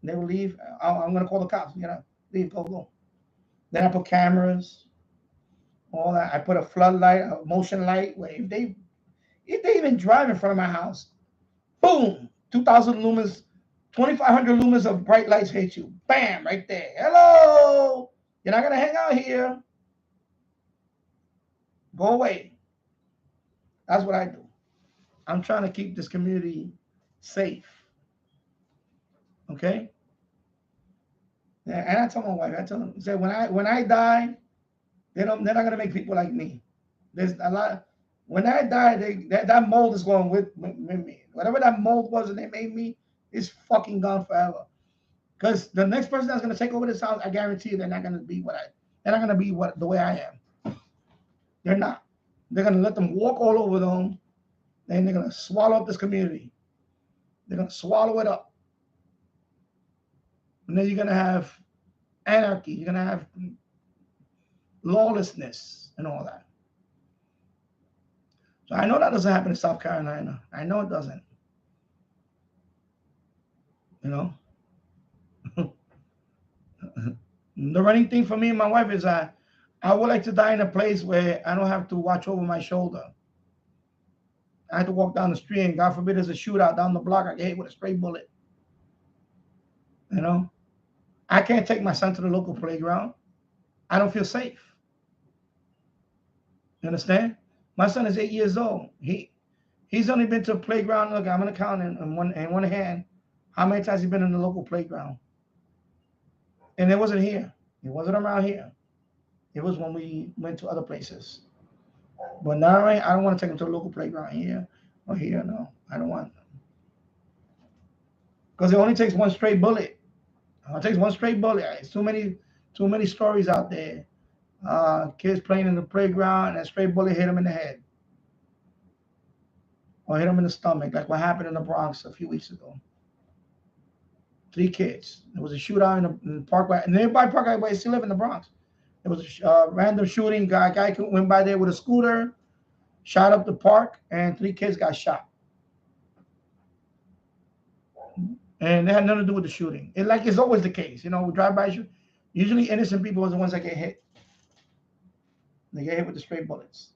And they will leave. I'm going to call the cops. Get out. Leave. Go. Then I put cameras, all that. I put a floodlight, a motion light. Where if they even drive in front of my house, boom, 2,000 lumens, 2,500 lumens of bright lights hit you. Bam, right there. Hello. You're not going to hang out here. Go away. That's what I do. I'm trying to keep this community safe. Okay? And I tell my wife, I tell them, I say, when I die, they're not gonna make people like me. There's a lot. When I die, that mold is going with me. Whatever that mold was and they made me, is fucking gone forever. Because the next person that's gonna take over this house, I guarantee you, they're not gonna be the way I am. They're not. They're going to let them walk all over them, and they're going to swallow up this community. They're going to swallow it up. And then you're going to have anarchy. You're going to have lawlessness and all that. So I know that doesn't happen in South Carolina. I know it doesn't. You know? The running thing for me and my wife is I would like to die in a place where I don't have to watch over my shoulder. I have to walk down the street, and God forbid there's a shootout down the block. I get hit with a stray bullet. You know? I can't take my son to the local playground. I don't feel safe. You understand? My son is 8 years old. He's only been to a playground. Look, I'm going to count in one hand how many times he's been in the local playground. And it wasn't here. It wasn't around here. It was when we went to other places. But now I don't want to take him to the local playground here or here. No, I don't want them. Because it only takes one stray bullet. It takes one stray bullet. It's too many stories out there. Kids playing in the playground and a stray bullet hit him in the head. Or hit him in the stomach, like what happened in the Bronx a few weeks ago. 3 kids. There was a shootout in the Parkway. And nearby Parkway, I still live in the Bronx. There was a random shooting. Guy went by there with a scooter, shot up the park, and 3 kids got shot. And they had nothing to do with the shooting. It's always the case. You know, we drive by, usually innocent people are the ones that get hit. They get hit with the stray bullets.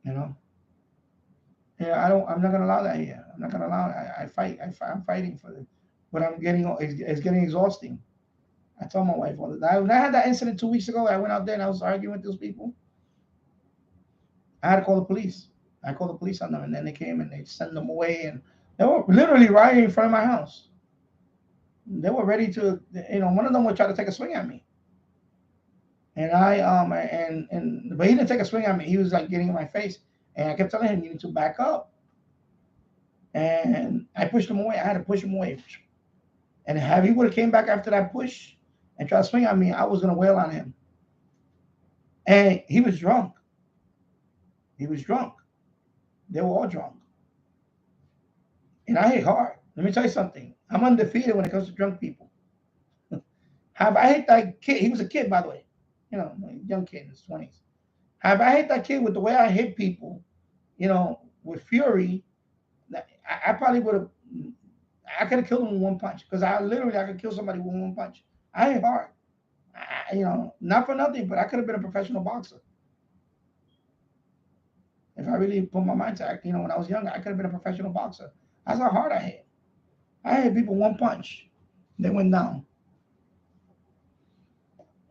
You know? Yeah, I'm not gonna allow that here. I'm not gonna allow it. I'm fighting for it. But it's getting exhausting. I told my wife all the time. When I had that incident 2 weeks ago, I went out there and I was arguing with those people. I had to call the police. I called the police on them, and then they came and they sent them away, and they were literally rioting in front of my house. They were ready to, one of them would try to take a swing at me. And but he didn't take a swing at me. He was like getting in my face, and I kept telling him, "You need to back up." And I pushed him away. I had to push him away. And if he would have came back after that push and tried to swing at me, I was gonna wail on him. And he was drunk. He was drunk. They were all drunk. And I hit hard. Let me tell you something. I'm undefeated when it comes to drunk people. Have I hit that kid? He was a kid, by the way. You know, a young kid in his 20s. Have I hit that kid with the way I hit people, you know, with fury? I probably would have, I could have killed him with one punch. Because I could kill somebody with one punch. I hit hard. You know, not for nothing, but I could have been a professional boxer. If I really put my mind to it, you know, when I was younger, I could have been a professional boxer. That's how hard I hit. I hit people one punch. They went down.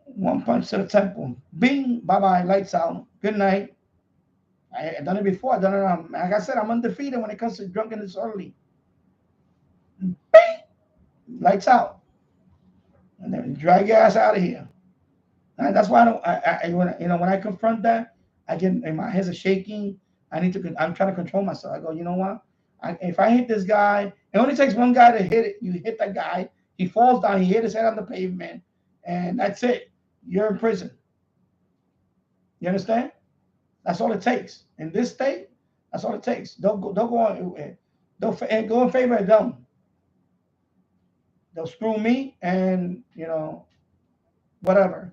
One punch to the temple. Bing, bye-bye, lights out. Good night. I've done it before. I've done it. Like I said, I'm undefeated when it comes to drunkenness early. Bing, lights out. And then drag your ass out of here. And that's why when I confront that, I get, and my hands are shaking. I'm trying to control myself. I go, you know what? If I hit this guy, it only takes one guy to hit it. You hit that guy, he falls down, he hit his head on the pavement, and that's it. You're in prison. You understand? That's all it takes. In this state, that's all it takes. Don't go in favor of them. They'll screw me and, you know, whatever.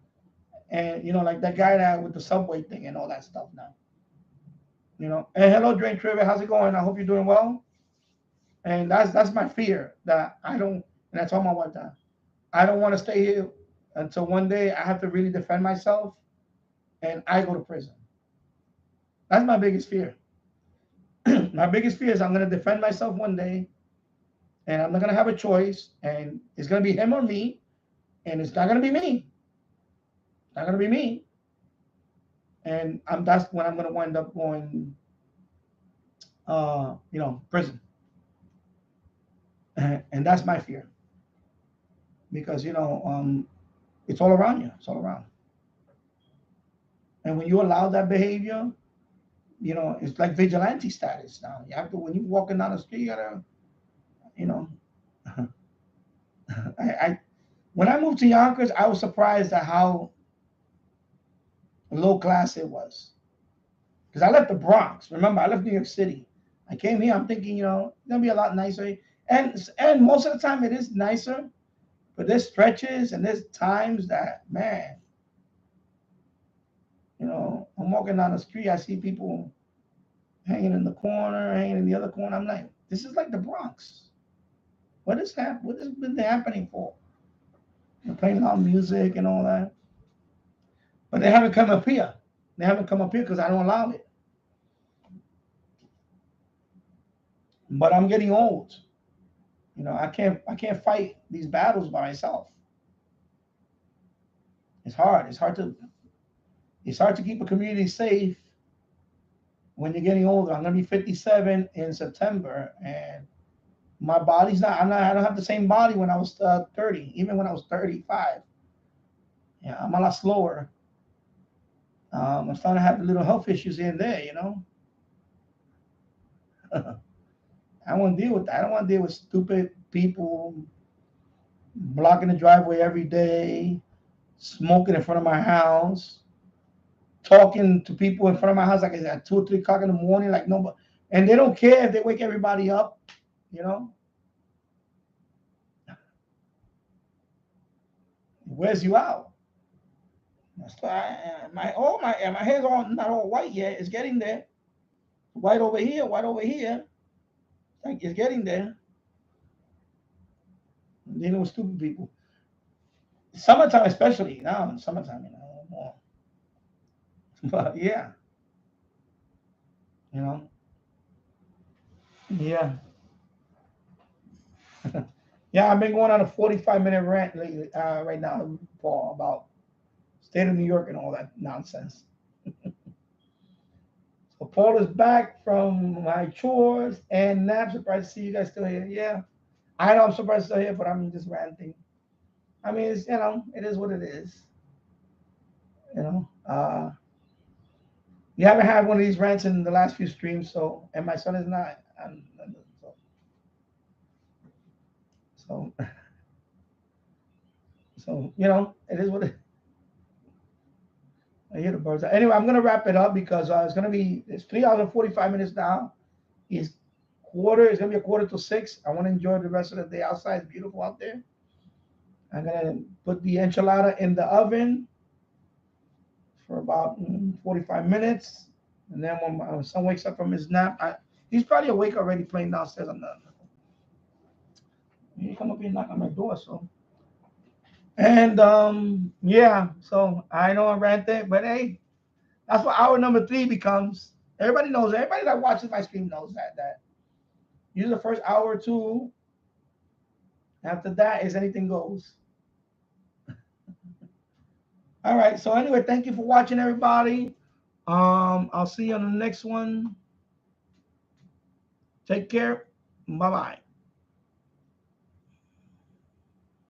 And, you know, like that guy that with the subway thing and all that stuff now. You know, and hello, Drain Trivia. How's it going? I hope you're doing well. And that's my fear, that I don't, and I told my wife that I don't want to stay here until one day I have to really defend myself and I go to prison. That's my biggest fear. My biggest fear is I'm going to defend myself one day and I'm not going to have a choice, and it's going to be him or me, and it's not going to be me. It's not going to be me. And that's when I'm going to wind up going, you know, prison. And that's my fear. Because, you know, it's all around you. It's all around. And when you allow that behavior, you know, it's like vigilante status now. You have to, when you're walking down the street, you gotta, you know, when I moved to Yonkers, I was surprised at how low class it was. Because I left the Bronx. Remember, I left New York City. I came here, I'm thinking, you know, it's gonna be a lot nicer. And most of the time it is nicer, but there's stretches and there's times that, man, you know, I'm walking down the street, I see people hanging in the corner, hanging in the other corner. I'm like, this is like the Bronx. What has been happening for? They're playing loud music and all that. But they haven't come up here. They haven't come up here because I don't allow it. But I'm getting old. You know, I can't fight these battles by myself. It's hard. It's hard to keep a community safe when you're getting older. I'm gonna be 57 in September, and my body's not. I don't have the same body when I was 30. Even when I was 35. Yeah, I'm a lot slower. I'm starting to have little health issues here and there. You know. I don't want to deal with that. I don't want to deal with stupid people blocking the driveway every day, smoking in front of my house, talking to people in front of my house like it's at 2 or 3 o'clock in the morning, like nobody, and they don't care if they wake everybody up, you know. It wears you out. That's why my hair's all not all white yet. It's getting there. White over here, white over here. Like it's getting there. I'm dealing with stupid people. Summertime, especially now in summertime, you know, more. But yeah, you know, yeah. Yeah, I've been going on a 45-minute rant lately, right now, Paul, about state of New York and all that nonsense. So Paul is back from my chores and nap. Surprised to see you guys still here. Yeah, I know I'm surprised still here, but I'm just ranting. I mean, it's, you know, it is what it is. You know, you haven't had one of these rants in the last few streams, so, and my son is not. So, so you know, it is what it. hear the birds. Anyway, I'm gonna wrap it up because it's 3 hours and 45 minutes now. It's gonna be a 5:45. I want to enjoy the rest of the day outside. It's beautiful out there. I'm gonna put the enchilada in the oven for about 45 minutes, and then when my son wakes up from his nap, he's probably awake already playing downstairs on the. He come up here and knock on my door, so. And yeah, so I know I ranted, but hey, that's what hour number 3 becomes. Everybody knows. Everybody that watches my stream knows that. Use the first hour or 2. After that is anything goes. All right. So anyway, thank you for watching, everybody. I'll see you on the next one. Take care. Bye-bye.